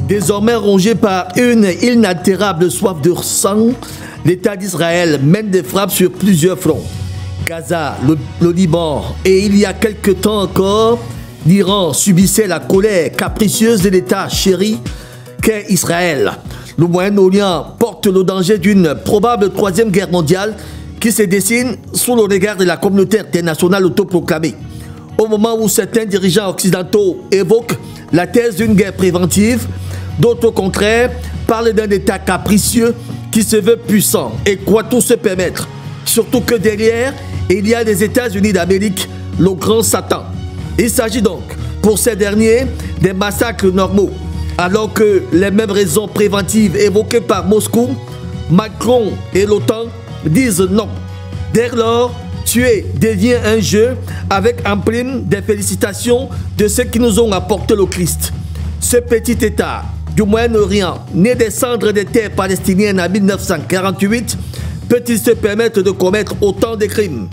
Désormais rongé par une inaltérable soif de sang, l'État d'Israël mène des frappes sur plusieurs fronts. Gaza, le Liban et il y a quelque temps encore, l'Iran subissait la colère capricieuse de l'État chéri qu'est Israël. Le Moyen-Orient porte le danger d'une probable troisième guerre mondiale qui se dessine sous le regard de la communauté internationale autoproclamée. Au moment où certains dirigeants occidentaux évoquent la thèse d'une guerre préventive, d'autres au contraire parlent d'un État capricieux qui se veut puissant et croit tout se permettre. Surtout que derrière, il y a les États-Unis d'Amérique, le grand Satan. Il s'agit donc, pour ces derniers, des massacres normaux. Alors que les mêmes raisons préventives évoquées par Moscou, Macron et l'OTAN disent non. Dès lors, tuer devient un jeu avec en prime des félicitations de ceux qui nous ont apporté le Christ. Ce petit État du Moyen-Orient, né des cendres des terres palestiniennes en 1948, peut-il se permettre de commettre autant de crimes?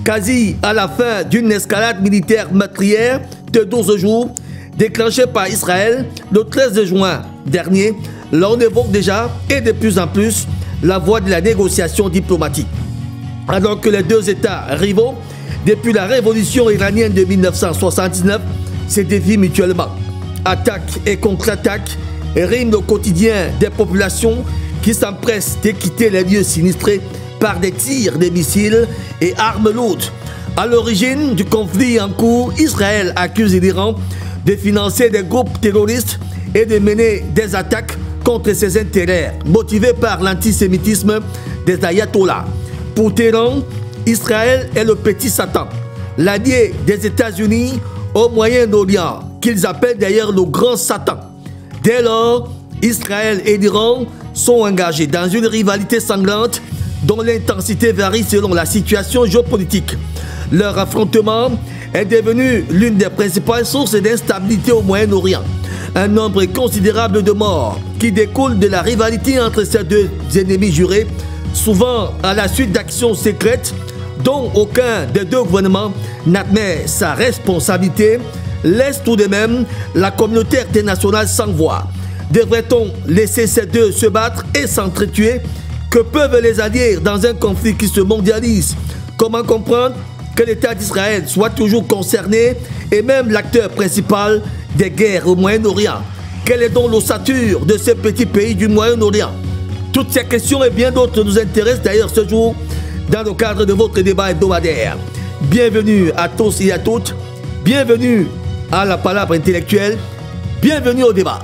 Quasi à la fin d'une escalade militaire meurtrière de 12 jours, déclenchée par Israël le 13 juin dernier, l'on évoque déjà et de plus en plus la voie de la négociation diplomatique. Alors que les deux États rivaux, depuis la révolution iranienne de 1979, se défient mutuellement. Attaque et contre-attaque riment au quotidien des populations qui s'empressent de quitter les lieux sinistrés par des tirs de missiles et armes lourdes. À l'origine du conflit en cours, Israël accuse l'Iran de financer des groupes terroristes et de mener des attaques contre ses intérêts, motivés par l'antisémitisme des ayatollahs. Pour Téhéran, Israël est le petit Satan, l'allié des États-Unis au Moyen-Orient, qu'ils appellent d'ailleurs le grand Satan. Dès lors, Israël et l'Iran sont engagés dans une rivalité sanglante dont l'intensité varie selon la situation géopolitique. Leur affrontement est devenu l'une des principales sources d'instabilité au Moyen-Orient. Un nombre considérable de morts qui découle de la rivalité entre ces deux ennemis jurés, souvent à la suite d'actions secrètes dont aucun des deux gouvernements n'admet sa responsabilité, laisse tout de même la communauté internationale sans voix. Devrait-on laisser ces deux se battre et s'entretuer? Que peuvent les allier dans un conflit qui se mondialise? Comment comprendre que l'État d'Israël soit toujours concerné et même l'acteur principal des guerres au Moyen-Orient? Quelle est donc l'ossature de ces petits pays du Moyen-Orient? Toutes ces questions et bien d'autres nous intéressent d'ailleurs ce jour dans le cadre de votre débat hebdomadaire. Bienvenue à tous et à toutes, bienvenue à la palabre intellectuelle, bienvenue au débat.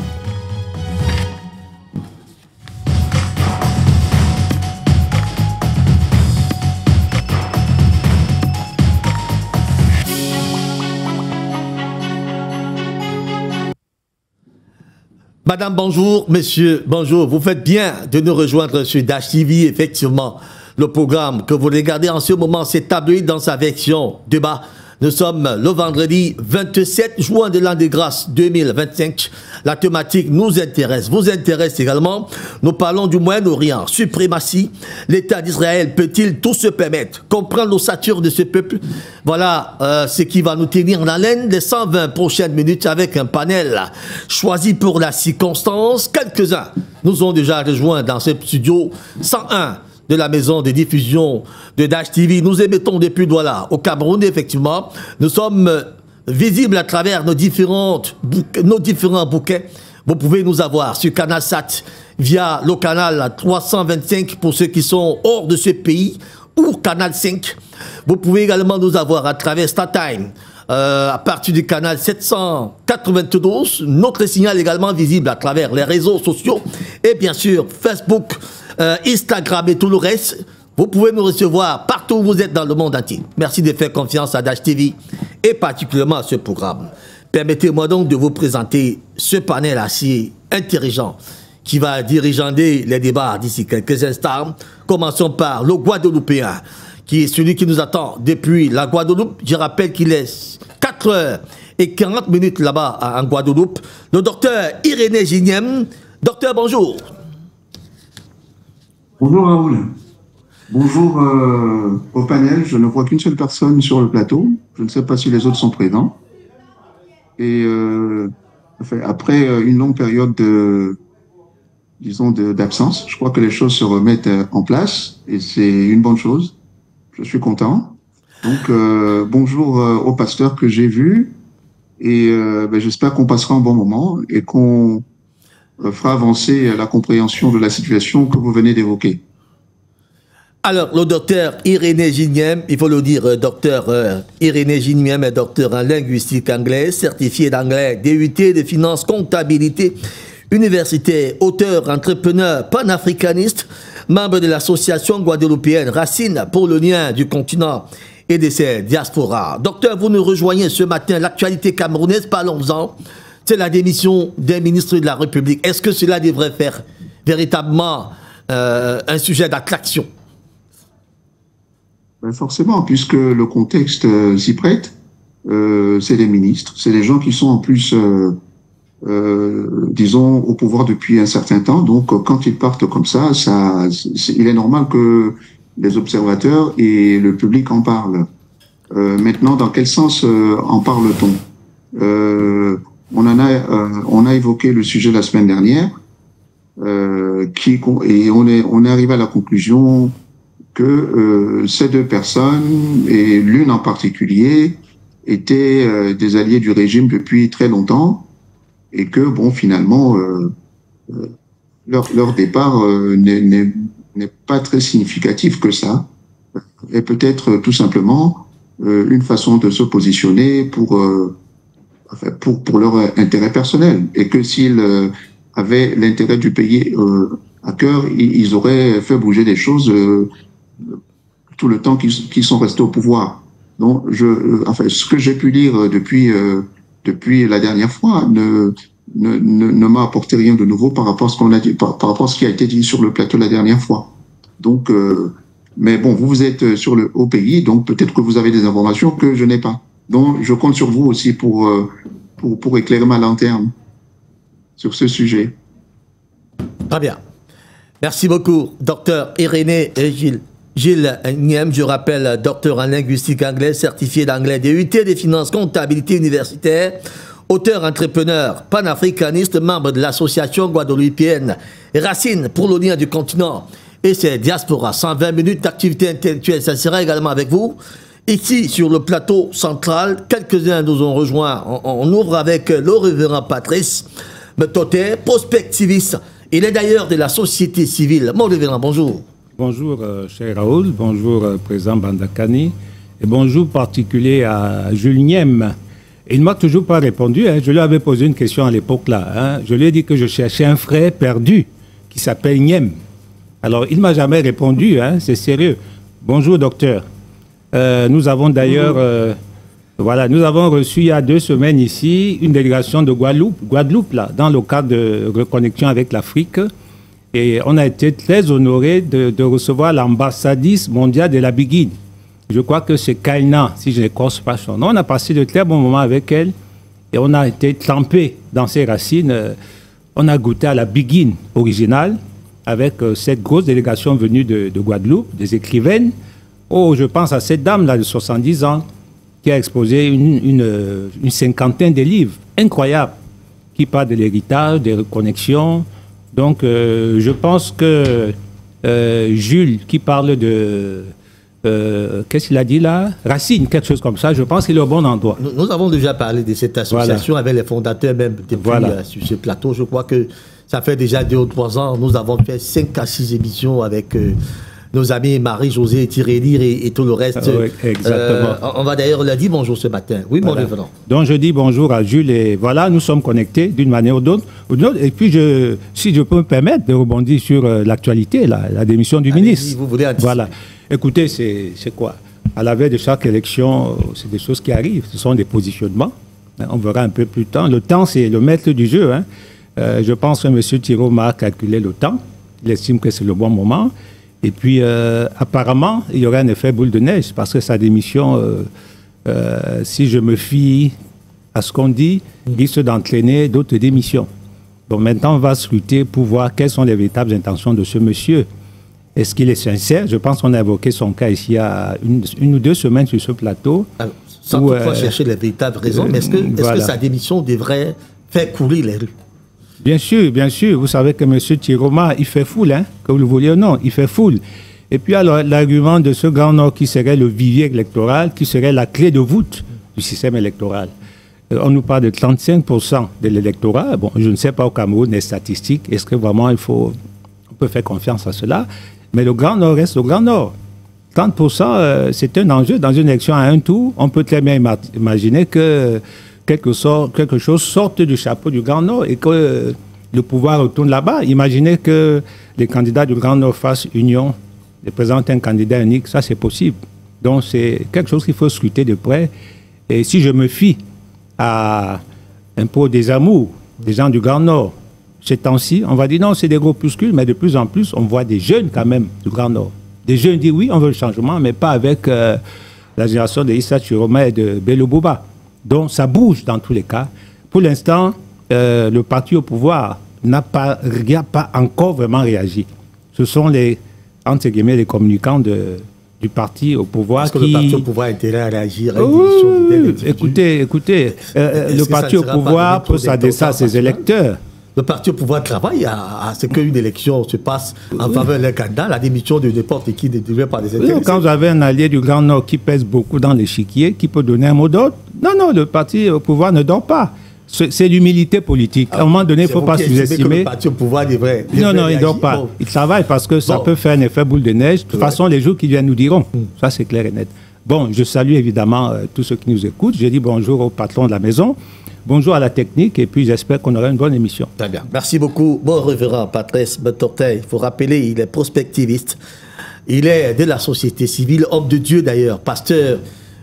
Madame, bonjour. Monsieur, bonjour. Vous faites bien de nous rejoindre sur Dash TV. Effectivement, le programme que vous regardez en ce moment s'établit dans sa version débat. Nous sommes le vendredi 27 juin de l'an de grâce 2025. La thématique nous intéresse, vous intéresse également. Nous parlons du Moyen-Orient, suprématie. L'État d'Israël peut-il tout se permettre? Comprendre l'ossature de ce peuple? Voilà ce qui va nous tenir en haleine les 120 prochaines minutes avec un panel choisi pour la circonstance. Quelques-uns nous ont déjà rejoints dans ce studio 101 de la maison de diffusion de Dash TV. Nous émettons depuis Douala, au Cameroun, effectivement. Nous sommes visibles à travers nos différents bouquets. Vous pouvez nous avoir sur CanalSat via le canal 325 pour ceux qui sont hors de ce pays, ou Canal 5. Vous pouvez également nous avoir à travers StarTime, à partir du canal 792. Notre signal également visible à travers les réseaux sociaux et bien sûr Facebook, Instagram et tout le reste. Vous pouvez nous recevoir partout où vous êtes dans le monde entier. Merci de faire confiance à Dash TV et particulièrement à ce programme. Permettez-moi donc de vous présenter ce panel assez intelligent qui va diriger les débats d'ici quelques instants. Commençons par le Guadeloupéen, qui est celui qui nous attend depuis la Guadeloupe. Je rappelle qu'il est 4h40 là-bas en Guadeloupe. Le docteur Irénée Giniem. Docteur, bonjour. Bonjour Raoul. Bonjour au panel. Je ne vois qu'une seule personne sur le plateau. Je ne sais pas si les autres sont présents. Et Enfin, après une longue période disons, d'absence, je crois que les choses se remettent en place et c'est une bonne chose. Je suis content. Donc, bonjour au pasteur que j'ai vu et j'espère qu'on passera un bon moment et qu'on fera avancer la compréhension de la situation que vous venez d'évoquer. Alors, le docteur Irénée Giniem, il faut le dire, docteur Irénée Giniem est docteur en linguistique anglaise, certifié d'anglais, DUT de finance, comptabilité, universitaire, auteur, entrepreneur, panafricaniste, membre de l'association guadeloupéenne Racine pour le lien du continent et de ses diasporas. Docteur, vous nous rejoignez ce matin, l'actualité camerounaise, parlons-en, c'est la démission des ministres de la République. Est-ce que cela devrait faire véritablement un sujet d'attraction? Ben forcément, puisque le contexte s'y prête, c'est les ministres, c'est les gens qui sont en plus, disons, au pouvoir depuis un certain temps. Donc, quand ils partent comme ça, il est normal que les observateurs et le public en parlent. Maintenant, dans quel sens en parle-t-on? On a évoqué le sujet la semaine dernière, et on est arrivé à la conclusion que ces deux personnes, et l'une en particulier, étaient des alliés du régime depuis très longtemps, et que, bon, finalement, leur départ n'est pas très significatif que ça, et peut-être tout simplement une façon de se positionner pour leur intérêt personnel, et que s'ils avaient l'intérêt du pays à cœur, ils auraient fait bouger des choses tout le temps qu'ils sont restés au pouvoir. Donc, ce que j'ai pu lire depuis la dernière fois ne m'a apporté rien de nouveau par rapport à ce qu'on a dit, par rapport à ce qui a été dit sur le plateau la dernière fois. Donc, mais bon, vous êtes au pays, donc peut-être que vous avez des informations que je n'ai pas. Donc, je compte sur vous aussi pour éclairer ma lanterne sur ce sujet. Très bien. Merci beaucoup, docteur Irénée Gilles Niem, je rappelle, docteur en linguistique anglaise, certifié d'anglais, DUT des finances, comptabilité universitaire, auteur, entrepreneur, panafricaniste, membre de l'association guadeloupéenne Racine pour le lien du continent et ses diasporas. 120 minutes d'activité intellectuelle, ça sera également avec vous. Ici, sur le plateau central, quelques-uns nous ont rejoints. On ouvre avec le révérend Patrice Metoté, prospectiviste. Il est d'ailleurs de la société civile. Mon révérend, bonjour. Bonjour, cher Raoul. Bonjour, président Bandakani. Et bonjour particulier à Jules Niem. Il ne m'a toujours pas répondu. Hein. Je lui avais posé une question à l'époque là. Hein. Je lui ai dit que je cherchais un frère perdu qui s'appelle Niem. Alors, il ne m'a jamais répondu. Hein. C'est sérieux. Bonjour, docteur. Nous avons d'ailleurs... nous avons reçu il y a 2 semaines ici une délégation de Guadeloupe là, dans le cadre de reconnexion avec l'Afrique. Et on a été très honorés de recevoir l'ambassadrice mondiale de la Biguine. Je crois que c'est Kaina, si je ne n'écorche pas son nom. On a passé de très bons moments avec elle et on a été trempés dans ses racines. On a goûté à la Biguine originale avec cette grosse délégation venue de Guadeloupe, des écrivaines. Oh, je pense à cette dame-là de 70 ans qui a exposé une 50aine de livres incroyables qui parlent de l'héritage, des reconnexions. Donc, je pense que Jules, qui parle de... qu'est-ce qu'il a dit là? Racine, quelque chose comme ça. Je pense qu'il est au bon endroit. Nous avons déjà parlé de cette association avec les fondateurs même depuis sur ce plateau. Je crois que ça fait déjà 2 ou 3 ans. Nous avons fait 5 à 6 émissions avec nos amis Marie-Josée, Thierry et tout le reste. Oui, exactement. On va d'ailleurs leur dire bonjour ce matin. Oui, mon révérend. Donc, je dis bonjour à Jules et voilà, nous sommes connectés d'une manière ou d'autre. Et puis, si je peux me permettre de rebondir sur l'actualité, la démission du ministre. Si vous voulez anticiper. Voilà. Écoutez, c'est quoi? À la veille de chaque élection, c'est des choses qui arrivent. Ce sont des positionnements. On verra un peu plus tard. Le temps, c'est le maître du jeu. Hein. Je pense que M. Thiraud a calculé le temps. Il estime que c'est le bon moment. Et puis, apparemment, il y aurait un effet boule de neige parce que sa démission, si je me fie à ce qu'on dit, risque d'entraîner d'autres démissions. Donc maintenant, on va scruter pour voir quelles sont les véritables intentions de ce monsieur. Est-ce qu'il est sincère? Je pense qu'on a évoqué son cas ici il y a une ou 2 semaines sur ce plateau. Alors, sans toutefois chercher les véritables raisons, mais est-ce que sa démission devrait faire courir les rues. Bien sûr, bien sûr. Vous savez que M. Tiroma, il fait foule, hein, que vous le vouliez ou non, il fait foule. Et puis alors, l'argument de ce Grand Nord qui serait le vivier électoral, qui serait la clé de voûte du système électoral. On nous parle de 35% de l'électorat. Bon, je ne sais pas au Cameroun les statistiques. Est-ce que vraiment on peut faire confiance à cela? Mais le Grand Nord reste le Grand Nord. 30%, c'est un enjeu. Dans une élection à un tour, on peut très bien imaginer que quelque chose sorte du chapeau du Grand Nord et que le pouvoir retourne là-bas. Imaginez que les candidats du Grand Nord fassent union et présentent un candidat unique. Ça, c'est possible. Donc, c'est quelque chose qu'il faut scruter de près. Et si je me fie à un peu des amours des gens du Grand Nord, ces temps-ci, on va dire non, c'est des groupuscules, mais de plus en plus, on voit des jeunes quand même du Grand Nord. Des jeunes disent oui, on veut le changement, mais pas avec la génération de Issa Chiroma et de Bello Bouba. Donc ça bouge dans tous les cas. Pour l'instant, le parti au pouvoir n'a pas encore vraiment réagi. Ce sont les, entre guillemets, les communicants du parti au pouvoir Est-ce que le parti au pouvoir a intérêt à réagir à une décision écoutez, le parti au pouvoir peut s'adresser à ses électeurs. Le parti au pouvoir travaille à ce qu'une élection se passe en faveur d'un candidat, la démission de n'importe qui délivrée par les intéressés. Quand vous avez un allié du Grand Nord qui pèse beaucoup dans l'échiquier, qui peut donner un mot d'ordre, non, le parti au pouvoir ne dort pas. C'est l'humilité politique. À un moment donné, il ne faut pas sous-estimer. Le parti au pouvoir devrait non, il ne dort pas. Bon. Il travaille parce que ça peut faire un effet boule de neige. De toute façon, les jours qui viennent nous diront. Ça, c'est clair et net. Bon, je salue évidemment tous ceux qui nous écoutent. Je dis bonjour au patron de la maison. Bonjour à la technique et puis j'espère qu'on aura une bonne émission. Très bien. Merci beaucoup. Bon révérend Patrice Betorteil. Il faut rappeler, il est prospectiviste. Il est de la société civile, homme de Dieu d'ailleurs, pasteur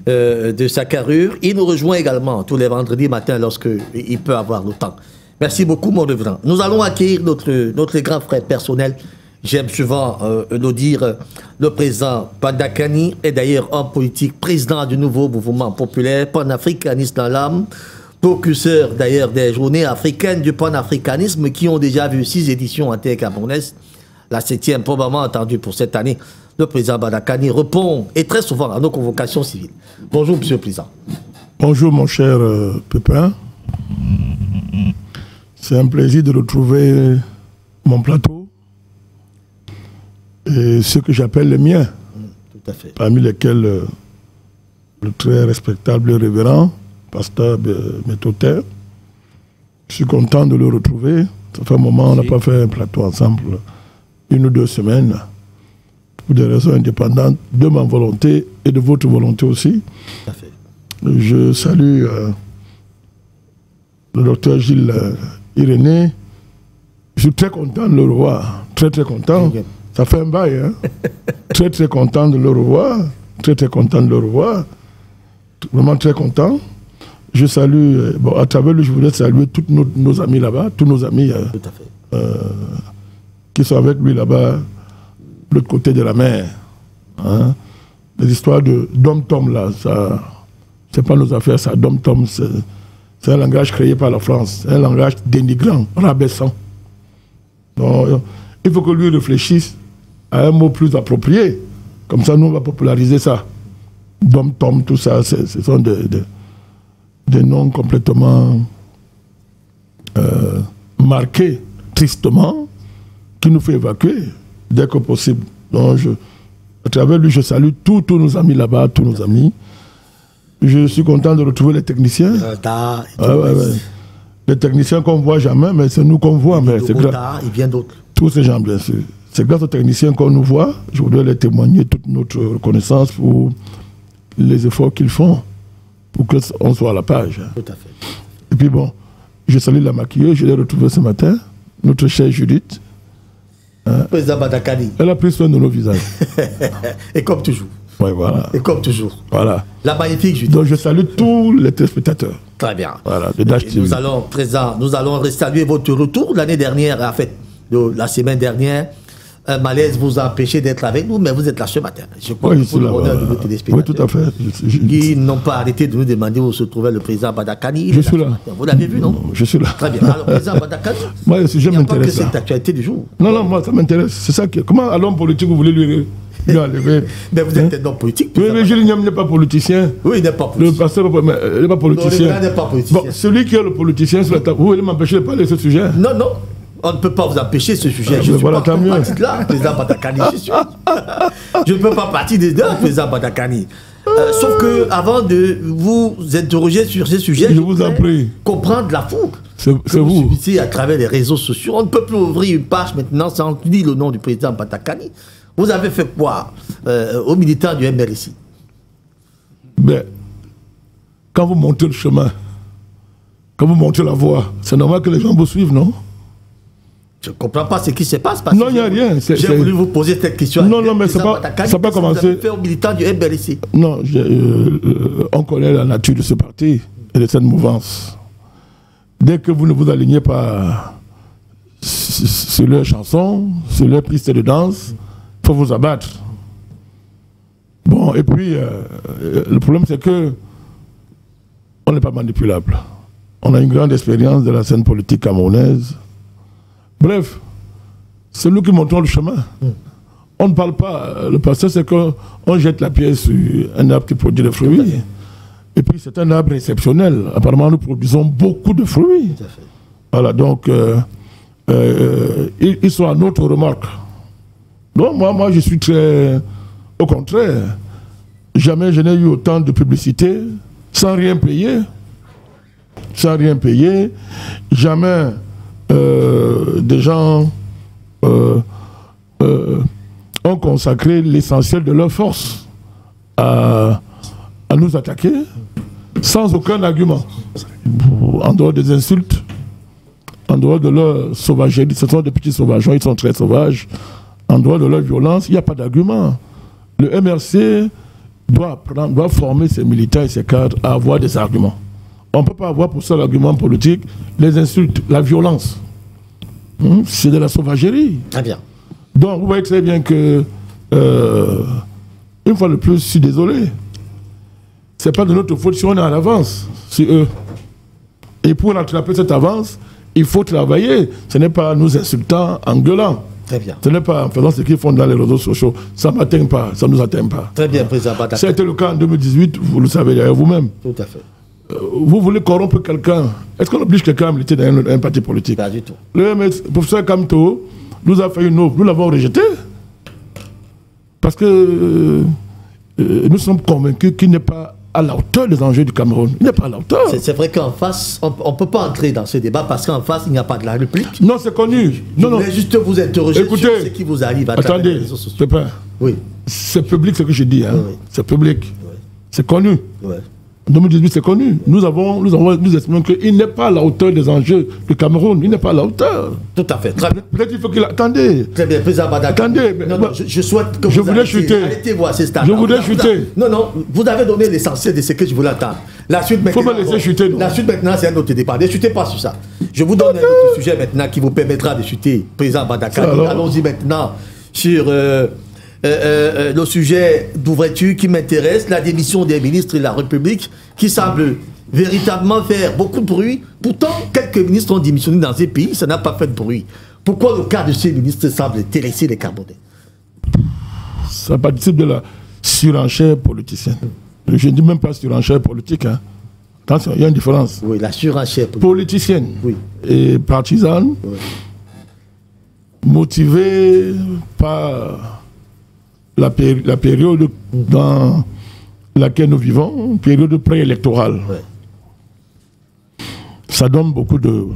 de sa carrure. Il nous rejoint également tous les vendredis matins lorsqu'il peut avoir le temps. Merci beaucoup, mon révérend. Nous allons accueillir notre grand frère personnel. J'aime souvent le dire, le président Bandakani est d'ailleurs homme politique, président du nouveau mouvement populaire, panafricaniste dans l'âme, précurseur d'ailleurs des journées africaines du panafricanisme qui ont déjà vu 6 éditions en terre camerounaise. La 7e probablement attendue pour cette année. Le président Bandakani répond et très souvent à nos convocations civiles. Bonjour, monsieur le président. Bonjour, mon cher Pépin. C'est un plaisir de retrouver mon plateau et ce que j'appelle les miens. Tout à fait. Parmi lesquels le très respectable révérend pasteur Métoter. Je suis content de le retrouver. Ça fait un moment, on n'a pas fait un plateau ensemble, 1 ou 2 semaines, pour des raisons indépendantes de ma volonté et de votre volonté aussi. Tout à fait. Je salue le docteur Gilles Irénée. Je suis très content de le revoir. Très, très content. Ça fait un bail, hein. Très, très content de le revoir. Très, très content de le revoir. Vraiment très content. Je salue, à travers lui, je voudrais saluer tous nos amis là-bas, tous nos amis qui sont avec lui là-bas, de l'autre côté de la mer. Hein. Les histoires de Dom-Tom, là, ça, c'est pas nos affaires, ça. Dom-Tom, c'est un langage créé par la France, un langage dénigrant, rabaissant. Donc, il faut que lui réfléchisse à un mot plus approprié. Comme ça, nous, on va populariser ça. Dom-Tom, tout ça, ce sont des noms complètement marqués, tristement, qui nous fait évacuer dès que possible. Donc, à travers lui, je salue tous nos amis là-bas, tous nos amis. Je suis content de retrouver les techniciens. Les techniciens qu'on ne voit jamais, mais c'est nous qu'on voit. Mais c'est et bien d'autres. Tous ces gens, bien sûr. C'est grâce aux techniciens qu'on nous voit. Je voudrais les témoigner toute notre reconnaissance pour les efforts qu'ils font pour qu'on soit à la page. Tout à fait. Et puis bon, je salue la maquilleuse, je l'ai retrouvée ce matin, notre chère Judith. Président Bandakani. Elle a pris soin de nos visages. Et comme toujours. Oui, voilà. Et comme toujours. Voilà. La magnifique Judith. Donc je salue tous les téléspectateurs. Très bien. Voilà, de Dash TV. Nous allons saluer votre retour l'année dernière, en fait, la semaine dernière. Un malaise vous a empêché d'être avec nous, mais vous êtes là ce matin. Je crois que pour le bonheur de nos téléspectateurs. Oui, tout à fait. Qui n'ont pas arrêté de nous demander où se trouvait le président Bandakani. Je suis là. Vous l'avez vu, non? Je suis là. Très bien. Alors, président Bandakani, moi, si je il n'y a pas que m'intéresse. cette actualité du jour. Non, moi, ça m'intéresse. C'est ça qui. Comment à l'homme politique vous voulez lui lui enlever. Mais vous êtes un homme politique. Oui, mais Jules Niam n'est pas politicien. Oui, il n'est pas politicien. Le pasteur n'est pas politicien. Non, il n'est pas politicien. Bon, celui qui est le politicien sur la table, vous voulez m'empêcher de parler de ce sujet? Non, non. On ne peut pas vous empêcher ce sujet. Je ne suis voilà, pas tant mieux. parti de là, président Badakani. Je ne peux pas partir de là, président Badakani. Sauf que avant de vous interroger sur ces sujets, je vous en prie. Comprendre la fougue. C'est vous. Subissez à travers les réseaux sociaux. On ne peut plus ouvrir une page maintenant sans dire le nom du président Badakani. Vous avez fait quoi aux militants du MRSI? Ben, quand vous montez le chemin, quand vous montez la voie, c'est normal que les gens vous suivent, non? Je ne comprends pas ce qui se passe. Non, il n'y a rien. J'ai voulu vous poser cette question. Non, non, mais ça n'a pas commencé. Vous avez fait aux militants du MRSI? Non, on connaît la nature de ce parti et de cette mouvance. Dès que vous ne vous alignez pas sur leurs chansons, sur leurs pistes de danse, il faut vous abattre. Bon, et puis, le problème, c'est que on n'est pas manipulable. On a une grande expérience de la scène politique camerounaise. Bref, c'est nous qui montrons le chemin. On ne parle pas. Le passé, c'est qu'on jette la pièce sur un arbre qui produit des fruits. Et puis, c'est un arbre exceptionnel. Apparemment, nous produisons beaucoup de fruits. Voilà, donc, ils sont à notre remarque. Donc, moi, je suis très... Au contraire, jamais je n'ai eu autant de publicité sans rien payer. Sans rien payer. Jamais des gens ont consacré l'essentiel de leur force à nous attaquer sans aucun argument. En dehors des insultes, en dehors de leur sauvagerie, ce sont des petits sauvageons, ils sont très sauvages. En dehors de leur violence, il n'y a pas d'argument. Le MRC doit former ses militants et ses cadres à avoir des arguments. On ne peut pas avoir pour ça l'argument politique, les insultes, la violence. C'est de la sauvagerie. Très bien. Donc, vous voyez très bien que, une fois de plus, je suis désolé. Ce n'est pas de notre faute si on est en avance sur eux. Et pour rattraper cette avance, il faut travailler. Ce n'est pas nous insultant en gueulant. Très bien. Ce n'est pas en faisant ce qu'ils font dans les réseaux sociaux. Ça ne m'atteint pas, ça ne nous atteint pas. Très bien, président Badakani. Ça a été le cas en 2018, vous le savez d'ailleurs vous-même. Tout à fait. Vous voulez corrompre quelqu'un. Est-ce qu'on oblige quelqu'un à militer dans un parti politique? Pas du tout. Le professeur Kamto nous a fait une offre, nous l'avons rejetée. Parce que nous sommes convaincus qu'il n'est pas à la hauteur des enjeux du Cameroun. Il n'est pas à la hauteur. C'est vrai qu'en face, on ne peut pas entrer dans ce débat parce qu'en face, il n'y a pas de la réplique. Non, c'est connu. Je voulais juste vous interroger. Écoutez, sur ce qui vous arrive à travers les attendez, réseaux sociaux. c'est pas. Oui. C'est public ce que je dis. Hein. Oui, oui. C'est public. Oui. C'est connu. Oui. En 2018, c'est connu. Nous estimons qu'il n'est pas à la hauteur des enjeux du Cameroun. Il n'est pas à la hauteur. Tout à fait. Très bien. Peut-être qu'il faut qu'il... Attendez. Très bien, président Badakani. Attendez. Mais, non, je souhaite que je vous voulais chuter. Arrêtez-vous à ce stade. Je voulais chuter. Non, non, vous avez donné l'essentiel de ce que je voulais entendre. La suite maintenant... Il faut me laisser chuter. Non. La suite maintenant, c'est un autre débat. Ne chutez pas sur ça. Je vous donne un autre sujet maintenant qui vous permettra de chuter, président Badakani. Allons-y maintenant sur... le sujet d'ouverture qui m'intéresse, la démission des ministres de la République, qui semble véritablement faire beaucoup de bruit. Pourtant, quelques ministres ont démissionné dans ces pays, ça n'a pas fait de bruit. Pourquoi le cas de ces ministres semble intéresser les Camerounais? Ça participe de la surenchère politicienne. Je ne dis même pas surenchère politique. Hein. Attention, il y a une différence. Oui, la surenchère politicienne oui. Et partisane, oui. Motivée par la période dans laquelle nous vivons, une période préélectorale. Oui. Ça donne beaucoup de,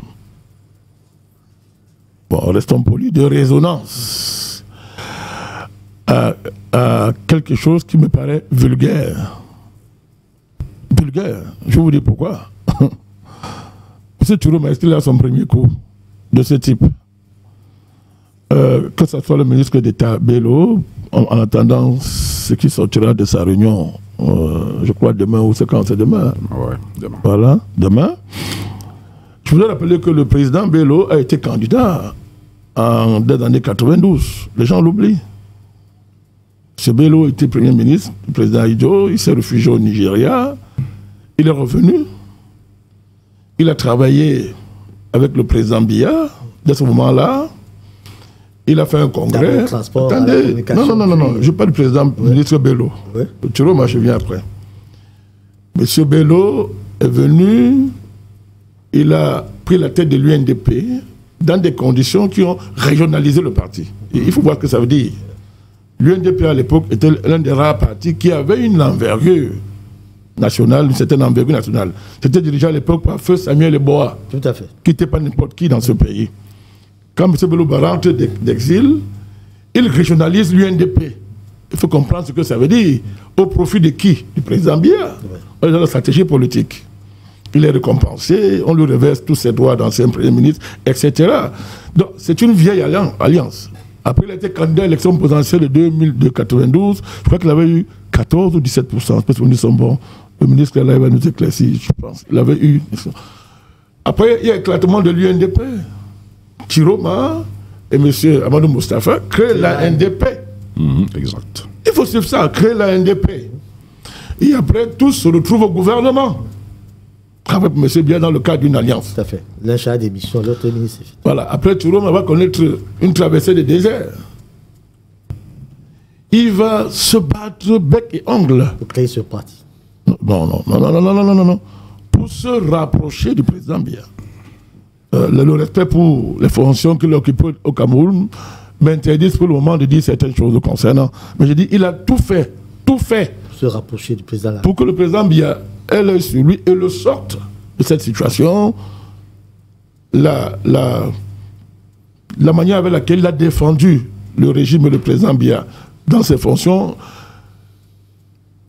bon, restons polis, de résonance à quelque chose qui me paraît vulgaire. Vulgaire. Je vais vous dire pourquoi. M. Touré Maestri a son premier coup de ce type. Que ce soit le ministre d'État Bello, en attendant ce qui sortira de sa réunion, je crois demain, ou c'est quand c'est demain. Ouais, demain. Voilà, demain. Je voudrais rappeler que le président Bello a été candidat dès les années 92. Les gens l'oublient. M. Bello était premier ministre, le président Idjo, il s'est réfugié au Nigeria, il est revenu, il a travaillé avec le président Biya, dès ce moment-là, Il a fait un congrès. Transport, attendez, non, je parle du président, ministre Bello. Oui. Chiroma, je viens après. Monsieur Bello est venu, il a pris la tête de l'UNDP dans des conditions qui ont régionalisé le parti. Et il faut voir ce que ça veut dire. L'UNDP à l'époque était l'un des rares partis qui avait une envergure nationale, une certaine envergure nationale. C'était dirigé à l'époque par feu Samuel Eboa. Tout à fait. Qui n'était pas n'importe qui dans ce pays. Quand M. Bello rentre d'exil, il régionalise l'UNDP. Il faut comprendre ce que ça veut dire. Au profit de qui? Du président Biya. On est dans la stratégie politique. Il est récompensé, on lui reverse tous ses droits d'ancien Premier ministre, etc. Donc, c'est une vieille alliance. Après, il a été candidat à l'élection présidentielle de 92. Je crois qu'il avait eu 14 ou 17%. Parce que nous sommes bons. Le ministre là, il va nous éclaircir, je pense. Il avait eu. Après, il y a éclatement de l'UNDP. Chiroma et M. Amadou Moustapha créent la NDP. Exact. Il faut suivre ça, créer la NDP. Et après, tous se retrouvent au gouvernement. Avec M. Biya dans le cadre d'une alliance. Tout à fait. L'un chargé des missions, l'autre ministre. Voilà. Après, Chiroma va connaître une traversée des déserts. Il va se battre bec et ongle. Pour créer ce parti. Non. Pour se rapprocher du président Biya. Le respect pour les fonctions qu'il occupe au Cameroun m'interdisent pour le moment de dire certaines choses le concernant. Mais je dis, il a tout fait. Pour se rapprocher du président là. Pour que le président Biya ait l'œil sur lui et le sorte de cette situation. La manière avec laquelle il a défendu le régime et le président Biya dans ses fonctions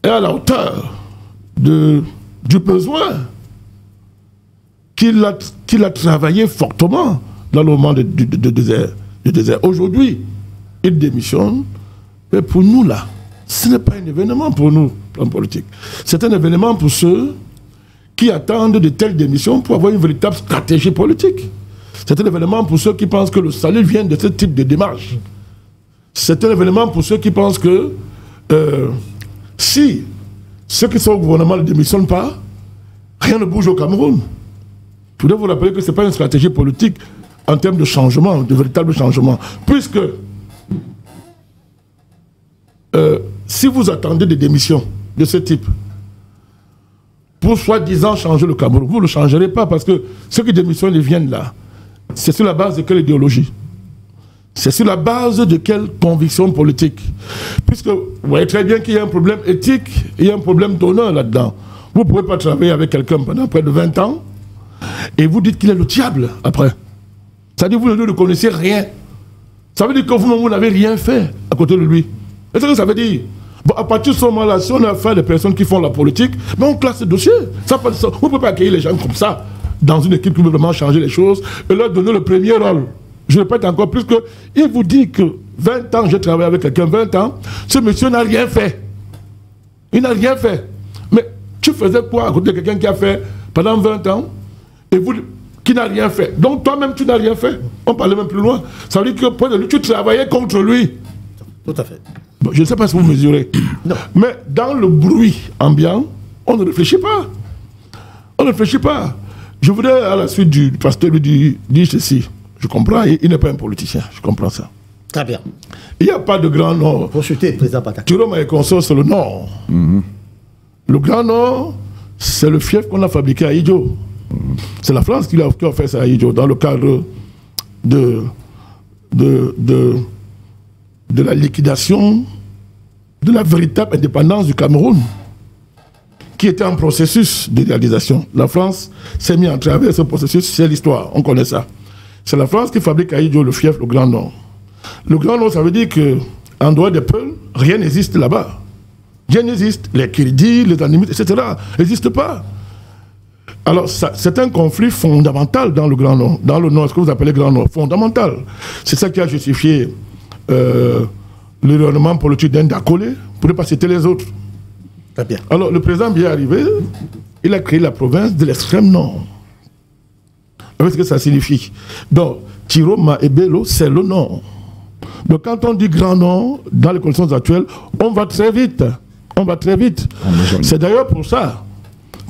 est à la hauteur du besoin qu'il a travaillé fortement dans le moment du désert. Aujourd'hui, il démissionne. Et pour nous, là, ce n'est pas un événement pour nous, plan politique. C'est un événement pour ceux qui attendent de telles démissions pour avoir une véritable stratégie politique. C'est un événement pour ceux qui pensent que le salut vient de ce type de démarche. C'est un événement pour ceux qui pensent que si ceux qui sont au gouvernement ne démissionnent pas, rien ne bouge au Cameroun. Je voudrais vous rappeler que ce n'est pas une stratégie politique en termes de changement, de véritable changement. Puisque si vous attendez des démissions de ce type pour soi-disant changer le Cameroun, vous ne le changerez pas parce que ceux qui démissionnent ils viennent là. C'est sur la base de quelle idéologie? C'est sur la base de quelle conviction politique? Puisque vous voyez très bien qu'il y a un problème éthique, il y a un problème d'honneur là-dedans. Vous ne pouvez pas travailler avec quelqu'un pendant près de 20 ans et vous dites qu'il est le diable après. C'est-à-dire que vous ne connaissez rien. Ça veut dire que vous n'avez rien fait à côté de lui. Et c'est ce que ça veut dire. Bon, à partir de ce moment-là, si on a affaire des personnes qui font la politique, ben on classe ce dossier. Vous ne pouvez pas accueillir les gens comme ça dans une équipe qui veut vraiment changer les choses et leur donner le premier rôle. Je répète encore plus que il vous dit que 20 ans, j'ai travaillé avec quelqu'un, 20 ans, ce monsieur n'a rien fait. Il n'a rien fait. Mais tu faisais quoi à côté de quelqu'un qui a fait pendant 20 ans et vous qui n'a rien fait? Donc toi-même, tu n'as rien fait. On parlait même plus loin. Ça veut dire que point de lui, tu travaillais contre lui. Tout à fait. Bon, je ne sais pas si vous mesurez. Non. Mais dans le bruit ambiant, on ne réfléchit pas. On ne réfléchit pas. Je voudrais, à la suite du pasteur lui dire ceci. Je comprends, il n'est pas un politicien. Je comprends ça. Très bien. Il n'y a pas de Grand Nord. Pour chuter, président Pataki. Chiroma et consort, c'est le Nord. Le Grand Nord, c'est le fief qu'on a fabriqué à Idjo. C'est la France qui a fait ça à Idjo, dans le cadre de la liquidation de la véritable indépendance du Cameroun, qui était en processus de réalisation. La France s'est mise en travers ce processus, c'est l'histoire, on connaît ça. C'est la France qui fabrique à Idjo le fief, le Grand Nord. Le Grand Nord, ça veut dire qu'en dehors des Peuls, rien n'existe là-bas. Rien n'existe. Les Kiridis, les Animites, etc. n'existent pas. Alors, c'est un conflit fondamental dans le Grand Nord. Dans le Nord, ce que vous appelez Grand Nord, fondamental. C'est ça qui a justifié le rayonnement politique d'un Dakolé, pour ne pas citer les autres. Très bien. Alors, le président Biya est arrivé, il a créé la province de l'extrême Nord. Vous voyez ce que ça signifie. Donc, Chiroma et Bello, c'est le Nord. Donc, quand on dit Grand Nord, dans les conditions actuelles, on va très vite. On va très vite. C'est d'ailleurs pour ça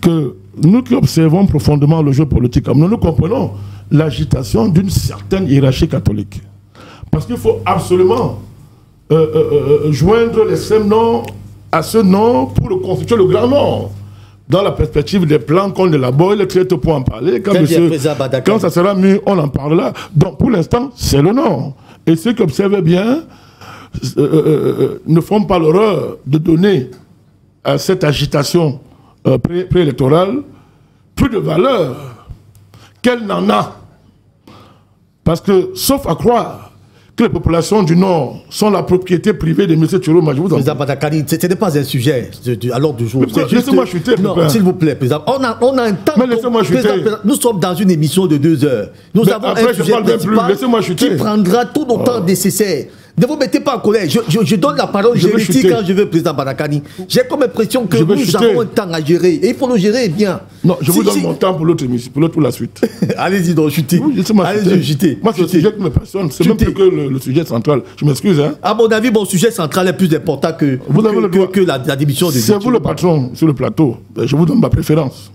que nous qui observons profondément le jeu politique, nous comprenons l'agitation d'une certaine hiérarchie catholique. Parce qu'il faut absolument joindre les 5 noms à ce nom pour le constituer le Grand Nord. Dans la perspective des plans qu'on élabore, il est très tôt pour en parler. Quand ça sera mieux, on en parlera. Donc pour l'instant, c'est le Nord. Et ceux qui observent bien ne font pas l'horreur de donner à cette agitation préélectorale plus de valeur qu'elle n'en a. Parce que, sauf à croire que les populations du Nord sont la propriété privée de M. Chiroma, Président Badakani, ce n'est pas un sujet à l'ordre du jour. Laissez-moi chuter. Non, s'il vous plaît, président. On a un temps. Mais laissez-moi chuter. Nous sommes dans une émission de 2 heures. Nous avons un sujet principal qui prendra tout le temps nécessaire. Ne vous mettez pas en colère. Je donne la parole, je retire quand je veux, président Badakani. J'ai comme impression que nous avons un temps à gérer. Et il faut le gérer bien. Non, je vous donne mon temps pour l'autre émission, pour la suite. Allez-y donc, chutez. Oui, allez-y, chutez. Moi, c'est le sujet qui me passionne. C'est même plus que le sujet central. Je m'excuse. Hein. À mon avis, mon sujet central est plus important que la démission de C'est vous le patron sur le plateau. Je vous donne ma préférence.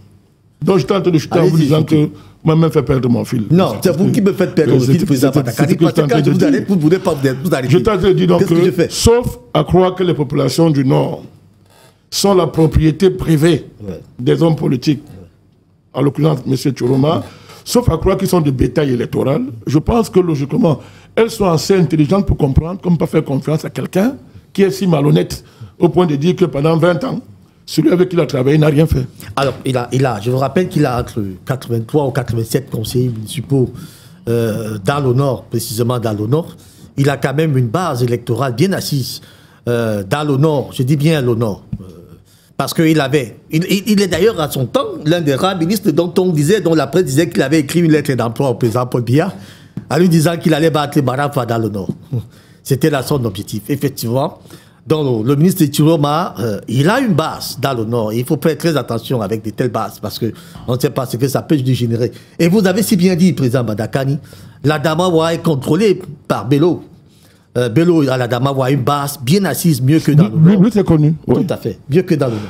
Donc, j'étais en train de chuter en vous disant que moi-même fait perdre mon fil. Non, c'est vous qui me faites perdre le fil, président Badakani. Parce que quand vous allez, vous ne voulez pas vous arrêter. Je t'ai dit donc que, sauf à croire que les populations du Nord sont la propriété privée des hommes politiques, en l'occurrence M. Chiroma, sauf à croire qu'ils sont de bétail électoral, je pense que logiquement, elles sont assez intelligentes pour comprendre qu'on ne peut pas faire confiance à quelqu'un qui est si malhonnête au point de dire que pendant 20 ans, celui avec qui il a travaillé n'a rien fait. Alors, je vous rappelle qu'il a entre 83 ou 87 conseillers municipaux dans le Nord, précisément dans le Nord. Il a quand même une base électorale bien assise dans le Nord. Je dis bien le Nord. Parce qu'il est d'ailleurs à son temps l'un des rares ministres dont la presse disait qu'il avait écrit une lettre d'emploi au président Paul Biya en lui disant qu'il allait battre les Barafa dans le Nord. C'était là son objectif. Effectivement, donc, le ministre Chiroma, il a une base dans le Nord. Il faut faire très attention avec de telles bases parce qu'on ne sait pas ce que ça peut dégénérer. Et vous avez si bien dit, président Badakani, l'Adamawa est contrôlé par Bello. Bello, à l'Adamawa, a une base bien assise, mieux que dans le Nord. Lui, c'est connu. Tout à fait, mieux que dans le Nord.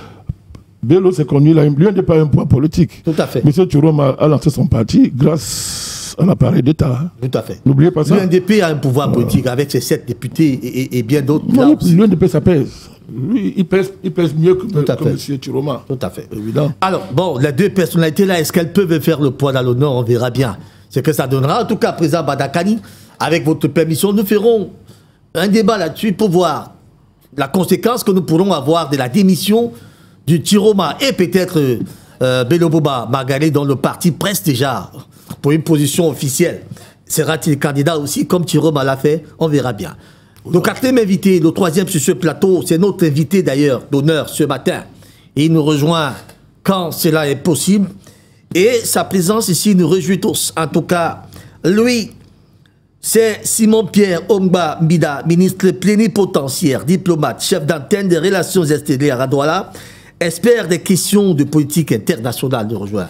Bello, c'est connu. Lui, n'est pas un poids politique. Tout à fait. M. Chiroma a lancé son parti grâce à l'appareil d'État. Tout à fait. N'oubliez pas ça. L'UNDP a un pouvoir politique avec ses 7 députés et bien d'autres. L'UNDP, ça pèse. Lui, il pèse mieux que M. Chiroma. Tout à fait. Évident. Alors, bon, les deux personnalités-là, est-ce qu'elles peuvent faire le poids dans le Nord? On verra bien ce que ça donnera. En tout cas, président Badakani, avec votre permission, nous ferons un débat là-dessus pour voir la conséquence que nous pourrons avoir de la démission du Chiroma et peut-être Bello Boba Margaré, dont le parti presse déjà pour une position officielle. Sera-t-il candidat aussi, comme Chiroma l'a fait? On verra bien. Le quatrième invité, le troisième sur ce plateau, c'est notre invité d'ailleurs d'honneur ce matin. Et il nous rejoint quand cela est possible. Et sa présence ici nous réjouit tous. En tout cas, lui, c'est Simon-Pierre Omba Mbida, ministre plénipotentiaire, diplomate, chef d'antenne des relations extérieures à Douala, expert des questions de politique internationale, nous rejoint.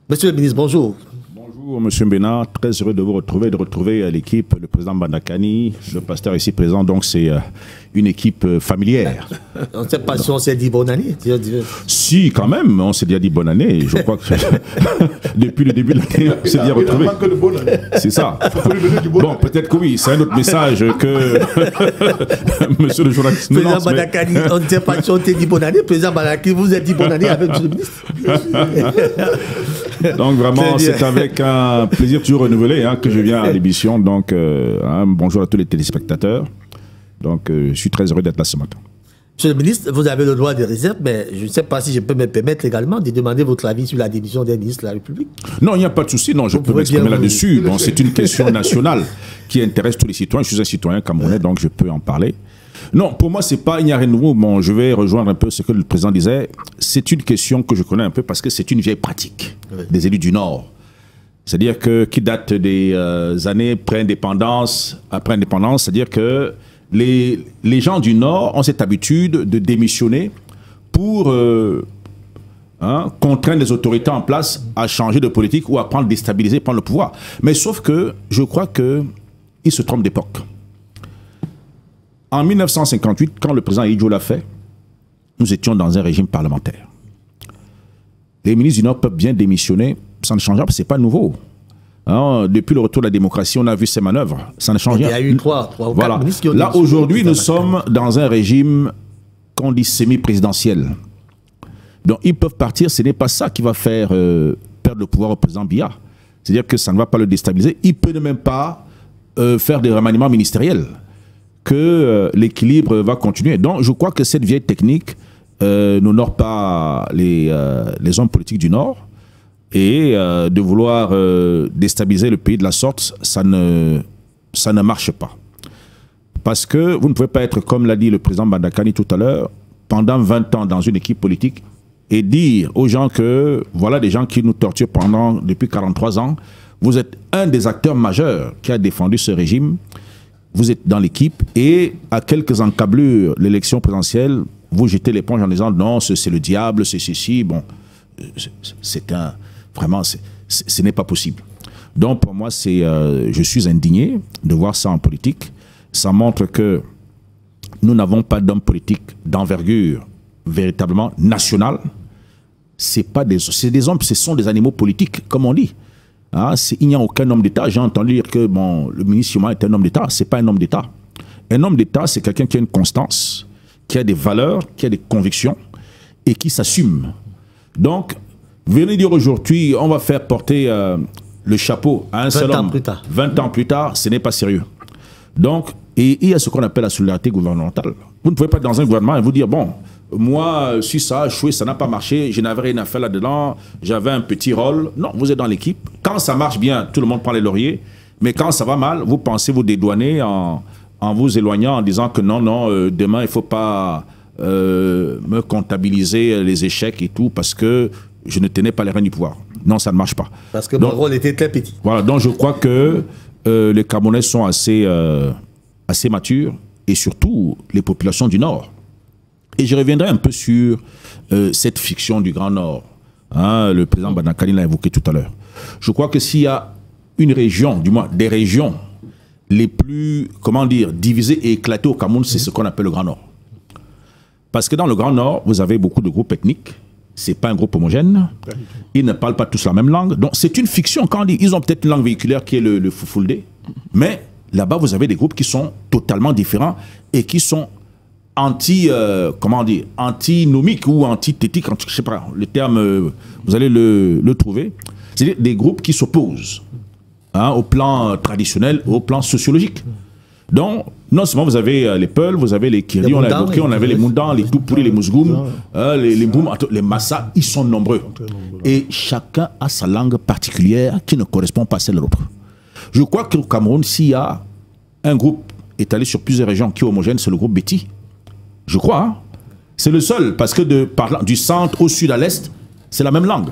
Monsieur le ministre, bonjour. Bonjour, monsieur Mbena. Très heureux de vous retrouver, de retrouver l'équipe, le président Badakani, le pasteur ici présent. Donc, c'est une équipe familière. On ne sait pas si on s'est dit bonne année. Si, quand même, on s'est déjà dit bonne année. Je crois que depuis le début de l'année, on s'est déjà retrouvé. C'est ça. Bon, peut-être que oui, c'est un autre message que monsieur le journaliste nous lance. Président Badakani, on ne sait pas si on s'est dit bonne année. Président Badakani, vous êtes dit bonne année avec monsieur le ministre. Donc, vraiment, c'est avec un plaisir toujours renouvelé que je viens à l'émission. Donc, bonjour à tous les téléspectateurs. Donc, je suis très heureux d'être là ce matin. Monsieur le ministre, vous avez le droit de réserve, mais je ne sais pas si je peux me permettre également de demander votre avis sur la démission des ministres de la République. Non, il n'y a pas de souci. Non, je peux m'exprimer là-dessus. Bon, c'est une question nationale qui intéresse tous les citoyens. Je suis un citoyen camerounais, donc je peux en parler. Non, pour moi, il n'y a rien de nouveau. Bon, je vais rejoindre un peu ce que le président disait. C'est une question que je connais un peu parce que c'est une vieille pratique des élus du Nord. C'est-à-dire qui date des années pré-indépendance, après indépendance. C'est-à-dire que les gens du Nord ont cette habitude de démissionner pour contraindre les autorités en place à changer de politique ou à déstabiliser, prendre le pouvoir. Mais sauf que je crois qu'ils se trompent d'époque. En 1958, quand le président Idjo l'a fait, nous étions dans un régime parlementaire. Les ministres du Nord peuvent bien démissionner, ça ne changera pas, ce n'est pas nouveau. Hein, depuis le retour de la démocratie, on a vu ces manœuvres. Ça ne change rien. Il y a eu trois ou voilà. 4 ministres qui ont là, aujourd'hui, nous sommes dans un régime qu'on dit semi-présidentiel. Donc, ils peuvent partir. Ce n'est pas ça qui va faire perdre le pouvoir au président Biya. C'est-à-dire que ça ne va pas le déstabiliser. Il peut même pas faire des remaniements ministériels. Que l'équilibre va continuer. Donc, je crois que cette vieille technique n'honore pas les hommes politiques du Nord. Et de vouloir déstabiliser le pays de la sorte, ça ne marche pas. Parce que vous ne pouvez pas être, comme l'a dit le président Bandakani tout à l'heure, pendant 20 ans dans une équipe politique et dire aux gens que voilà des gens qui nous torturent depuis 43 ans, vous êtes un des acteurs majeurs qui a défendu ce régime, vous êtes dans l'équipe et à quelques encablures l'élection présidentielle, vous jetez l'éponge en disant non, c'est le diable, c'est ceci, bon, vraiment, ce n'est pas possible. Donc pour moi, je suis indigné de voir ça en politique. Ça montre que nous n'avons pas d'hommes politiques d'envergure véritablement nationale. C'est des hommes, ce sont des animaux politiques, comme on dit. Hein, il n'y a aucun homme d'État. J'ai entendu dire que bon, le ministre Yuma est un homme d'État. Ce n'est pas un homme d'État. Un homme d'État, c'est quelqu'un qui a une constance, qui a des valeurs, qui a des convictions et qui s'assume. Donc, venez dire aujourd'hui, on va faire porter le chapeau à un seul homme. 20 ans plus tard, ce n'est pas sérieux. Donc, et il y a ce qu'on appelle la solidarité gouvernementale. Vous ne pouvez pas être dans un gouvernement et vous dire, bon, moi, si ça a échoué, ça n'a pas marché, je n'avais rien à faire là-dedans, j'avais un petit rôle. Non, vous êtes dans l'équipe. Quand ça marche bien, tout le monde prend les lauriers. Mais quand ça va mal, vous pensez vous dédouaner en vous éloignant, en disant que non, demain, il ne faut pas me comptabiliser les échecs et tout, parce que je ne tenais pas les rênes du pouvoir. Non, ça ne marche pas. Parce que mon rôle était très petit. Voilà, donc je crois que les Camerounais sont assez matures, et surtout les populations du Nord. Et je reviendrai un peu sur cette fiction du Grand Nord. Hein, le président Bandakani l'a évoqué tout à l'heure. Je crois que s'il y a une région, du moins des régions les plus, comment dire, divisées et éclatées au Cameroun, c'est ce qu'on appelle le Grand Nord. Parce que dans le Grand Nord, vous avez beaucoup de groupes ethniques. Ce n'est pas un groupe homogène. Ils ne parlent pas tous la même langue. Donc c'est une fiction. Quand on dit, ils ont peut-être une langue véhiculaire qui est le Fulfulde. Mais là-bas, vous avez des groupes qui sont totalement différents et qui sont antinomiques ou antithétiques. Je ne sais pas, le terme, vous allez le trouver. C'est-à-dire des groupes qui s'opposent au plan traditionnel, au plan sociologique. Donc, non seulement vous avez les Peuls, vous avez les Kiri, on l'a évoqué, on avait les Moundans, les Toupuri, les Mousgoum, les Boum, les Massa, ils sont nombreux. Et chacun a sa langue particulière qui ne correspond pas à celle de l'autre. Je crois qu'au Cameroun, s'il y a un groupe étalé sur plusieurs régions qui est homogène, c'est le groupe Beti. Je crois. Hein? C'est le seul, parce que du centre au sud à l'est, c'est la même langue.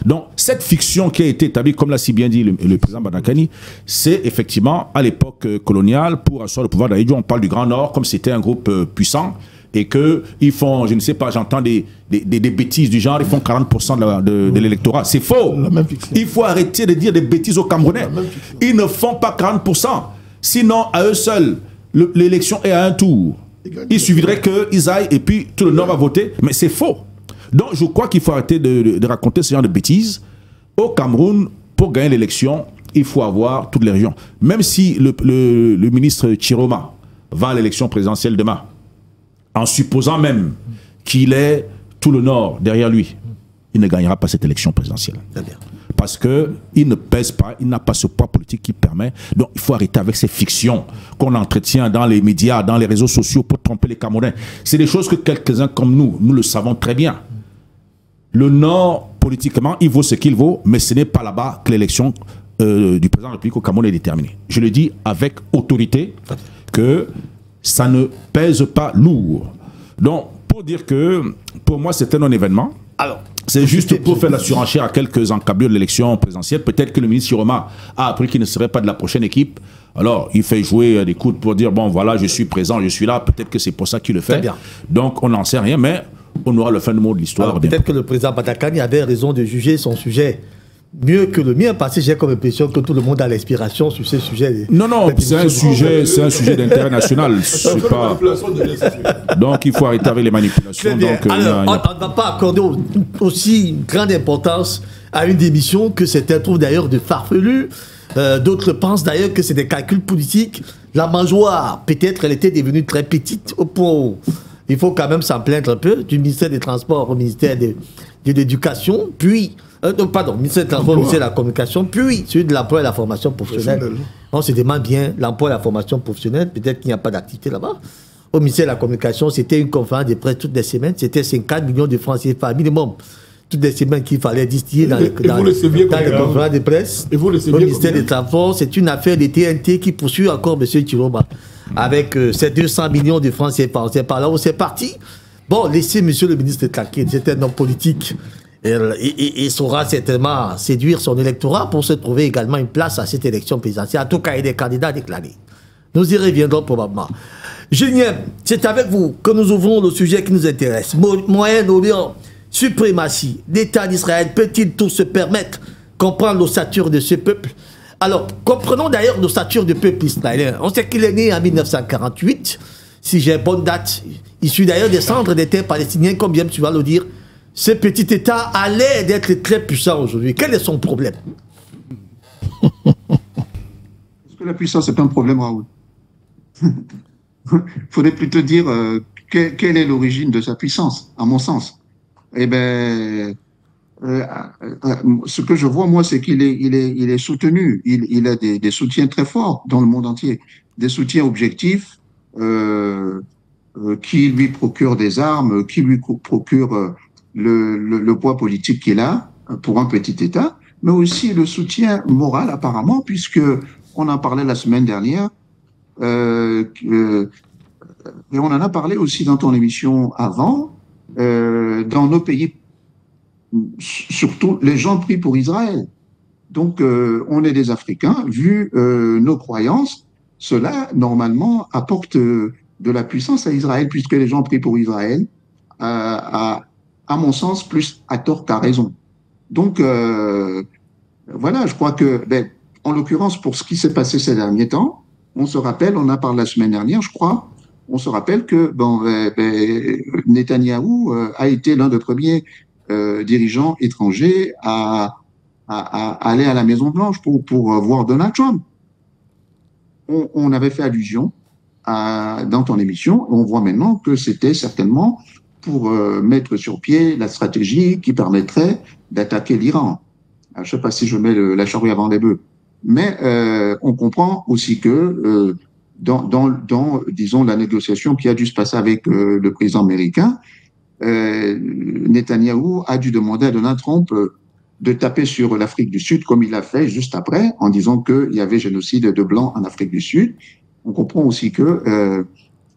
Donc, cette fiction qui a été établie, comme l'a si bien dit le président Bandakani, c'est effectivement à l'époque coloniale, pour asseoir le pouvoir d'Aïdjo, on parle du Grand Nord comme c'était un groupe puissant, et qu'ils font, je ne sais pas, j'entends des bêtises du genre, ils font 40% de l'électorat. C'est faux. Il faut arrêter de dire des bêtises aux Camerounais. Ils ne font pas 40%. Sinon, à eux seuls, l'élection est à un tour. Il suffirait qu'ils aillent et puis tout le Nord va voter, mais c'est faux. Donc je crois qu'il faut arrêter de raconter ce genre de bêtises. Au Cameroun, pour gagner l'élection, il faut avoir toutes les régions. Même si le ministre Chiroma va à l'élection présidentielle demain, en supposant même qu'il ait tout le Nord derrière lui, il ne gagnera pas cette élection présidentielle. Parce qu'il ne pèse pas, il n'a pas ce poids politique qui permet. Donc il faut arrêter avec ces fictions qu'on entretient dans les médias, dans les réseaux sociaux pour tromper les Camerounais. C'est des choses que quelques-uns comme nous le savons très bien. Le Nord, politiquement, il vaut ce qu'il vaut, mais ce n'est pas là-bas que l'élection du président de la République au Cameroun est déterminée. Je le dis avec autorité que ça ne pèse pas lourd. Donc, pour dire que, pour moi, c'est un non-événement. Alors, c'est juste pour faire la surenchère à quelques encablures de l'élection présidentielle. Peut-être que le ministre Chiroma a appris qu'il ne serait pas de la prochaine équipe. Alors, il fait jouer des coups pour dire, bon, voilà, je suis présent, je suis là. Peut-être que c'est pour ça qu'il le fait. Donc, on n'en sait rien, mais on aura le fin de mot de l'histoire. Peut-être que le président Bandakani avait raison de juger son sujet mieux que le mien, parce que j'ai comme impression que tout le monde a l'inspiration sur ces sujets. Non, c'est un sujet d'intérêt national. Pas... Donc il faut arrêter avec les manipulations. Donc, alors, on ne va pas accorder aussi une grande importance à une démission que certains trouvent d'ailleurs de farfelu. D'autres pensent d'ailleurs que c'est des calculs politiques. La mangeoire, peut-être, elle était devenue très petite au point où il faut quand même s'en plaindre un peu, du ministère des Transports au ministère de l'Éducation, puis, ministère des Transports au ministère de la Communication, puis celui de l'emploi et de la formation professionnelle. On se demande bien, l'emploi et la formation professionnelle, peut-être qu'il n'y a pas d'activité là-bas. Au ministère de la Communication, c'était une conférence de presse toutes les semaines, c'était 50 millions de francs CFA minimum. Toutes les semaines qu'il fallait distiller dans les conférences de presse. Et vous le saviez, au ministère des Transports, c'est une affaire de TNT qui poursuit encore M. Chiroma avec ces 200 millions de francs CFA. C'est par là où c'est parti. Bon, laissez M. le ministre tranquille, c'est un homme politique. Il saura certainement séduire son électorat pour se trouver également une place à cette élection présidentielle. En tout cas, il est candidat déclaré. Nous y reviendrons probablement. Julien, c'est avec vous que nous ouvrons le sujet qui nous intéresse. Moyen-Orient, suprématie. L'État d'Israël peut-il tout se permettre? Comprendre l'ossature de ce peuple? Alors, comprenons d'ailleurs l'ossature du peuple israélien. On sait qu'il est né en 1948, si j'ai bonne date, issu d'ailleurs des cendres des terres palestiniennes, comme bien tu vas le dire. Ce petit État a l'air d'être très puissant aujourd'hui. Quel est son problème? Est-ce que la puissance est un problème, Raoul? Il faudrait plutôt dire quelle est l'origine de sa puissance, à mon sens. Eh bien, ce que je vois, moi, c'est qu'il est soutenu. Il a des soutiens très forts dans le monde entier. Des soutiens objectifs qui lui procurent des armes, qui lui procurent le poids politique qu'il a pour un petit État, mais aussi le soutien moral, apparemment, puisque on en parlait la semaine dernière, et on en a parlé aussi dans ton émission avant, dans nos pays, surtout les gens prient pour Israël. Donc, on est des Africains, vu nos croyances, cela, normalement, apporte de la puissance à Israël, puisque les gens prient pour Israël, à mon sens, plus à tort qu'à raison. Donc, voilà, je crois que, en l'occurrence, pour ce qui s'est passé ces derniers temps, on se rappelle, on a parlé la semaine dernière, je crois, on se rappelle que Netanyahou a été l'un des premiers dirigeants étrangers à aller à la Maison-Blanche pour voir Donald Trump. On avait fait allusion dans ton émission, on voit maintenant que c'était certainement pour mettre sur pied la stratégie qui permettrait d'attaquer l'Iran. Je ne sais pas si je mets la charrue avant les bœufs, mais on comprend aussi que dans disons, la négociation qui a dû se passer avec le président américain, Netanyahou a dû demander à Donald Trump de taper sur l'Afrique du Sud, comme il l'a fait juste après, en disant qu'il y avait génocide de Blancs en Afrique du Sud. On comprend aussi que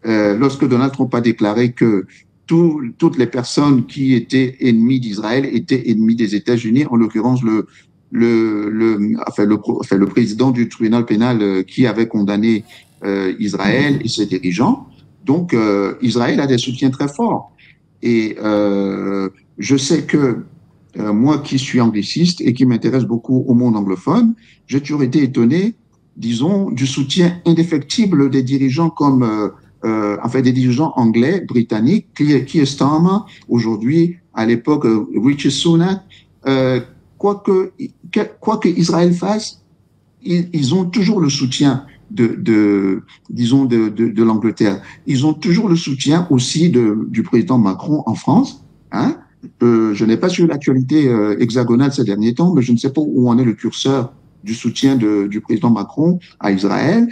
lorsque Donald Trump a déclaré que toutes les personnes qui étaient ennemies d'Israël étaient ennemies des États-Unis, en l'occurrence le président du tribunal pénal qui avait condamné Israël et ses dirigeants. Donc, Israël a des soutiens très forts. Et je sais que moi qui suis angliciste et qui m'intéresse beaucoup au monde anglophone, j'ai toujours été étonné, disons, du soutien indéfectible des dirigeants comme, des dirigeants anglais, britanniques, Keir Starmer, aujourd'hui, à l'époque, Rishi Sunak, quoi que Israël fasse, ils ont toujours le soutien de l'Angleterre. Ils ont toujours le soutien aussi du président Macron en France. Hein. Je n'ai pas suivi l'actualité hexagonale ces derniers temps, mais je ne sais pas où en est le curseur du soutien du président Macron à Israël.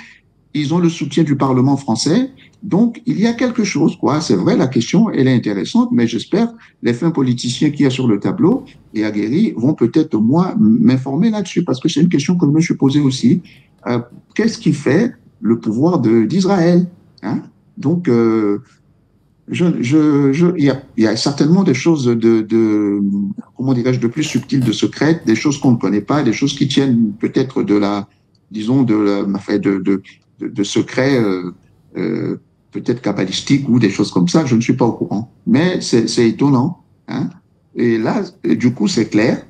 Ils ont le soutien du Parlement français. Donc, il y a quelque chose, quoi. C'est vrai, la question, elle est intéressante, mais j'espère les fins politiciens qu'il y a sur le tableau et aguerris vont peut-être, moi, m'informer là-dessus, parce que c'est une question que je me suis posée aussi. Qu'est-ce qui fait le pouvoir d'Israël, hein? Donc, il y a certainement des choses comment dirais-je, de plus subtiles, de secrètes, des choses qu'on ne connaît pas, des choses qui tiennent peut-être de secrets, peut-être kabbalistiques ou des choses comme ça, je ne suis pas au courant. Mais c'est étonnant, hein? Et là, du coup, c'est clair.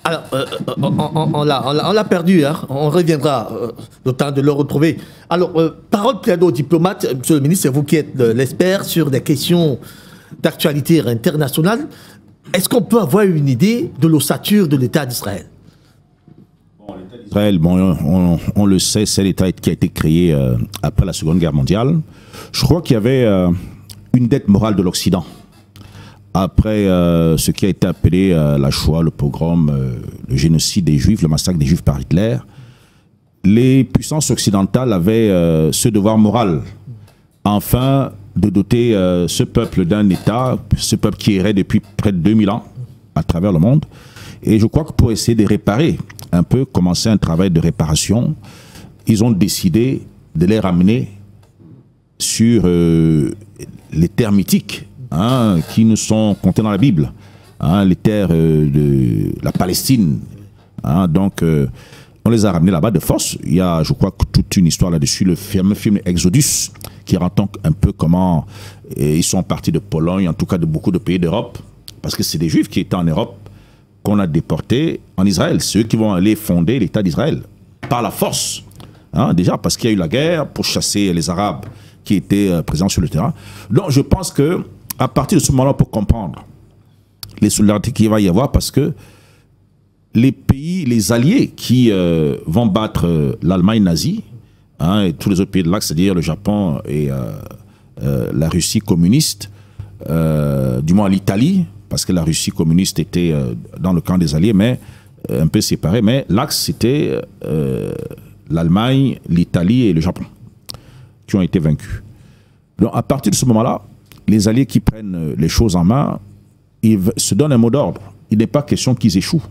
Alors, on l'a perdu, hein. On reviendra le temps de le retrouver. Alors, parole pleine aux diplomates, monsieur le ministre, c'est vous qui êtes l'expert sur des questions d'actualité internationale. est-ce qu'on peut avoir une idée de l'ossature de l'État d'Israël? Israël, bon, on le sait, c'est l'État qui a été créé après la Seconde Guerre mondiale. Je crois qu'il y avait une dette morale de l'Occident. Après ce qui a été appelé la Shoah, le pogrom, le génocide des Juifs, le massacre des Juifs par Hitler, les puissances occidentales avaient ce devoir moral, enfin, de doter ce peuple d'un État, ce peuple qui errait depuis près de 2000 ans à travers le monde. Et je crois que pour essayer de réparer, un peu commencer un travail de réparation, ils ont décidé de les ramener sur les terres mythiques qui nous sont comptés dans la Bible, les terres de la Palestine. Donc, on les a ramenés là-bas de force. Il y a, je crois, toute une histoire là-dessus, le fameux film Exodus, qui raconte un peu comment ils sont partis de Pologne, en tout cas de beaucoup de pays d'Europe, parce que c'est des Juifs qui étaient en Europe, qu'on a déportés en Israël. C'est eux qui vont aller fonder l'État d'Israël, par la force. Déjà, parce qu'il y a eu la guerre pour chasser les Arabes qui étaient présents sur le terrain. Donc, je pense que à partir de ce moment-là, on peut comprendre les solidarités qu'il va y avoir, parce que les pays, les alliés qui vont battre l'Allemagne nazie, et tous les autres pays de l'Axe, c'est-à-dire le Japon et la Russie communiste, du moins l'Italie, parce que la Russie communiste était dans le camp des alliés, mais un peu séparé, mais l'Axe, c'était l'Allemagne, l'Italie et le Japon qui ont été vaincus. Donc à partir de ce moment-là, les alliés qui prennent les choses en main, ils se donnent un mot d'ordre. Il n'est pas question qu'ils échouent.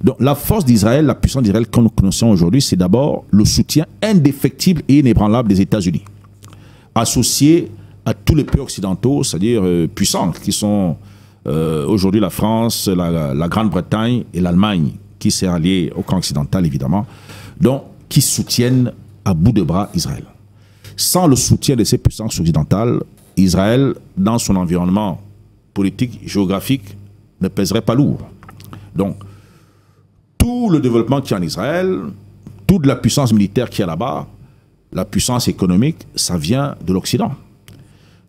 Donc la force d'Israël, la puissance d'Israël que nous connaissons aujourd'hui, c'est d'abord le soutien indéfectible et inébranlable des États-Unis, associé à tous les pays occidentaux, c'est-à-dire puissants, qui sont aujourd'hui la France, la Grande-Bretagne et l'Allemagne, qui s'est alliée au camp occidental, évidemment, donc qui soutiennent à bout de bras Israël. Sans le soutien de ces puissances occidentales, Israël, dans son environnement politique, géographique, ne pèserait pas lourd. Donc, tout le développement qu'il y a en Israël, toute la puissance militaire qu'il y a là-bas, la puissance économique, ça vient de l'Occident.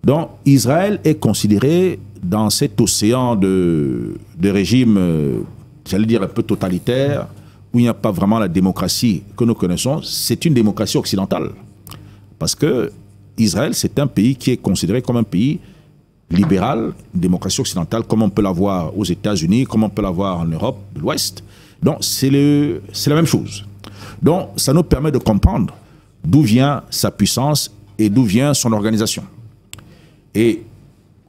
Donc, Israël est considéré dans cet océan de régimes, j'allais dire un peu totalitaires, où il n'y a pas vraiment la démocratie que nous connaissons. C'est une démocratie occidentale. Parce que Israël, c'est un pays qui est considéré comme un pays libéral, une démocratie occidentale, comme on peut l'avoir aux États-Unis, comme on peut l'avoir en Europe de l'Ouest. Donc, c'est la même chose. Donc, ça nous permet de comprendre d'où vient sa puissance et d'où vient son organisation. Et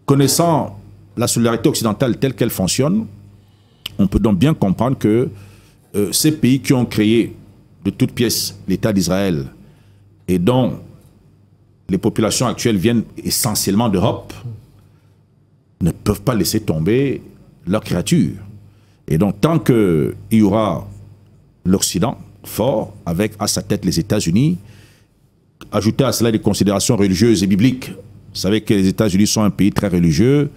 connaissant la solidarité occidentale telle qu'elle fonctionne, on peut donc bien comprendre que ces pays qui ont créé de toutes pièces l'État d'Israël et dont les populations actuelles viennent essentiellement d'Europe, ne peuvent pas laisser tomber leurs créatures. Et donc, tant qu'il y aura l'Occident fort, avec à sa tête les États-Unis, ajouter à cela des considérations religieuses et bibliques. Vous savez que les États-Unis sont un pays très religieux.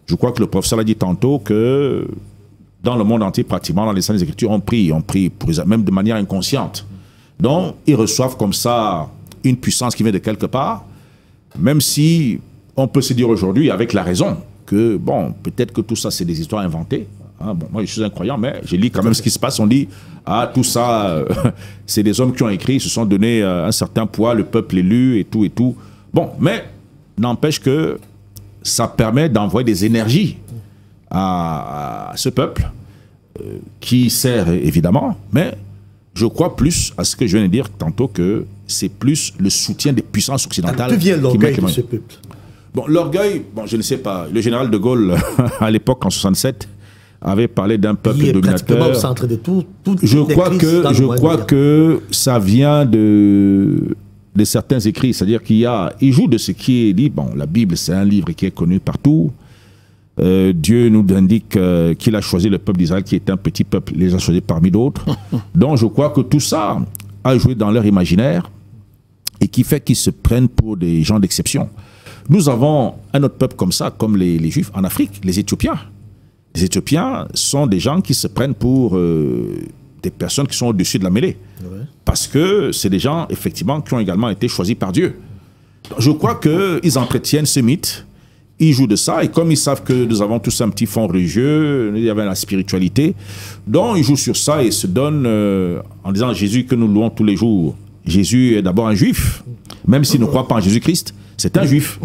Je crois que le professeur l'a dit tantôt que dans le monde entier, pratiquement, dans les Saintes Écritures, on prie pour eux, même de manière inconsciente. Donc, ils reçoivent comme ça une puissance qui vient de quelque part, même si on peut se dire aujourd'hui, avec la raison, que, bon, peut-être que tout ça, c'est des histoires inventées. Bon, moi, je suis un croyant, mais je lis quand même ce qui se passe. On dit, tout ça, c'est des hommes qui ont écrit, ils se sont donné un certain poids, le peuple élu et tout et tout. Bon, mais n'empêche que ça permet d'envoyer des énergies à ce peuple qui sert évidemment, mais je crois plus à ce que je viens de dire tantôt, que c'est plus le soutien des puissances occidentales. D'où vient l'orgueil de ce peuple? Bon, l'orgueil, bon, je ne sais pas. Le général de Gaulle, à l'époque, en 67, avait parlé d'un peuple dominateur. Au centre de tout je crois que ça vient de certains écrits, c'est-à-dire il joue de ce qui est dit. Bon, la Bible, c'est un livre qui est connu partout. Dieu nous indique qu'il a choisi le peuple d'Israël, qui est un petit peuple, il les a choisis parmi d'autres. Donc je crois que tout ça a joué dans leur imaginaire et qui fait qu'ils se prennent pour des gens d'exception. Nous avons un autre peuple comme ça, comme les Juifs en Afrique, les Éthiopiens. Les Éthiopiens sont des gens qui se prennent pour des personnes qui sont au-dessus de la mêlée. Ouais. Parce que c'est des gens, effectivement, qui ont également été choisis par Dieu. Donc, je crois qu'ils entretiennent ce mythe ils jouent de ça, et comme ils savent que nous avons tous un petit fond religieux, il y avait la spiritualité, donc ils jouent sur ça et se donnent en disant Jésus que nous louons tous les jours. Jésus est d'abord un juif, même s'il ne croit pas en Jésus-Christ, c'est un juif.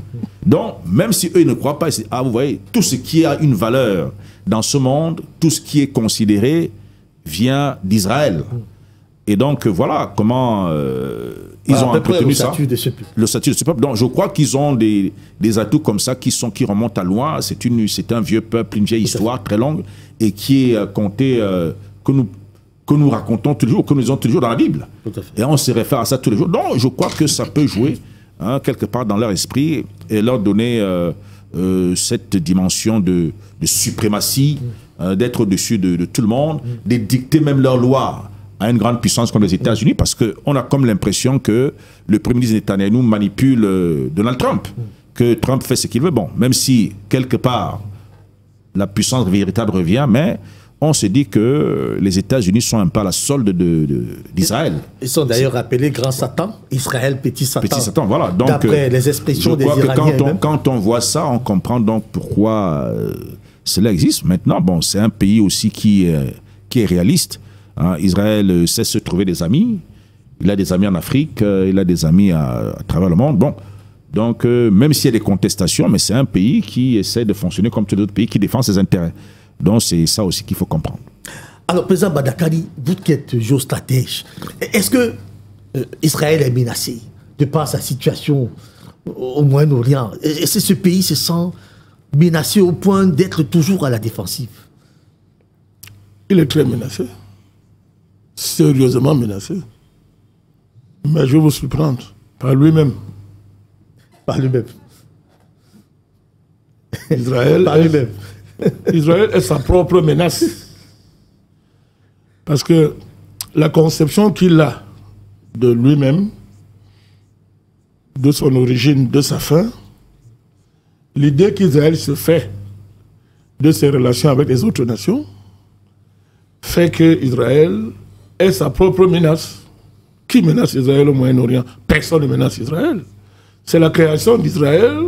Donc, même si eux ne croient pas, ah, vous voyez, tout ce qui a une valeur dans ce monde, tout ce qui est considéré vient d'Israël. Et donc, voilà comment ils ont entretenu ça. Le statut de ce peuple. Donc, je crois qu'ils ont des atouts comme ça qui remontent à loin. C'est un vieux peuple, une vieille histoire très longue et qui est contée, que nous racontons tous les jours, que nous lisons tous les jours dans la Bible. Et on se réfère à ça tous les jours. Donc, je crois que ça peut jouer quelque part dans leur esprit et leur donner cette dimension de suprématie, d'être au-dessus de tout le monde, de dicter même leurs lois à une grande puissance comme les États-Unis, parce qu'on a comme l'impression que le Premier ministre Netanyahu manipule Donald Trump, que Trump fait ce qu'il veut. Bon, même si, quelque part, la puissance véritable revient, mais on se dit que les États-Unis sont un peu à la solde d'Israël. Ils sont d'ailleurs appelés grand Satan, Israël petit Satan. Petit Satan, voilà. D'après les expressions des Iraniens. Quand on voit ça, on comprend donc pourquoi cela existe. Maintenant, bon, c'est un pays aussi qui est réaliste. Israël sait se trouver des amis. Il a des amis en Afrique, il a des amis à travers le monde. Bon, donc même s'il y a des contestations, mais c'est un pays qui essaie de fonctionner comme tous les autres pays, qui défend ses intérêts. Donc c'est ça aussi qu'il faut comprendre. Alors, président Bandakani, vous qui êtes géostratège, est-ce que Israël est menacé de par sa situation au Moyen-Orient? Est-ce que ce pays se sent menacé au point d'être toujours à la défensive? Il est très menacé. Sérieusement menacé. Mais je vais vous surprendre. Par lui-même. Par lui-même. Israël, par lui-même. Israël est sa propre menace. Parce que la conception qu'il a de lui-même, de son origine, de sa fin, l'idée qu'Israël se fait de ses relations avec les autres nations, fait que Israël est sa propre menace. Qui menace Israël au Moyen-Orient? Personne ne menace Israël. C'est la création d'Israël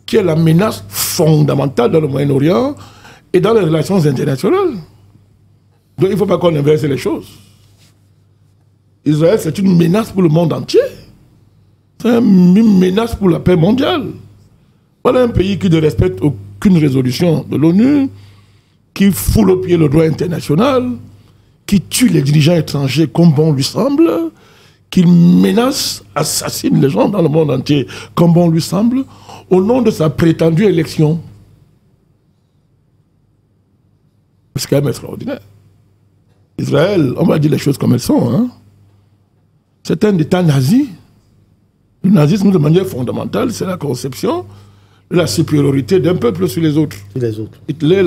qui est la menace fondamentale dans le Moyen-Orient et dans les relations internationales. Donc il ne faut pas qu'on inverse les choses. Israël, c'est une menace pour le monde entier. C'est une menace pour la paix mondiale. Voilà un pays qui ne respecte aucune résolution de l'ONU, qui foule au pied le droit international, qui tue les dirigeants étrangers comme bon lui semble, qui menace, assassine les gens dans le monde entier comme bon lui semble, au nom de sa prétendue élection. C'est quand même extraordinaire. Israël, on va dire les choses comme elles sont, hein. C'est un État nazi. Le nazisme, de manière fondamentale, c'est la conception de la supériorité d'un peuple sur les autres. Sur les autres. Hitler,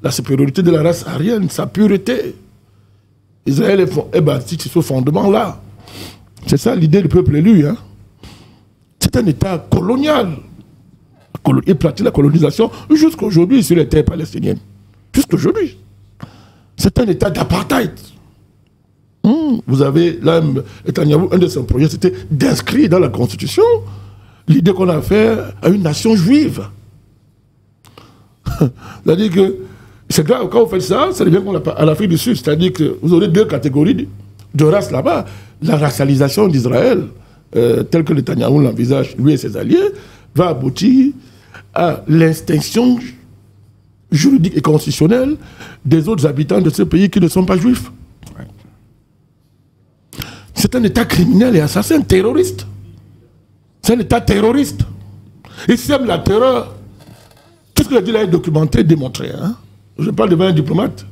la supériorité de la race aryenne, sa pureté. Israël est bâti sur ce fondement-là. C'est ça l'idée du peuple élu. Hein. C'est un État colonial. Il pratique la colonisation jusqu'aujourd'hui sur les terres palestiniennes. Jusqu'aujourd'hui. C'est un État d'apartheid. Vous avez, là, Netanyahu, un de ses projets, c'était d'inscrire dans la Constitution l'idée qu'on a fait à une nation juive. C'est-à-dire que, c'est grave, quand vous faites ça, ça devient comme à l'Afrique du Sud. C'est-à-dire que vous aurez deux catégories de races là-bas. La racialisation d'Israël, telle que Netanyahu l'envisage, lui et ses alliés, va aboutir à l'extinction juridique et constitutionnelle des autres habitants de ce pays qui ne sont pas juifs. C'est un État criminel et assassin, terroriste. C'est un État terroriste. Il sème la terreur. Tout ce qu'il a dit là est documenté et démontré. Hein? Je parle devant un diplomate.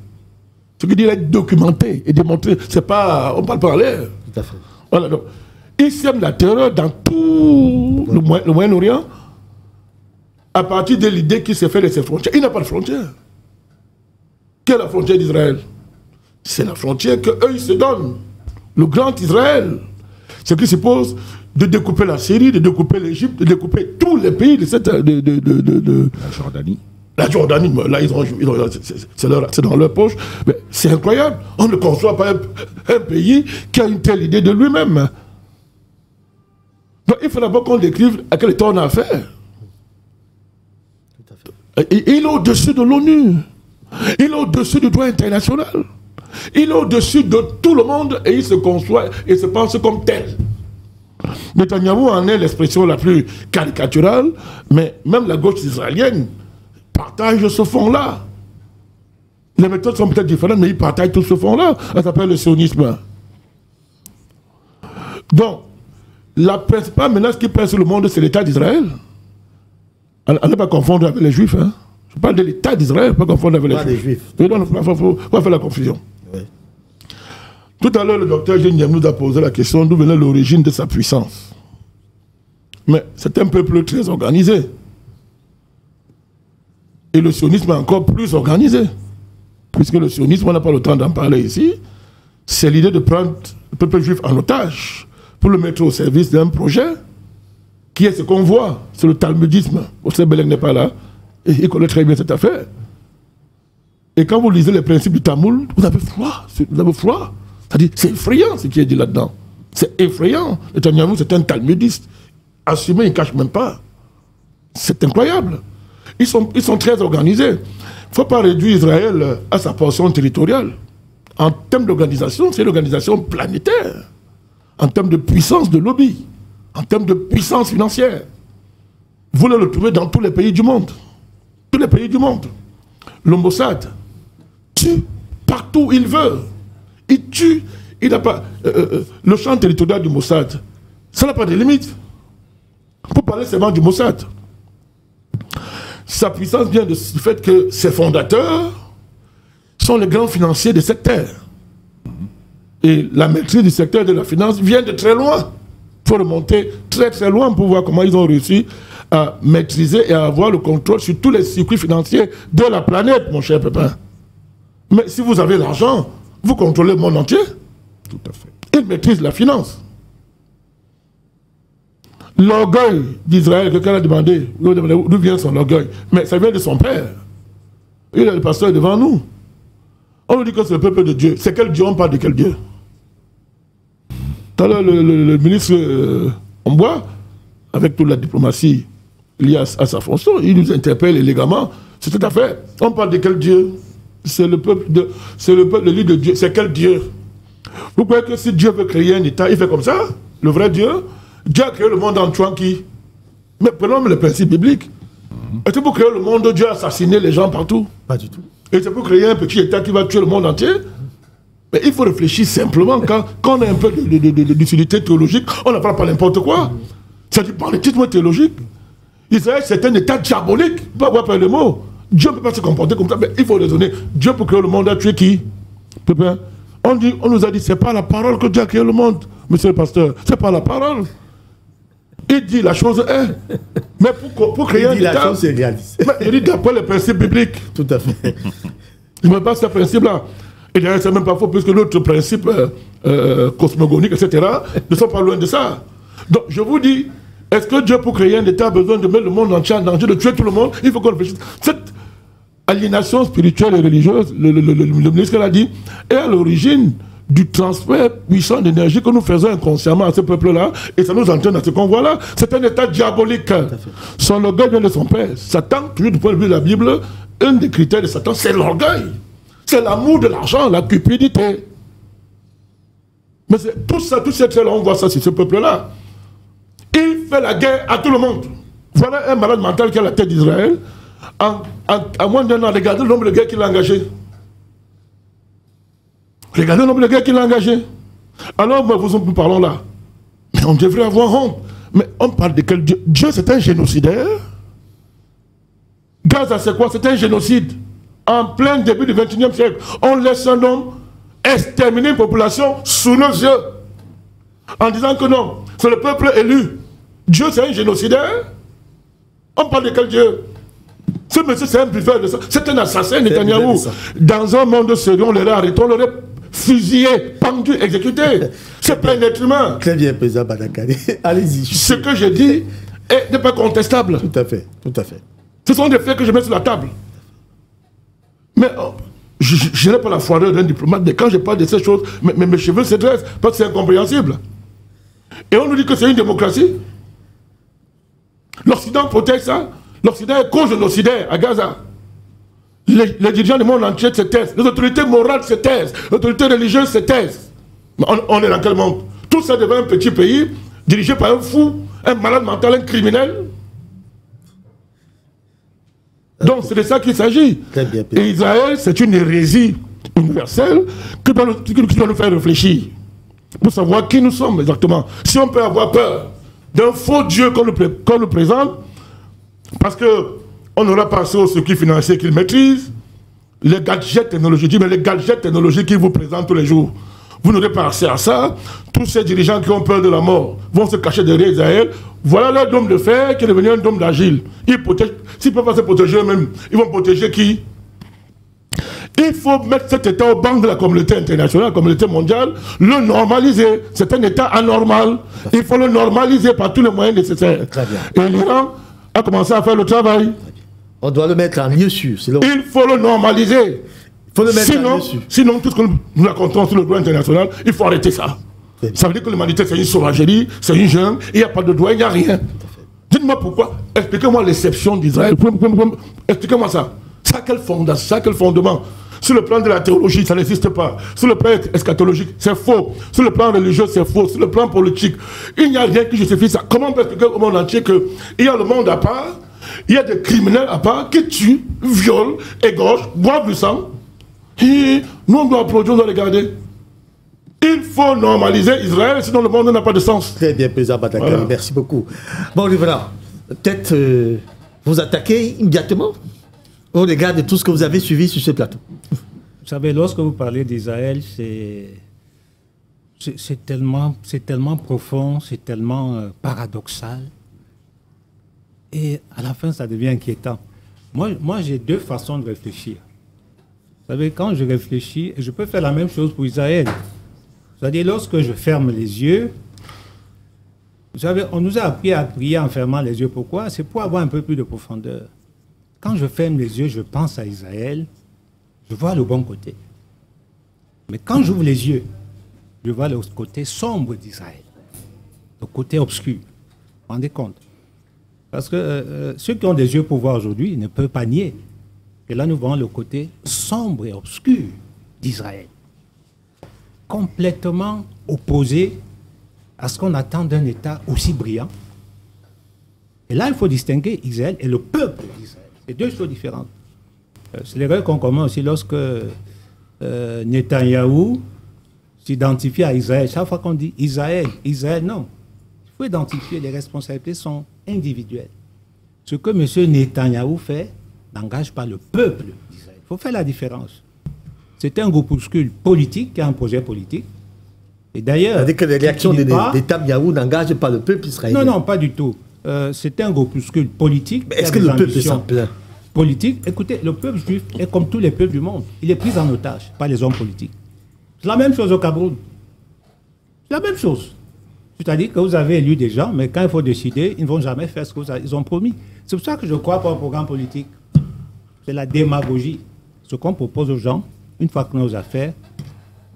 Ce qu'il dit là est documenté et démontré. C'est pas, on parle pas en l'air. Tout à fait. Voilà, donc, il sème la terreur dans tout le Moyen-Orient à partir de l'idée qu'il s'est fait de ses frontières. Il n'a pas de frontière. Quelle est la frontière d'Israël? C'est la frontière qu'eux, ils se donnent. Le grand Israël. Ce qui suppose de découper la Syrie, de découper l'Égypte, de découper tous les pays de cette... la Jordanie. La Jordanie, là, c'est dans leur poche. Mais c'est incroyable. On ne conçoit pas un pays qui a une telle idée de lui-même. Donc il faut d'abord qu'on décrive à quel état on a affaire. Il est au-dessus de l'ONU. Il est au-dessus du droit international. Il est au-dessus de tout le monde et il se conçoit et se pense comme tel. Netanyahou en est l'expression la plus caricaturale, mais même la gauche israélienne partage ce fond-là. Les méthodes sont peut-être différentes, mais ils partagent tout ce fond-là. Ça s'appelle le sionisme. Donc, la principale menace qui pèse sur le monde, c'est l'État d'Israël. À ne pas confondre avec les Juifs. Hein. Je parle de l'État d'Israël, pas confondre avec les Juifs. Il faut faire la confusion. Oui. Tout à l'heure, le docteur Géniam nous a posé la question d'où venait l'origine de sa puissance. Mais c'est un peuple très organisé. Et le sionisme est encore plus organisé. Puisque le sionisme, on n'a pas le temps d'en parler ici, c'est l'idée de prendre le peuple juif en otage pour le mettre au service d'un projet qui est ce qu'on voit, c'est le talmudisme. Oseh Belek n'est pas là, et il connaît très bien cette affaire. Et quand vous lisez les principes du Talmud, vous avez froid. C'est-à-dire, c'est effrayant ce qui est dit là-dedans. C'est effrayant. Netanyahou, c'est un talmudiste. Assumé, il ne cache même pas. C'est incroyable. Ils sont très organisés. Il ne faut pas réduire Israël à sa portion territoriale. En termes d'organisation, c'est l'organisation planétaire. En termes de puissance de lobby. En termes de puissance financière. Vous le trouvez dans tous les pays du monde. Tous les pays du monde. Le Mossad tue partout où il veut. Il tue. Il n'a pas... le champ territorial du Mossad, ça n'a pas de limite. Pour parler seulement du Mossad. Sa puissance vient du fait que ses fondateurs sont les grands financiers de cette terre. Et la maîtrise du secteur de la finance vient de très loin. Il faut remonter très très loin pour voir comment ils ont réussi à maîtriser et à avoir le contrôle sur tous les circuits financiers de la planète, mon cher Pépin. Mais si vous avez l'argent, vous contrôlez le monde entier. Tout à fait. Ils maîtrisent la finance. L'orgueil d'Israël, quelqu'un a demandé d'où vient son orgueil. Mais ça vient de son père. Il est le pasteur devant nous. On nous dit que c'est le peuple de Dieu. C'est quel Dieu? On parle de quel Dieu? Tout à l'heure, le ministre Ombois, avec toute la diplomatie liée à sa fonction, il nous interpelle élégamment. C'est tout à fait. On parle de quel Dieu? C'est le peuple de Dieu. C'est quel Dieu? Vous croyez que si Dieu veut créer un État, il fait comme ça? Le vrai Dieu? Dieu a créé le monde en tuant qui? Mais prenons le principe biblique. Est-ce que pour créer le monde, Dieu a assassiné les gens partout? Pas du tout. Et c'est pour créer un petit État qui va tuer le monde entier? Mais il faut réfléchir simplement. Quand on a un peu d'utilité théologique, on ne parle pas n'importe quoi. C'est du banditisme théologique. Israël, c'est un État diabolique. Pas avoir peur le mot. Dieu ne peut pas se comporter comme ça. Mais il faut raisonner. Dieu, pour créer le monde, a tué qui? Pépin. On nous a dit, c'est pas la parole que Dieu a créé le monde. Monsieur le pasteur, c'est pas la parole. Il dit la chose est. Mais pour créer un État... la chose est réaliste. Il dit d'après les principes bibliques. Tout à fait. Il ne met pas ce principe-là. Et d'ailleurs, c'est même pas faux, puisque d'autres principes cosmogoniques, etc., ne sont pas loin de ça. Donc, je vous dis, est-ce que Dieu, pour créer un État, a besoin de mettre le monde entier en danger, de tuer tout le monde? Il faut qu'on réfléchisse. Cette aliénation spirituelle et religieuse, le ministre l'a dit, est à l'origine du transfert puissant d'énergie que nous faisons inconsciemment à ce peuple-là, et ça nous entraîne à ce qu'on voit là. C'est un état diabolique. Son orgueil vient de son père. Satan, toujours du point de vue de la Bible, un des critères de Satan, c'est l'orgueil. C'est l'amour de l'argent, la cupidité. Mais tout ça, tout ces traits-là, on voit ça sur ce peuple-là. Il fait la guerre à tout le monde. Voilà un malade mental qui a la tête d'Israël. En moins d'un an, regardez le nombre de guerres qu'il a engagés. Regardez le nombre de guerres qu'il a engagés. Alors, nous parlons là. Mais on devrait avoir honte. Mais on parle de quel Dieu? Dieu, c'est un génocidaire. Gaza, c'est quoi? C'est un génocide. En plein début du XXIe siècle, on laisse un homme exterminer une population sous nos yeux. En disant que non, c'est le peuple élu. Dieu, c'est un génocidaire. On parle de quel Dieu? Ce monsieur, c'est un buveur de ça. C'est un assassin, Netanyahou. Dans un monde sérieux, on l'aurait arrêté, on l'aurait fusillé, pendu, exécuté. C'est pas un être humain. Très bien, président Bandakani. Allez-y. Ce que je dis n'est pas contestable. Tout à fait, tout à fait. Ce sont des faits que je mets sur la table. Mais je n'ai pas la foireur d'un diplomate, mais quand je parle de ces choses, mes cheveux se dressent parce que c'est incompréhensible. Et on nous dit que c'est une démocratie. L'Occident protège ça. L'Occident est cause de l'Occident à Gaza. Les dirigeants du monde entier se taisent. Les autorités morales se taisent. Les autorités religieuses se taisent. On est dans quel monde? Tout ça devient un petit pays dirigé par un fou, un malade mental, un criminel. Donc c'est de ça qu'il s'agit. Et Israël, c'est une hérésie universelle qui doit nous faire réfléchir. Pour savoir qui nous sommes exactement. Si on peut avoir peur d'un faux Dieu qu'on nous présente, parce qu'on aura passé au circuit financier qu'il maîtrise, les gadgets technologiques, mais les gadgets technologiques qu'il vous présente tous les jours. Vous n'aurez pas accès à ça. Tous ces dirigeants qui ont peur de la mort vont se cacher derrière Israël. Voilà leur dôme de fer qui est devenu un dôme d'agile. S'ils ne peuvent pas se protéger eux-mêmes, ils vont protéger qui? Il faut mettre cet État au banc de la communauté internationale, la communauté mondiale, le normaliser. C'est un État anormal. Il faut le normaliser par tous les moyens nécessaires. Et l'Iran a commencé à faire le travail. On doit le mettre en lieu sûr. Il faut le normaliser. Sinon, tout ce que nous racontons sur le droit international, il faut arrêter ça. Ça veut dire que l'humanité, c'est une sauvagerie, c'est une jungle, il n'y a pas de droit, il n'y a rien. Dites-moi pourquoi. Expliquez-moi l'exception d'Israël. Expliquez-moi ça. Ça a quel fondement? Sur le plan de la théologie, ça n'existe pas. Sur le plan eschatologique, c'est faux. Sur le plan religieux, c'est faux. Sur le plan politique, il n'y a rien qui justifie ça. Comment on peut expliquer au monde entier qu'il y a le monde à part, il y a des criminels à part qui tuent, violent, égorgent, boivent du sang? Et nous, on doit applaudir, on doit regarder. Il faut normaliser Israël, sinon le monde n'a pas de sens. Très bien, président Bandakani, voilà. Merci beaucoup. Bon, voilà. Peut-être vous attaquez immédiatement au regard de tout ce que vous avez suivi sur ce plateau. Vous savez, lorsque vous parlez d'Israël, c'est tellement profond, c'est tellement paradoxal. Et à la fin, ça devient inquiétant. Moi j'ai deux façons de réfléchir. Vous savez, quand je réfléchis, je peux faire la même chose pour Israël. C'est-à-dire, lorsque je ferme les yeux, vous savez, on nous a appris à prier en fermant les yeux. Pourquoi? C'est pour avoir un peu plus de profondeur. Quand je ferme les yeux, je pense à Israël, je vois le bon côté. Mais quand j'ouvre les yeux, je vois le côté sombre d'Israël, le côté obscur. Vous vous rendez compte? Parce que ceux qui ont des yeux pour voir aujourd'hui ne peuvent pas nier. Et là, nous voyons le côté sombre et obscur d'Israël. Complètement opposé à ce qu'on attend d'un État aussi brillant. Et là, il faut distinguer Israël et le peuple d'Israël. C'est deux choses différentes. C'est l'erreur qu'on commet aussi lorsque Netanyahou s'identifie à Israël. Chaque fois qu'on dit Israël, Israël, non. Il faut identifier, les responsabilités sont individuelles. Ce que M. Netanyahou fait n'engage pas le peuple d'Israël. Il faut faire la différence. C'est un groupuscule politique qui a un projet politique. Et d'ailleurs... C'est-à-dire que les réactions de Netanyahou n'engagent pas le peuple israélien. Non, pas du tout. C'est un groupuscule politique. Est-ce que le peuple s'en plaint? Politique. Écoutez, le peuple juif est comme tous les peuples du monde. Il est pris en otage par les hommes politiques. C'est la même chose au Cameroun. C'est la même chose. C'est-à-dire que vous avez élu des gens, mais quand il faut décider, ils ne vont jamais faire ce qu'ils ont promis. C'est pour ça que je crois pas au programme politique. C'est la démagogie. Ce qu'on propose aux gens, une fois qu'on a affaires,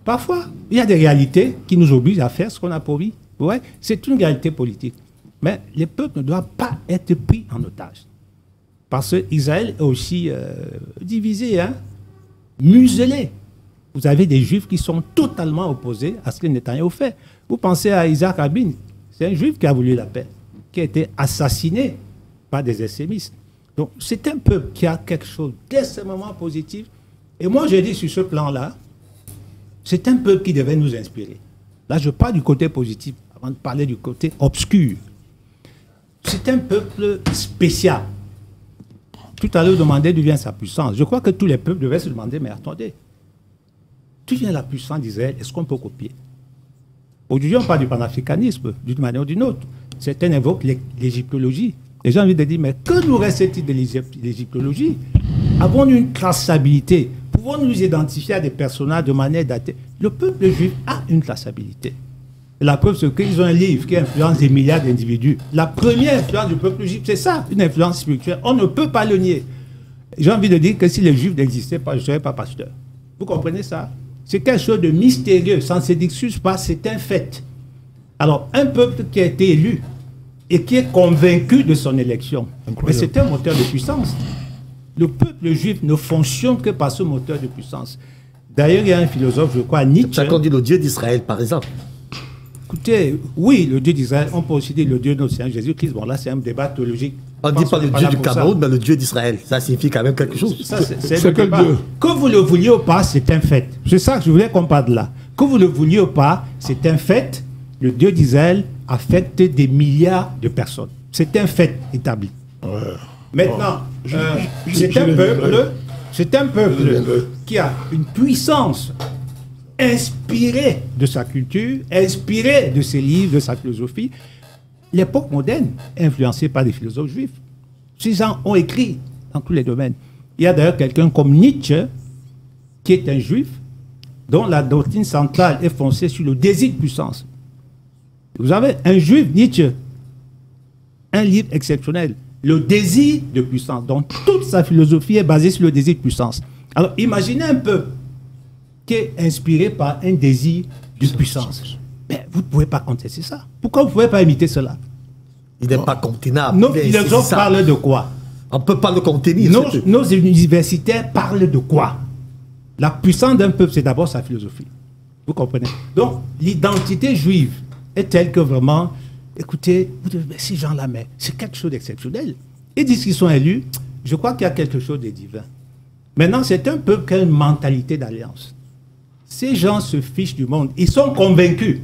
parfois, il y a des réalités qui nous obligent à faire ce qu'on a promis. Ouais, c'est une réalité politique. Mais les peuples ne doivent pas être pris en otage. Parce qu'Israël est aussi divisé, hein, muselé. Vous avez des Juifs qui sont totalement opposés à ce que Netanyahou fait. Vous pensez à Isaac Rabin, c'est un Juif qui a voulu la paix, qui a été assassiné par des extrémistes. Donc, c'est un peuple qui a quelque chose d'extrêmement positif. Et moi, je dis sur ce plan-là, c'est un peuple qui devait nous inspirer. Là, je parle du côté positif, avant de parler du côté obscur. C'est un peuple spécial. Tout à l'heure, vous demandez d'où vient sa puissance. Je crois que tous les peuples devaient se demander, mais attendez, d'où vient la puissance d'Israël? Est-ce qu'on peut copier? Aujourd'hui, on parle du panafricanisme, d'une manière ou d'une autre. Certains invoquent l'égyptologie. Et j'ai envie de dire, mais que nous reste-t-il de l'égyptologie? Avons-nous une traçabilité? Pouvons-nous nous identifier à des personnages de manière datée? Le peuple juif a une traçabilité. Et la preuve, c'est qu'ils ont un livre qui influence des milliards d'individus. La première influence du peuple juif, c'est ça, une influence spirituelle. On ne peut pas le nier. J'ai envie de dire que si les juifs n'existaient pas, je ne serais pas pasteur. Vous comprenez ça? C'est quelque chose de mystérieux. Ça ne s'excuse pas, c'est un fait. Alors, un peuple qui a été élu et qui est convaincu de son élection. Incroyable. Mais c'est un moteur de puissance. Le peuple juif ne fonctionne que par ce moteur de puissance. D'ailleurs, il y a un philosophe, je crois, Nietzsche. C'est ça qu'on dit le Dieu d'Israël, par exemple. Écoutez, oui, le Dieu d'Israël, on peut aussi dire le Dieu de notre Seigneur Jésus-Christ. Bon, là, c'est un débat théologique. On ne dit pas le Dieu du Cameroun, mais le Dieu d'Israël. Ça signifie quand même quelque chose. C'est le débat. Que vous le vouliez ou pas, c'est un fait. C'est ça que je voulais qu'on parle de là. Que vous le vouliez ou pas, c'est un fait. Le Dieu d'Israël affecte des milliards de personnes. C'est un fait établi. Ouais. Maintenant, c'est un peuple qui a une puissance inspirée de sa culture, inspirée de ses livres, de sa philosophie. L'époque moderne est influencée par des philosophes juifs. Ces gens ont écrit dans tous les domaines. Il y a d'ailleurs quelqu'un comme Nietzsche, qui est un juif, dont la doctrine centrale est fondée sur le désir de puissance. Vous avez un juif, Nietzsche, un livre exceptionnel, le désir de puissance. Donc toute sa philosophie est basée sur le désir de puissance. Alors imaginez un peuple qui est inspiré par un désir de puissance. Mais vous ne pouvez pas contester ça. Pourquoi vous ne pouvez pas imiter cela? Il n'est pas contenable. Nos philosophes parlent de quoi? On ne peut pas le contenir. Nos universitaires parlent de quoi? La puissance d'un peuple, c'est d'abord sa philosophie. Vous comprenez? Donc, l'identité juive est telle que vraiment, écoutez, ces gens-là, mais c'est quelque chose d'exceptionnel. Ils disent qu'ils sont élus. Je crois qu'il y a quelque chose de divin. Maintenant, c'est un peuple qui a une mentalité d'alliance. Ces gens se fichent du monde. Ils sont convaincus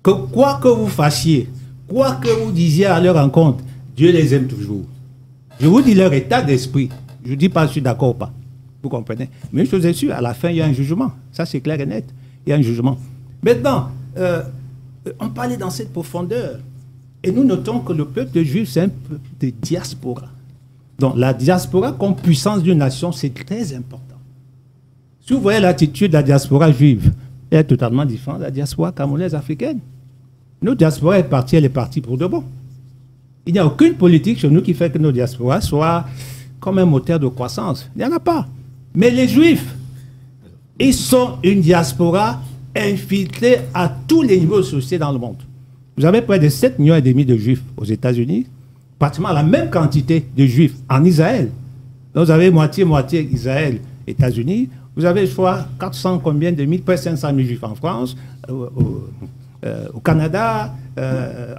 que quoi que vous fassiez, quoi que vous disiez à leur rencontre, Dieu les aime toujours. Je vous dis leur état d'esprit. Je ne dis pas si je suis d'accord ou pas. Vous comprenez? Mais une chose est sûre, à la fin, il y a un jugement. Ça, c'est clair et net. Il y a un jugement. Maintenant, on parlait dans cette profondeur. Et nous notons que le peuple juif, c'est un peuple de diaspora. Donc, la diaspora comme puissance d'une nation, c'est très important. Si vous voyez l'attitude de la diaspora juive, elle est totalement différente de la diaspora camerounaise africaine. Notre diaspora est partie, elle est partie pour de bon. Il n'y a aucune politique chez nous qui fait que nos diasporas soient comme un moteur de croissance. Il n'y en a pas. Mais les Juifs, ils sont une diaspora infiltrée à tous les niveaux de société dans le monde. Vous avez près de 7,5 millions de Juifs aux États-Unis, pratiquement la même quantité de Juifs en Israël. Donc vous avez moitié-moitié Israël, États-Unis. Vous avez, je crois, 400 combien de mille, près 500 000 Juifs en France, au Canada,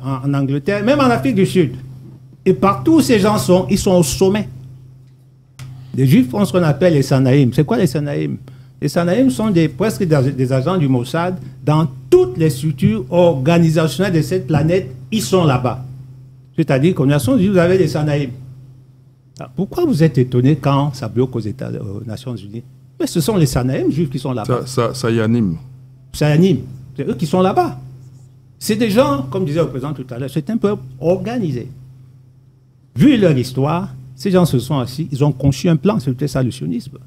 en Angleterre, même en Afrique du Sud. Et partout où ces gens sont, ils sont au sommet. Les Juifs font ce qu'on appelle les Sanaïm. C'est quoi les Sanaïm? Les Sanaïm sont presque des agents du Mossad. Dans toutes les structures organisationnelles de cette planète, ils sont là-bas. C'est-à-dire qu'aux Nations Unies, vous avez les Sanaïm. Alors, pourquoi vous êtes étonné quand ça bloque aux Nations Unies? Mais ce sont les Sanaïm juifs qui sont là-bas. Ça y anime. Ça anime. C'est eux qui sont là-bas. C'est des gens, comme disait le président tout à l'heure, c'est un peuple organisé. Vu leur histoire, ces gens se sont assis, ils ont conçu un plan, c'était ça le sionisme.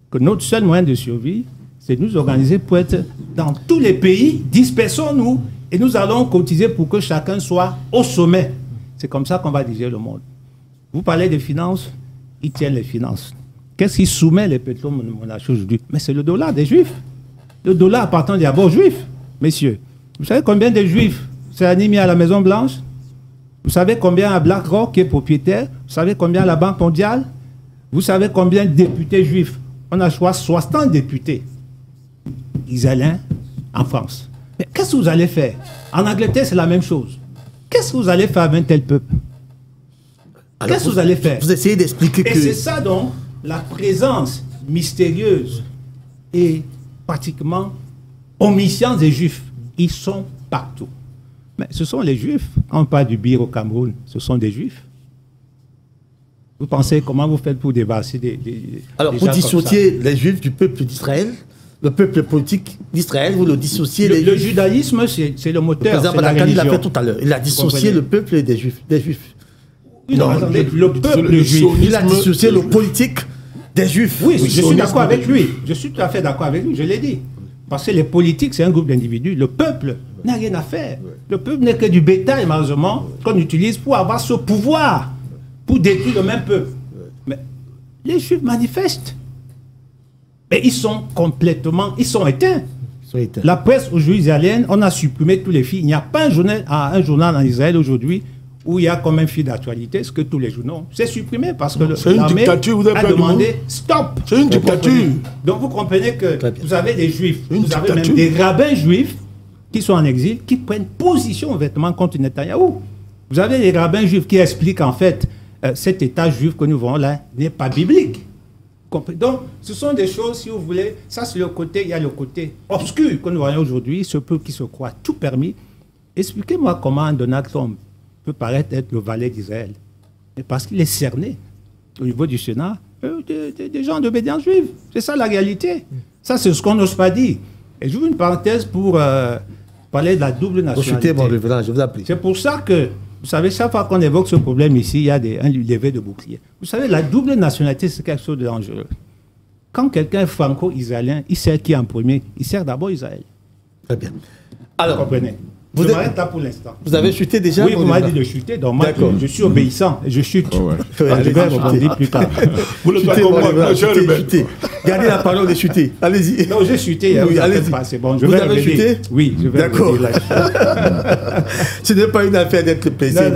Que notre seul moyen de survie, c'est de nous organiser pour être dans tous les pays, dispersons-nous, et nous allons cotiser pour que chacun soit au sommet. C'est comme ça qu'on va diriger le monde. Vous parlez des finances, ils tiennent les finances. Qu'est-ce qui soumet les pétromonarchies aujourd'hui? Mais c'est le dollar des Juifs. Le dollar appartient d'abord aux Juifs, messieurs. Vous savez combien de Juifs s'est animé à la Maison Blanche? Vous savez combien à BlackRock qui est propriétaire? Vous savez combien à la Banque mondiale? Vous savez combien de députés juifs? On a choisi 60 députés israéliens en France. Mais qu'est-ce que vous allez faire? En Angleterre, c'est la même chose. Qu'est-ce que vous allez faire avec un tel peuple? Qu'est-ce que vous allez faire? Vous essayez d'expliquer que... Et c'est ça donc, la présence mystérieuse et pratiquement omnisciente des Juifs. Ils sont partout. Mais ce sont les Juifs. Quand on parle du Bir au Cameroun, ce sont des Juifs. Vous pensez comment vous faites pour débarrasser des Alors, vous dissociez les Juifs du peuple d'Israël, le peuple politique d'Israël, vous le dissociez... Le judaïsme, c'est le moteur, c'est la religion. Il l'a fait tout à l'heure. Il a dissocié le peuple des Juifs. Oui, non, attendez, le peuple juif. Il a dissocié le politique des Juifs. Oui, je suis d'accord avec lui. Je suis tout à fait d'accord avec lui, je l'ai dit. Parce que les politiques, c'est un groupe d'individus. Le peuple n'a rien à faire. Le peuple n'est que du bétail, malheureusement, qu'on utilise pour avoir ce pouvoir, pour détruire le même peuple. Mais les Juifs manifestent. Mais ils sont complètement, ils sont éteints. La presse aujourd'hui israélienne, on a supprimé tous les fils. Il n'y a pas un journal en Israël aujourd'hui où il y a comme un fil d'actualité, ce que tous les journaux. C'est supprimé parce que l'armée a demandé stop. C'est une dictature. Donc vous comprenez que vous avez des juifs, vous avez même des rabbins juifs qui sont en exil, qui prennent position ouvertement contre Netanyahou. Vous avez des rabbins juifs qui expliquent en fait cet état juif que nous voyons là n'est pas biblique. Donc, ce sont des choses, si vous voulez, ça c'est le côté, il y a le côté obscur que nous voyons aujourd'hui, ce peuple qui se croit tout permis. Expliquez-moi comment Donald Trump peut paraître être le valet d'Israël. Parce qu'il est cerné au niveau du Sénat des gens d'obédience juive. C'est ça la réalité. Ça, c'est ce qu'on n'ose pas dire. Et j'ouvre une parenthèse pour parler de la double nationalité. Je vous appelle. C'est pour ça que, vous savez, chaque fois qu'on évoque ce problème ici, il y a un levé de bouclier. Vous savez, la double nationalité, c'est quelque chose de dangereux. Quand quelqu'un est franco-israélien, il sert qui en premier? Il sert d'abord Israël. Très bien. Alors, vous comprenez? Je m'arrête là pour l'instant. Vous avez chuté déjà? Oui, vous m'avez dit de chuter, donc moi, je suis obéissant et je chute. Je vais rebondir plus tard. Vous le faites comme moi, chuter. Gardez la parole de chuter. Allez-y. Non, j'ai chuté. Oui, allez-y. C'est bon, vous avez chuté? Oui, je vais. D'accord. Ce n'est pas une affaire d'être pressé.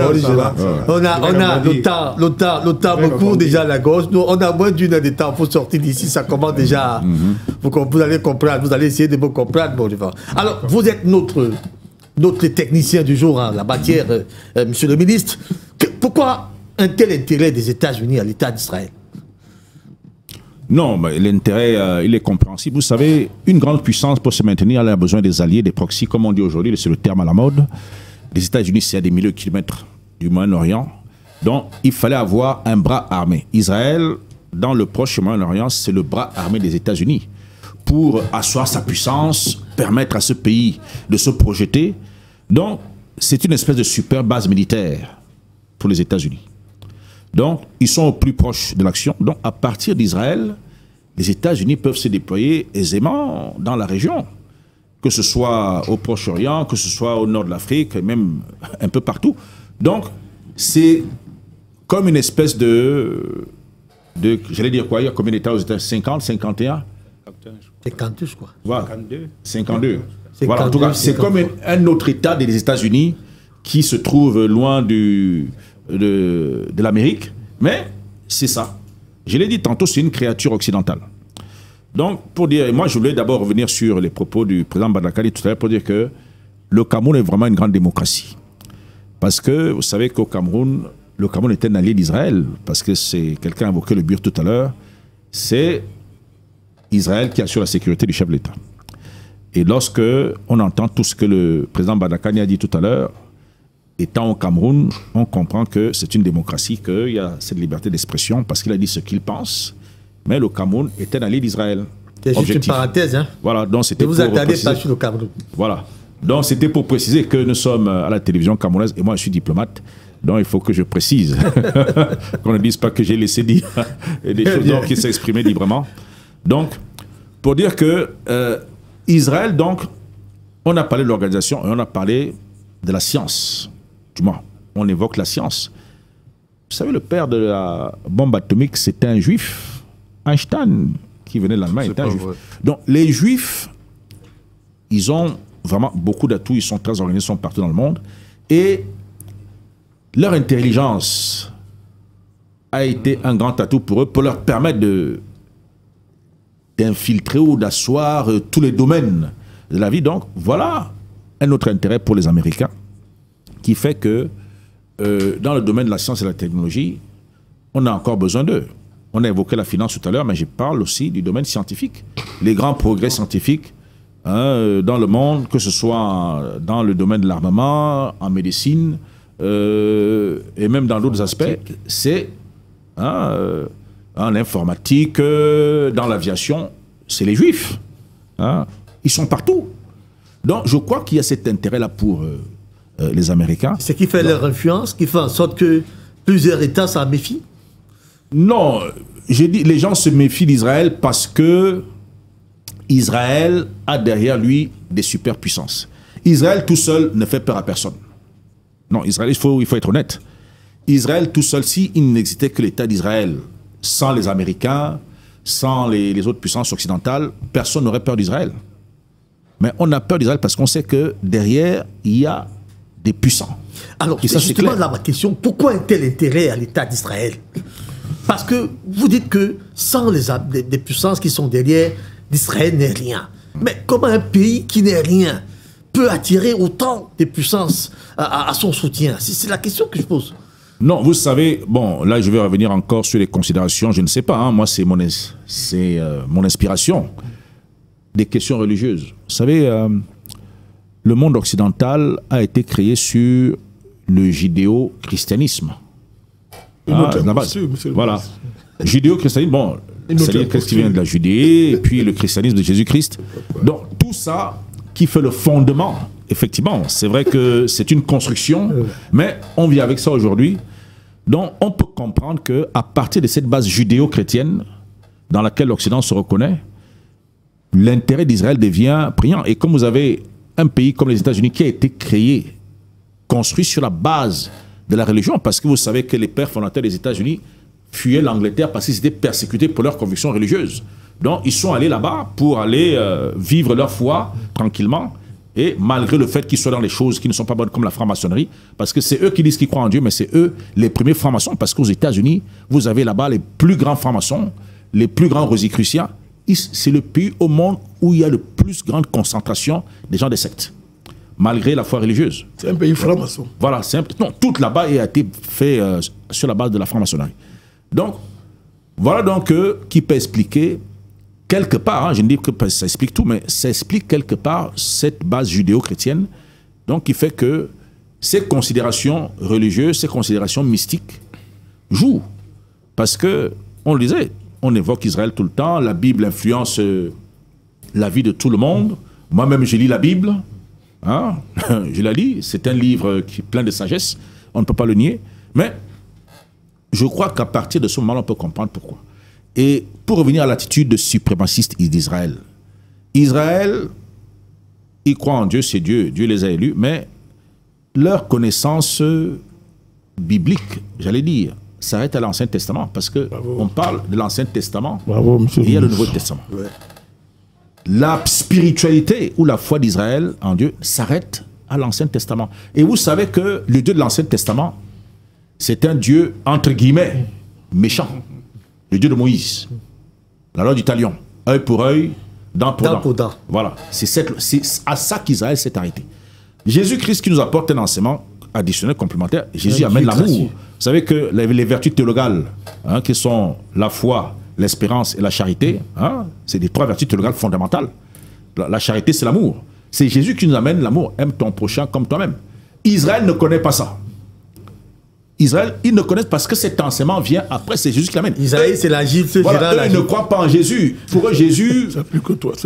On a le temps me court déjà à la gauche. Nous, on a moins d'une heure de temps pour sortir d'ici. Ça commence déjà. Vous allez comprendre. Vous allez essayer de me comprendre. Alors, vous êtes notre technicien du jour en la matière, monsieur le ministre. Pourquoi un tel intérêt des États-Unis à l'État d'Israël? Non, mais l'intérêt, il est compréhensible. Vous savez, une grande puissance pour se maintenir, elle a besoin des alliés, des proxys, comme on dit aujourd'hui, c'est le terme à la mode. Les États-Unis, c'est à des milliers de kilomètres du Moyen-Orient. Donc, il fallait avoir un bras armé. Israël, dans le proche Moyen-Orient, c'est le bras armé des États-Unis. Pour asseoir sa puissance, permettre à ce pays de se projeter. Donc, c'est une espèce de super base militaire pour les États-Unis. Donc, ils sont au plus proche de l'action. Donc, à partir d'Israël, les États-Unis peuvent se déployer aisément dans la région, que ce soit au Proche-Orient, que ce soit au nord de l'Afrique, même un peu partout. Donc, c'est comme une espèce de j'allais dire quoi, il y a combien d'États aux États-Unis? 50, 51 52, je crois. Voilà. 52. 52. Voilà, en tout cas, c'est comme un autre État des États-Unis qui se trouve loin de l'Amérique. Mais c'est ça. Je l'ai dit tantôt, c'est une créature occidentale. Donc, pour dire, moi, je voulais d'abord revenir sur les propos du président Badakali tout à l'heure pour dire que le Cameroun est vraiment une grande démocratie. Parce que vous savez qu'au Cameroun, le Cameroun est un allié d'Israël. Parce que c'est, quelqu'un a évoqué le BUR tout à l'heure, c'est Israël qui assure la sécurité du chef de l'État. Et lorsque on entend tout ce que le président Badakani a dit tout à l'heure, étant au Cameroun, on comprend que c'est une démocratie, qu'il y a cette liberté d'expression, parce qu'il a dit ce qu'il pense, mais le Cameroun est un allié d'Israël. C'est juste une parenthèse. Hein? Voilà, donc c'était pour vous attendez pas sur le Cameroun. Voilà. Donc c'était pour préciser que nous sommes à la télévision camerounaise, et moi je suis diplomate, donc il faut que je précise, qu'on ne dise pas que j'ai laissé dire des choses donc, qui s'exprimaient librement. Donc, pour dire que Israël, donc, on a parlé de l'organisation et on a parlé de la science. Du moins, on évoque la science. Vous savez, le père de la bombe atomique, c'était un juif. Einstein, qui venait de l'Allemagne, était un juif. Vrai. Donc, les juifs, ils ont vraiment beaucoup d'atouts, ils sont très organisés, ils sont partout dans le monde. Et leur intelligence a été un grand atout pour eux, pour leur permettre d'infiltrer ou d'asseoir tous les domaines de la vie. Donc, voilà un autre intérêt pour les Américains qui fait que dans le domaine de la science et de la technologie, on a encore besoin d'eux. On a évoqué la finance tout à l'heure, mais je parle aussi du domaine scientifique. Les grands progrès scientifiques dans le monde, que ce soit dans le domaine de l'armement, en médecine, et même dans d'autres aspects, c'est en informatique, dans l'aviation, c'est les Juifs. Ils sont partout. Donc, je crois qu'il y a cet intérêt-là pour les Américains. Ce qui fait leur influence, qui fait en sorte que plusieurs États s'en méfient? Non, j'ai dit, les gens se méfient d'Israël parce que Israël a derrière lui des superpuissances. Israël tout seul ne fait peur à personne. Non, Israël, il faut être honnête. Israël tout seul, s'il n'existait que l'État d'Israël, sans les Américains, sans les autres puissances occidentales, personne n'aurait peur d'Israël. Mais on a peur d'Israël parce qu'on sait que derrière, il y a des puissants. Alors, c'est justement là ma question. Pourquoi un tel intérêt à l'État d'Israël? Parce que vous dites que sans les puissances qui sont derrière, d'Israël n'est rien. Mais comment un pays qui n'est rien peut attirer autant de puissances à son soutien? C'est la question que je pose. Non, vous savez, bon, là je vais revenir encore sur les considérations, je ne sais pas, hein, moi c'est mon inspiration, des questions religieuses. Vous savez, le monde occidental a été créé sur le judéo-christianisme. La base. Voilà. Judéo-christianisme, bon, c'est-à-dire qu'est-ce qui vient de la Judée, et puis le christianisme de Jésus-Christ. Donc tout ça qui fait le fondement, effectivement, c'est vrai que c'est une construction, mais on vit avec ça aujourd'hui. Donc on peut comprendre qu'à partir de cette base judéo-chrétienne, dans laquelle l'Occident se reconnaît, l'intérêt d'Israël devient priant. Et comme vous avez un pays comme les États-Unis qui a été créé, construit sur la base de la religion, parce que vous savez que les pères fondateurs des États-Unis fuyaient l'Angleterre parce qu'ils étaient persécutés pour leurs convictions religieuses. Donc ils sont allés là-bas pour aller vivre leur foi tranquillement, et malgré le fait qu'ils soient dans les choses qui ne sont pas bonnes comme la franc-maçonnerie, parce que c'est eux qui disent qu'ils croient en Dieu, mais c'est eux les premiers francs-maçons, parce qu'aux États-Unis, vous avez là-bas les plus grands francs-maçons, les plus grands rosicruciens. C'est le pays au monde où il y a le plus grande concentration des gens des sectes, malgré la foi religieuse. C'est un pays franc-maçon. Voilà, non, tout là-bas a été fait sur la base de la franc-maçonnerie. Donc, voilà donc qui peut expliquer quelque part, hein, je ne dis que ça explique tout, mais ça explique quelque part cette base judéo-chrétienne, donc qui fait que ces considérations religieuses, ces considérations mystiques jouent. Parce que, on le disait, on évoque Israël tout le temps, la Bible influence la vie de tout le monde. Moi-même, je lis la Bible, hein, je la lis, c'est un livre qui est plein de sagesse, on ne peut pas le nier, mais je crois qu'à partir de ce moment-là, on peut comprendre pourquoi. Et pour revenir à l'attitude suprémaciste d'Israël, Israël, ils croient en Dieu, c'est Dieu, Dieu les a élus, mais leur connaissance biblique, j'allais dire, s'arrête à l'Ancien Testament, parce qu'on parle de l'Ancien Testament, et il y a le Nouveau Testament. Ouais. La spiritualité ou la foi d'Israël en Dieu s'arrête à l'Ancien Testament. Et vous savez que le Dieu de l'Ancien Testament, c'est un Dieu, entre guillemets, méchant. Le Dieu de Moïse, la loi du talion, œil pour œil, dent pour dent. Voilà, c'est à ça qu'Israël s'est arrêté. Jésus-Christ qui nous apporte un enseignement additionnel, complémentaire, Jésus amène l'amour. Vous savez que les vertus théologales, hein, qui sont la foi, l'espérance et la charité, hein, c'est des trois vertus théologales fondamentales. La charité, c'est l'amour. C'est Jésus qui nous amène l'amour. Aime ton prochain comme toi-même. Israël ne connaît pas ça. Israël, ils ne connaissent parce que cet enseignement vient après, c'est Jésus qui l'amène. Israël, c'est la Gilles. Voilà, eux, ils ne croient pas en Jésus. Pour eux, Jésus,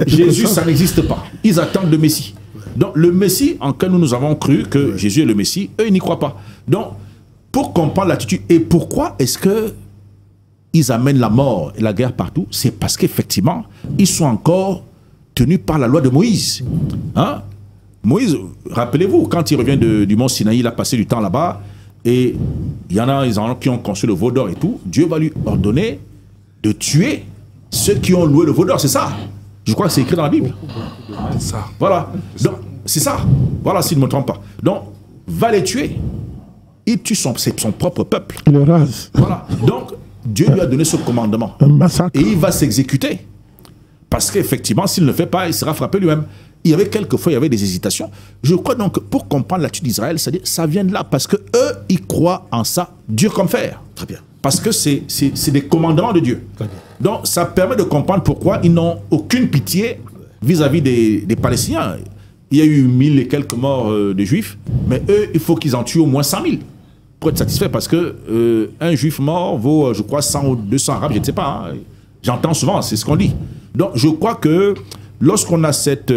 Jésus, ça n'existe pas. Ils attendent le Messie. Donc, le Messie, en lequel nous avons cru que Jésus est le Messie, eux, ils n'y croient pas. Donc, pour comprendre l'attitude, et pourquoi est-ce que ils amènent la mort et la guerre partout, c'est parce qu'effectivement, ils sont encore tenus par la loi de Moïse. Hein? Moïse, rappelez-vous, quand il revient du mont Sinaï, il a passé du temps là-bas, et il y en a qui ont construit le veau d'or et tout. Dieu va lui ordonner de tuer ceux qui ont loué le veau d'or. C'est ça. Je crois que c'est écrit dans la Bible. C'est ça. Voilà. Donc, c'est ça. Voilà, s'il ne me trompe pas. Donc, va les tuer. Il tue son propre peuple. Il le rase. Voilà. Donc, Dieu lui a donné ce commandement. Un massacre. Et il va s'exécuter. Parce qu'effectivement, s'il ne le fait pas, il sera frappé lui-même. Il y avait quelquefois, il y avait des hésitations. Je crois donc que pour comprendre l'attitude d'Israël, c'est-à-dire ça vient de là, parce que eux, ils croient en ça, dur comme fer. Très bien. Parce que c'est des commandements de Dieu. Très bien. Donc ça permet de comprendre pourquoi ils n'ont aucune pitié vis-à-vis des Palestiniens. Il y a eu 1000 et quelques morts de Juifs, mais eux, il faut qu'ils en tuent au moins 100 000 pour être satisfaits, parce que un Juif mort vaut, je crois, 100 ou 200 Arabes, je ne sais pas. Hein. J'entends souvent, c'est ce qu'on dit. Donc je crois que lorsqu'on a cette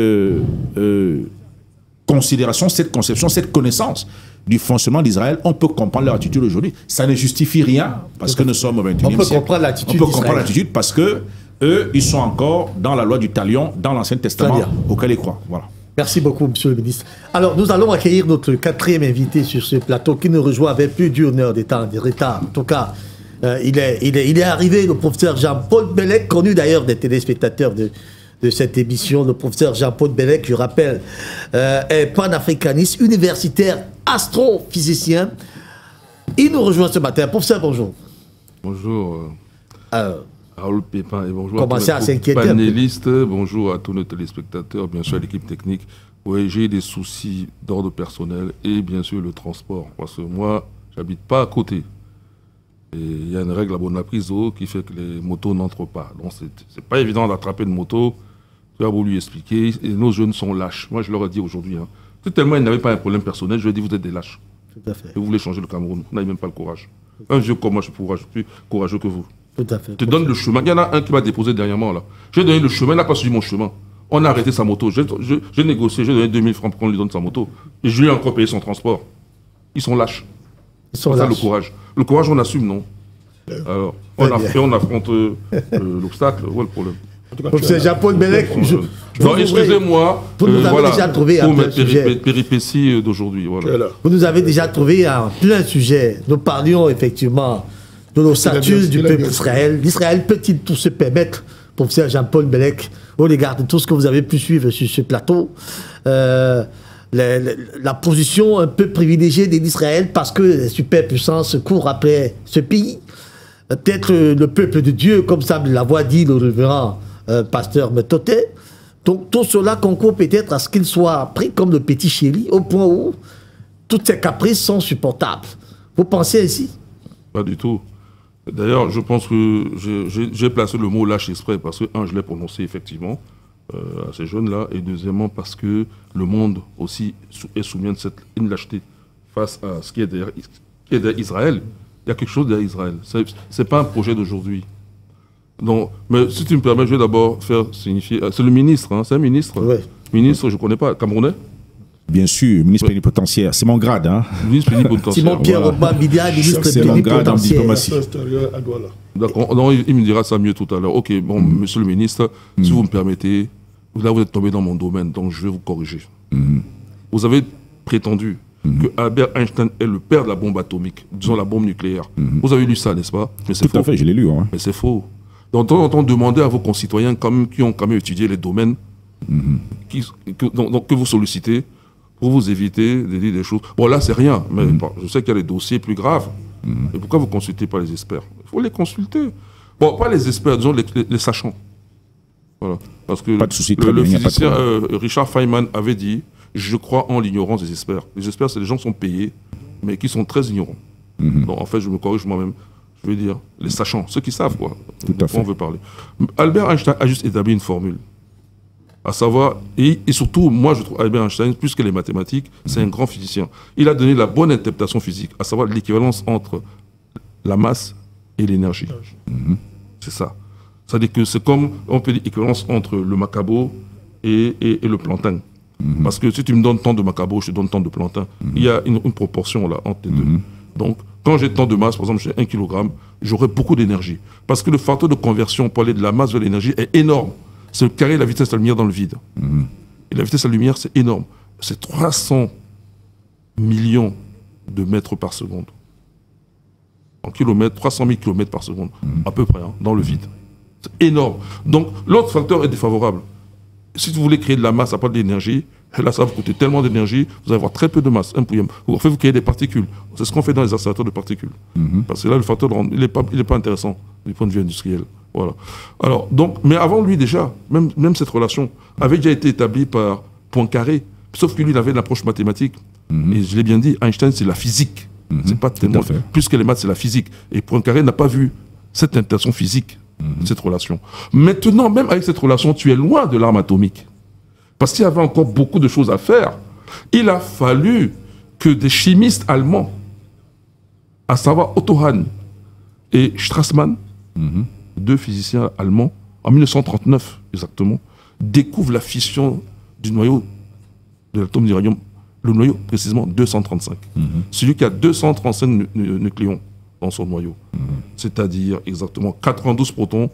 considération, cette conception, cette connaissance du fonctionnement d'Israël, on peut comprendre leur attitude aujourd'hui. Ça ne justifie rien, parce que nous sommes au 21e siècle. On peut comprendre l'attitude d'Israël. On peut comprendre l'attitude parce que eux, ils sont encore dans la loi du talion, dans l'Ancien Testament, auquel ils croient. Voilà. Merci beaucoup, monsieur le ministre. Alors, nous allons accueillir notre quatrième invité sur ce plateau qui nous rejoint avec plus d'une heure de retard. En tout cas, il est arrivé, le professeur Jean-Paul Bellec, connu d'ailleurs des téléspectateurs de de cette émission, le professeur Jean-Paul Bellec, je rappelle, est panafricaniste, universitaire, astrophysicien. Il nous rejoint ce matin. Professeur, bonjour. Bonjour, Raoul Pépin, et bonjour à tous nos panélistes, bonjour à tous nos téléspectateurs, bien sûr à l'équipe technique. Oui, j'ai des soucis d'ordre personnel et bien sûr le transport, parce que moi, j'habite pas à côté. Et il y a une règle à Bonapriso qui fait que les motos n'entrent pas. Donc c'est pas évident d'attraper une moto. Tu as voulu lui expliquer. Et nos jeunes sont lâches. Moi, je leur ai dit aujourd'hui. Hein, tellement ils n'avaient pas un problème personnel, je leur ai dit vous êtes des lâches. Tout à fait. Et vous voulez changer le Cameroun. Vous n'avez même pas le courage. Un vieux comme moi, je suis plus courageux que vous. Tout à fait. Je te donne le chemin. Il y en a un qui m'a déposé dernièrement là. J'ai donné le chemin, il n'a pas suivi mon chemin. On a arrêté sa moto. J'ai négocié, j'ai donné 2000 francs pour qu'on lui donne sa moto. Et je lui ai encore payé son transport. Ils sont lâches. C'est ça le courage. Le courage, on assume, non? Alors, on affronte l'obstacle. Où est le problème? C'est Jean-Paul Bellec. Non, excusez-moi. Vous nous avez déjà trouvé pour mes péripéties d'aujourd'hui. Voilà. Vous nous avez déjà trouvé un plein sujet. Nous parlions effectivement de l'ossature du peuple d'Israël. L'Israël peut-il tout se permettre, professeur Jean-Paul Bellec, au regard de tout ce que vous avez pu suivre sur ce plateau, la position un peu privilégiée d'Israël parce que les superpuissances courent après ce pays. Peut-être le peuple de Dieu, comme semble l'avoir dit le révérend pasteur Metoté. Donc tout cela concourt peut-être à ce qu'il soit pris comme le petit chéri, au point où toutes ces caprices sont supportables. Vous pensez ainsi? Pas du tout. D'ailleurs, je pense que j'ai placé le mot lâche exprès parce que, un, je l'ai prononcé effectivement à ces jeunes-là, et deuxièmement parce que le monde aussi est soumis à une lâcheté face à ce qui est derrière Israël. Il y a quelque chose derrière Israël. Ce n'est pas un projet d'aujourd'hui. Donc, mais si tu me permets, je vais d'abord faire signifier... c'est le ministre, hein, c'est un ministre. Oui. Ministre, je ne connais pas, camerounais. Bien sûr, ministre plénipotentiaire. C'est mon grade. Hein. Ministre plénipotentiaire. Simon Pierre Obambidia, ministre c'est mon grade en diplomatie. D'accord, il me dira ça mieux tout à l'heure. Ok, bon, monsieur le ministre, si vous me permettez, là vous êtes tombé dans mon domaine, donc je vais vous corriger. Vous avez prétendu que Albert Einstein est le père de la bombe atomique, disons la bombe nucléaire. Vous avez lu ça, n'est-ce pas? Mais c'est faux. Tout à fait, je l'ai lu. Hein. Mais c'est faux. Donc, de temps en temps, demandez à vos concitoyens qui ont quand même étudié les domaines que vous sollicitez pour vous éviter de dire des choses. Bon, là, c'est rien, mais je sais qu'il y a des dossiers plus graves. Et pourquoi vous ne consultez pas les experts? Il faut les consulter. Bon, pas les experts, disons les sachants. Voilà. Parce que pas de souci, le physicien Richard Feynman avait dit « Je crois en l'ignorance des experts ». Les experts, c'est des gens qui sont payés, mais qui sont très ignorants. Donc, en fait, je me corrige moi-même. Je veux dire, les sachants, ceux qui savent, quoi. Tout à fait. On veut parler. Albert Einstein a juste établi une formule. À savoir, et surtout, moi, je trouve Albert Einstein, plus que les mathématiques, c'est un grand physicien. Il a donné la bonne interprétation physique, à savoir l'équivalence entre la masse et l'énergie. C'est ça. C'est-à-dire que c'est comme, on peut dire, l'équivalence entre le macabo et le plantain. Parce que si tu me donnes tant de macabo, je te donne tant de plantain. Il y a une proportion là entre les deux. Donc, quand j'ai tant de masse, par exemple, j'ai 1 kg, j'aurai beaucoup d'énergie. Parce que le facteur de conversion pour aller de la masse vers l'énergie est énorme. C'est le carré de la vitesse de la lumière dans le vide. Et la vitesse de la lumière, c'est énorme. C'est 300 millions de mètres par seconde. En kilomètres, 300 000 km par seconde, à peu près, hein, dans le vide. C'est énorme. Donc, l'autre facteur est défavorable. Si vous voulez créer de la masse à part de l'énergie, là, ça va vous coûter tellement d'énergie, vous allez avoir très peu de masse. En fait, vous créez des particules. C'est ce qu'on fait dans les accélérateurs de particules. Parce que là, le facteur, il n'est pas intéressant du point de vue industriel. Voilà. Alors, donc, mais avant lui, déjà, même cette relation avait déjà été établie par Poincaré, sauf que lui, il avait l'approche mathématique. Et je l'ai bien dit, Einstein, c'est la physique. C'est pas tellement... Plus que les maths, c'est la physique. Et Poincaré n'a pas vu cette interaction physique, cette relation. Maintenant, même avec cette relation, tu es loin de l'arme atomique. Parce qu'il y avait encore beaucoup de choses à faire. Il a fallu que des chimistes allemands, à savoir Otto Hahn et Strassmann, deux physiciens allemands, en 1939 exactement, découvrent la fission du noyau de l'atome d'uranium, le noyau précisément 235. Celui qui a 235 nucléons dans son noyau, c'est-à-dire exactement 92 protons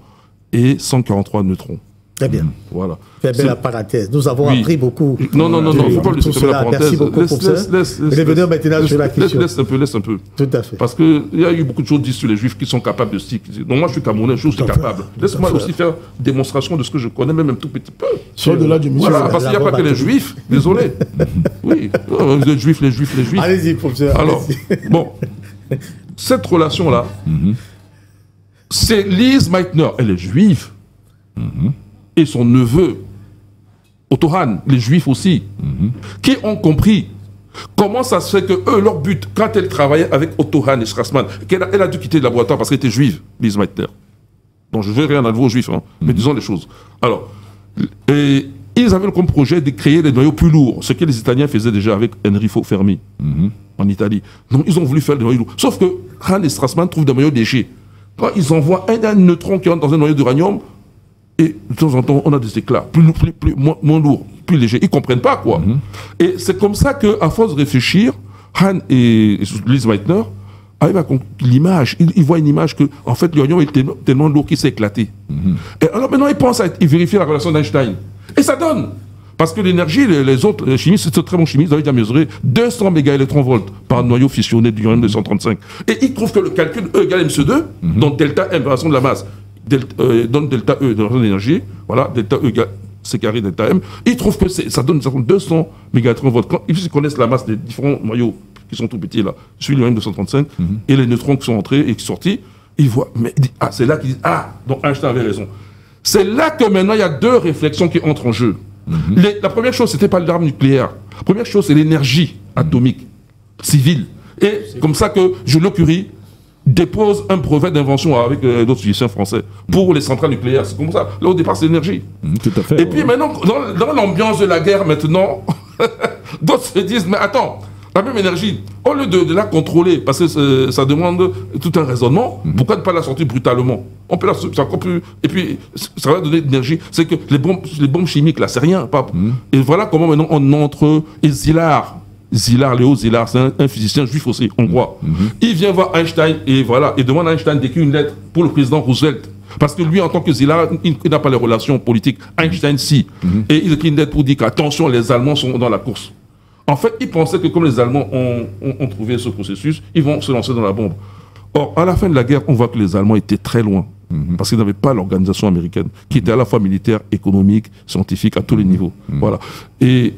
et 143 neutrons. Très bien. Voilà. Fais bien la parenthèse. Nous avons appris beaucoup. Non, il ne faut pas le tout la parenthèse. Merci beaucoup, professeur. Revenons maintenant sur la question. Laisse un peu. Tout à fait. Parce qu'il y a eu beaucoup de choses dites sur les Juifs qui sont capables de stick. Donc moi, je suis Camerounais, je suis capable. Laisse-moi aussi faire démonstration de ce que je connais, même un tout petit peu. Au-delà du Voilà, parce qu'il n'y a pas que les Juifs. Désolé. Oui. Les Juifs. Allez-y, professeur. Alors, bon. Cette relation-là, c'est Lise Meitner. Elle est juive. Et son neveu, Otto Hahn, les juifs aussi, qui ont compris comment ça se fait que eux, leur but, quand elle travaillait avec Otto Hahn et Strassmann, elle a dû quitter le laboratoire parce qu'elle était juive, Lise Meitner. Donc je ne veux rien à aux juifs, hein, mais disons les choses. Alors, ils avaient comme projet de créer des noyaux plus lourds, ce que les Italiens faisaient déjà avec Enrico Fermi en Italie. Donc ils ont voulu faire des noyaux lourds. Sauf que Hahn et Strassmann trouvent des noyaux légers. Quand ils envoient un neutron qui entre dans un noyau d'uranium, et de temps en temps, on a des éclats moins lourds, plus légers. Ils ne comprennent pas, quoi. Et c'est comme ça qu'à force de réfléchir, Hahn et Lise Meitner arrivent à l'image. Ils voient une image que, en fait, l'uranium est tellement lourd qu'il s'est éclaté. Et alors maintenant, ils pensent à vérifier la relation d'Einstein. Et ça donne. Parce que l'énergie, les autres chimistes, c'est très bons chimistes, ils avaient déjà mesuré 200 mégaélectronvolts par noyau fissionné d'uranium 235. Et ils trouvent que le calcul E égale MC2, donc delta M, variation de la masse, donne delta E de l'énergie, voilà, delta E égale C carré delta M, ils trouvent que ça donne 200 mégaélectronvolts. Quand ils connaissent la masse des différents noyaux qui sont tout petits là, celui de l'uranium 235, et les neutrons qui sont entrés et qui sont sortis, ils voient, mais c'est là qu'ils disent, donc Einstein avait raison. C'est là que maintenant il y a deux réflexions qui entrent en jeu. La première chose, c'était pas l'arme nucléaire. La première chose, c'est l'énergie atomique, civile. Et comme ça que Joliot Curie dépose un brevet d'invention avec d'autres physiciens français pour les centrales nucléaires. C'est comme ça. Là, au départ, c'est l'énergie. Tout à fait. Et puis maintenant, dans l'ambiance de la guerre, maintenant, d'autres se disent, mais attends, la même énergie, au lieu de la contrôler, parce que ça demande tout un raisonnement, pourquoi ne pas la sortir brutalement? On peut la sortir encore plus... Et puis, ça va donner de l'énergie. C'est que les bombes chimiques, là, c'est rien. Et voilà comment maintenant on entre... Et Léo Szilard, c'est un physicien juif aussi, hongrois. Il vient voir Einstein et voilà, et demande à Einstein d'écrire une lettre pour le président Roosevelt. Parce que lui, en tant que Szilard, il n'a pas les relations politiques. Einstein, si. Et il écrit une lettre pour dire qu'attention, les Allemands sont dans la course. En fait, il pensait que comme les Allemands ont trouvé ce processus, ils vont se lancer dans la bombe. Or, à la fin de la guerre, on voit que les Allemands étaient très loin. Parce qu'ils n'avaient pas l'organisation américaine, qui était à la fois militaire, économique, scientifique, à tous les niveaux. Voilà. Et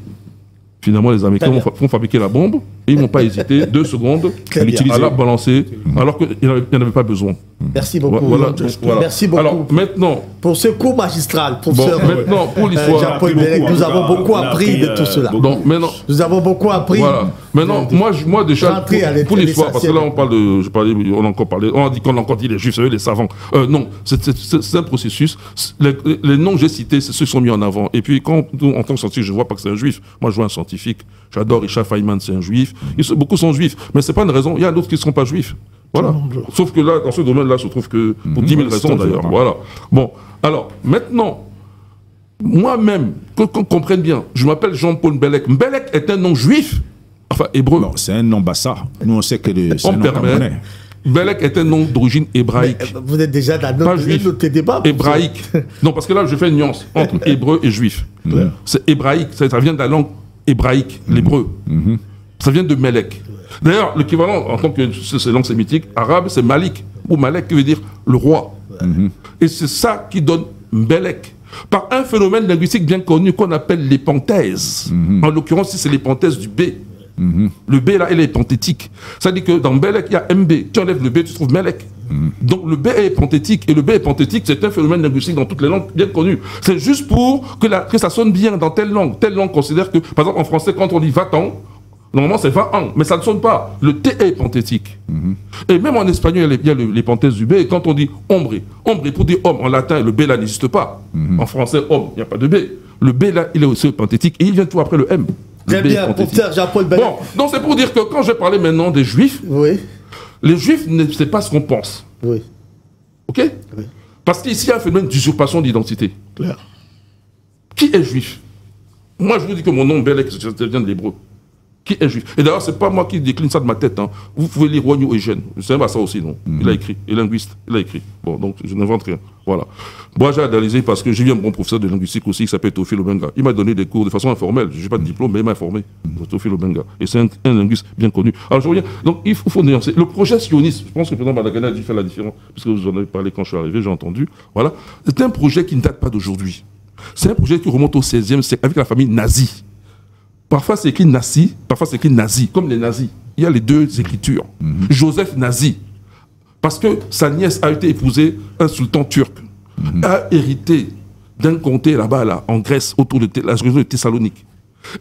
finalement, les Américains vont fabriquer la bombe et ils n'ont pas hésité 2 secondes à la balancer alors qu'il n'y en avait pas besoin. Merci beaucoup. Voilà. Merci beaucoup. Alors maintenant, pour ce cours magistral, professeur. Maintenant, pour l'histoire, Jean-Paul Bellec, nous avons beaucoup appris de tout cela. Donc, maintenant, nous avons beaucoup appris. Voilà. Maintenant, moi déjà, pour l'histoire, parce que là, on parle de. On a dit qu'on a encore dit les juifs, les savants. Non, c'est un processus. Les noms que j'ai cités, c'est ceux qui sont mis en avant. Et puis, quand, en tant que scientifique, je vois pas que c'est un juif. Moi, je vois un scientifique. J'adore Richard Feynman, c'est un juif. Beaucoup sont juifs. Mais c'est pas une raison. Il y a d'autres qui ne sont pas juifs. Voilà. Sauf que là, dans ce domaine-là, se trouve que pour 10 000 raisons d'ailleurs. Voilà. Bon. Alors, maintenant, moi-même, qu'on comprenne bien, je m'appelle Jean-Paul Bellec. Bellec est un nom juif, enfin hébreu. Non, c'est un nom bassa. Nous, on sait que c'est un nom camerounais. Bellec est un nom d'origine hébraïque. Mais vous êtes déjà dans notre débat. Hébraïque. Non, parce que là, je fais une nuance entre hébreu et juif. C'est hébraïque. Ça vient de la langue hébraïque, l'hébreu. Ça vient de Melek. D'ailleurs, l'équivalent, en tant que c'est langue sémitique, arabe, c'est Malik, ou Malek, qui veut dire le roi. Et c'est ça qui donne Mbelek. Par un phénomène linguistique bien connu qu'on appelle l'épenthèse. En l'occurrence, c'est l'épenthèse du B. Le B, là, elle est panthétique. Ça dit que dans Mbelek, il y a MB. Tu enlèves le B, tu trouves Melek. Donc le B est panthétique. Et le B est panthétique, c'est un phénomène linguistique dans toutes les langues bien connu. C'est juste pour que ça sonne bien dans telle langue. Telle langue considère que, par exemple, en français, quand on dit va-t'en, normalement, c'est va-en, mais ça ne sonne pas. Le T est panthétique. Et même en espagnol, il y a l'épenthèse du B. Et quand on dit ombre pour dire homme, en latin, le B là n'existe pas. En français, homme, il n'y a pas de B. Le B là, il est aussi panthétique. Et il vient tout après le M. Très bien, professeur Jean-Paul Bellec. Bon, donc c'est pour dire que quand je parlais maintenant des Juifs, les Juifs ne savent pas ce qu'on pense. Ok? Parce qu'ici, il y a un phénomène d'usurpation d'identité. Clair. Qui est Juif? Moi, je vous dis que mon nom, Bellec, vient de l'hébreu. qui est juif. Et d'ailleurs, c'est pas moi qui décline ça de ma tête. Hein. Vous pouvez lire Wagnou Eugène. C'est pas ça aussi, non? Il a écrit. Et linguiste, il a écrit. Bon, donc je n'invente rien. Voilà. Moi, j'ai analysé parce que j'ai vu un bon professeur de linguistique aussi qui s'appelle Théophile Obenga. Il m'a donné des cours de façon informelle. Je n'ai pas de diplôme, mais il m'a informé. Théophile Obenga. Et c'est un linguiste bien connu. Alors, je reviens. Donc, il faut nuancer. Le projet sioniste, je pense que le président Bandakani a dû faire la différence, puisque vous en avez parlé quand je suis arrivé, j'ai entendu. Voilà. C'est un projet qui ne date pas d'aujourd'hui. C'est un projet qui remonte au XVIe siècle avec la famille nazie. Parfois, c'est écrit nazi, parfois, c'est écrit nazi, comme les nazis. Il y a les deux écritures. Joseph Nazi. Parce que sa nièce a été épousée un sultan turc. A hérité d'un comté là-bas, là, en Grèce, autour de la région de Thessalonique.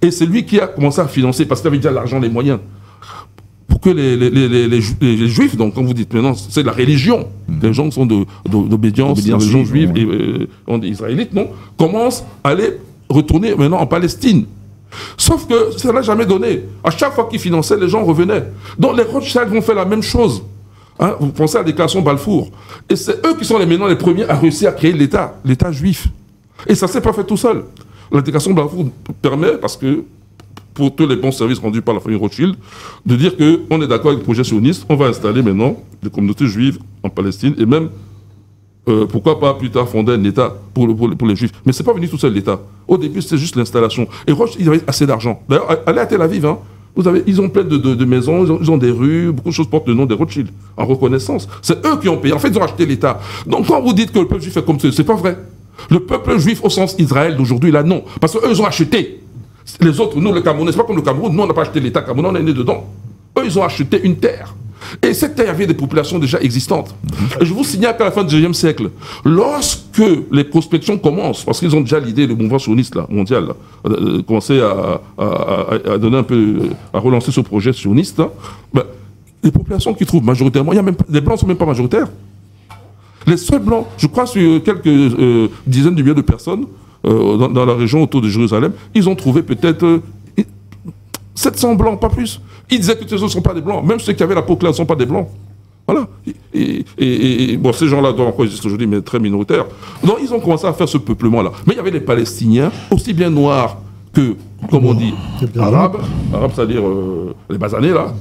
Et c'est lui qui a commencé à financer, parce qu'il avait déjà l'argent, les moyens, pour que les juifs, donc comme vous dites maintenant, c'est la religion, les gens qui sont d'obédience, les gens juifs et israélites, non, commencent à aller retourner maintenant en Palestine. Sauf que ça n'a jamais donné. À chaque fois qu'ils finançaient, les gens revenaient. Donc les Rothschild vont faire la même chose. Hein, vous pensez à la déclaration Balfour. Et c'est eux qui sont maintenant les premiers à réussir à créer l'État juif. Et ça ne s'est pas fait tout seul. La déclaration Balfour permet, parce que pour tous les bons services rendus par la famille Rothschild, de dire qu'on est d'accord avec le projet sioniste, on va installer maintenant des communautés juives en Palestine et même pourquoi pas plus tard fonder un État pour les Juifs. Mais ce n'est pas venu tout seul l'État. Au début, c'était juste l'installation. Et Rothschild, ils avaient assez d'argent. D'ailleurs, allez à Tel Aviv, hein, ils ont plein de maisons, ils ont des rues, beaucoup de choses portent le nom des Rothschild, en reconnaissance. C'est eux qui ont payé. En fait, ils ont acheté l'État. Donc quand vous dites que le peuple juif est comme ça, c'est pas vrai. Le peuple juif au sens Israël d'aujourd'hui, là, non. Parce qu'eux, ils ont acheté. Les autres, nous, le Camerounais, c'est pas comme le Cameroun, nous, on n'a pas acheté l'État camerounais, on est né dedans. Eux, ils ont acheté une terre. Et cette terre avait des populations déjà existantes. Et je vous signale qu'à la fin du XIXe siècle, lorsque les prospections commencent, parce qu'ils ont déjà l'idée, le mouvement sioniste là, mondial, commencer à donner un peu, à relancer ce projet sioniste, là, ben, les populations qui trouvent majoritairement, les blancs ne sont même pas majoritaires. Les seuls blancs, je crois sur quelques dizaines de milliers de personnes dans la région autour de Jérusalem, ils ont trouvé peut-être 700 blancs, pas plus. Ils disaient que ces autres ne sont pas des blancs. Même ceux qui avaient la peau claire ne sont pas des blancs. Voilà. Et bon, ces gens-là doivent encore exister aujourd'hui, mais très minoritaires. Donc, ils ont commencé à faire ce peuplement-là. Mais il y avait les Palestiniens, aussi bien noirs que, comme on dit, arabes. Arabes, c'est-à-dire les basanés, là.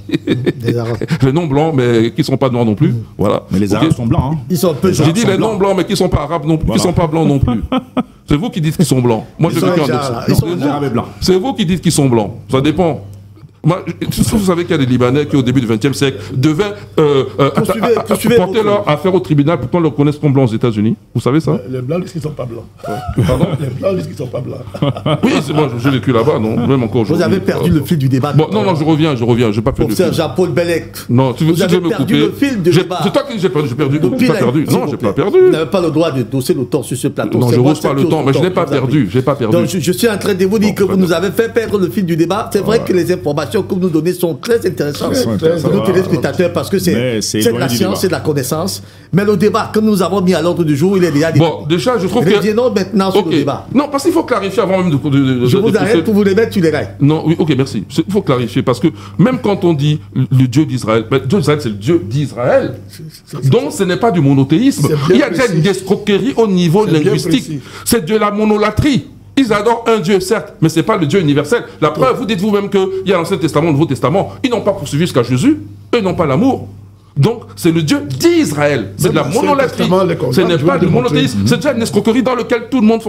Les non-blancs, mais qui ne sont pas noirs non plus. Voilà. Mais les Arabes sont blancs. Hein. Ils sont un peu J'ai dit les non-blancs, mais qui ne sont pas arabes non plus, qui ne sont pas blancs non plus. C'est vous qui dites qu'ils sont blancs. Moi, je vécu en Occident. C'est vous qui dites qu'ils sont blancs. Ça dépend. Moi, vous savez qu'il y a des Libanais qui, au début du XXe siècle, devaient porter leur affaire au tribunal pour qu'on le reconnaisse comme blanc aux États-Unis. Vous savez ça? Les blancs disent qu'ils ne sont pas blancs. Pardon? Les blancs disent qu'ils ne sont pas blancs. Oui, moi, j'ai vécu là-bas, non? Même encore aujourd'hui. Vous avez perdu le fil du débat. Bon, non, je reviens. Je n'ai pas perdu le fil. Jean-Paul Bellec. Non, tu veux me perdu couper. le fil du débat. C'est toi qui dis j'ai perdu. J'ai perdu. J'ai pas perdu. Non, j'ai pas perdu. Vous n'avez pas le droit de doser le temps sur ce plateau. Non, je n'ose pas le temps, mais je n'ai pas perdu. J'ai pas perdu. Donc, je suis en train de vous dire que vous nous avez fait perdre le fil du débat. C'est vrai que les informations que vous nous donnez sont très intéressantes pour nos téléspectateurs parce que c'est de la science, c'est de la connaissance. Mais le débat que nous avons mis à l'ordre du jour, il est déjà dit. Bon, déjà, je trouve que. Reviens maintenant sur le débat. Non, parce qu'il faut clarifier avant même de je vous arrête pour vous les mettre sur les rails. Non, oui, ok, merci. Il faut clarifier parce que même quand on dit le Dieu d'Israël, Dieu d'Israël, c'est le Dieu d'Israël. Donc, ce n'est pas du monothéisme. Il y a déjà une escroquerie au niveau linguistique. C'est de la monolatrie. Ils adorent un Dieu, certes, mais ce n'est pas le Dieu universel. La preuve, vous dites vous-même qu'il y a l'Ancien Testament, le Nouveau Testament. Ils n'ont pas poursuivi jusqu'à Jésus. Eux n'ont pas l'amour. Donc, c'est le Dieu d'Israël. C'est de la monolatrie. Ce n'est pas du monothéisme. C'est déjà une escroquerie dans laquelle tout le monde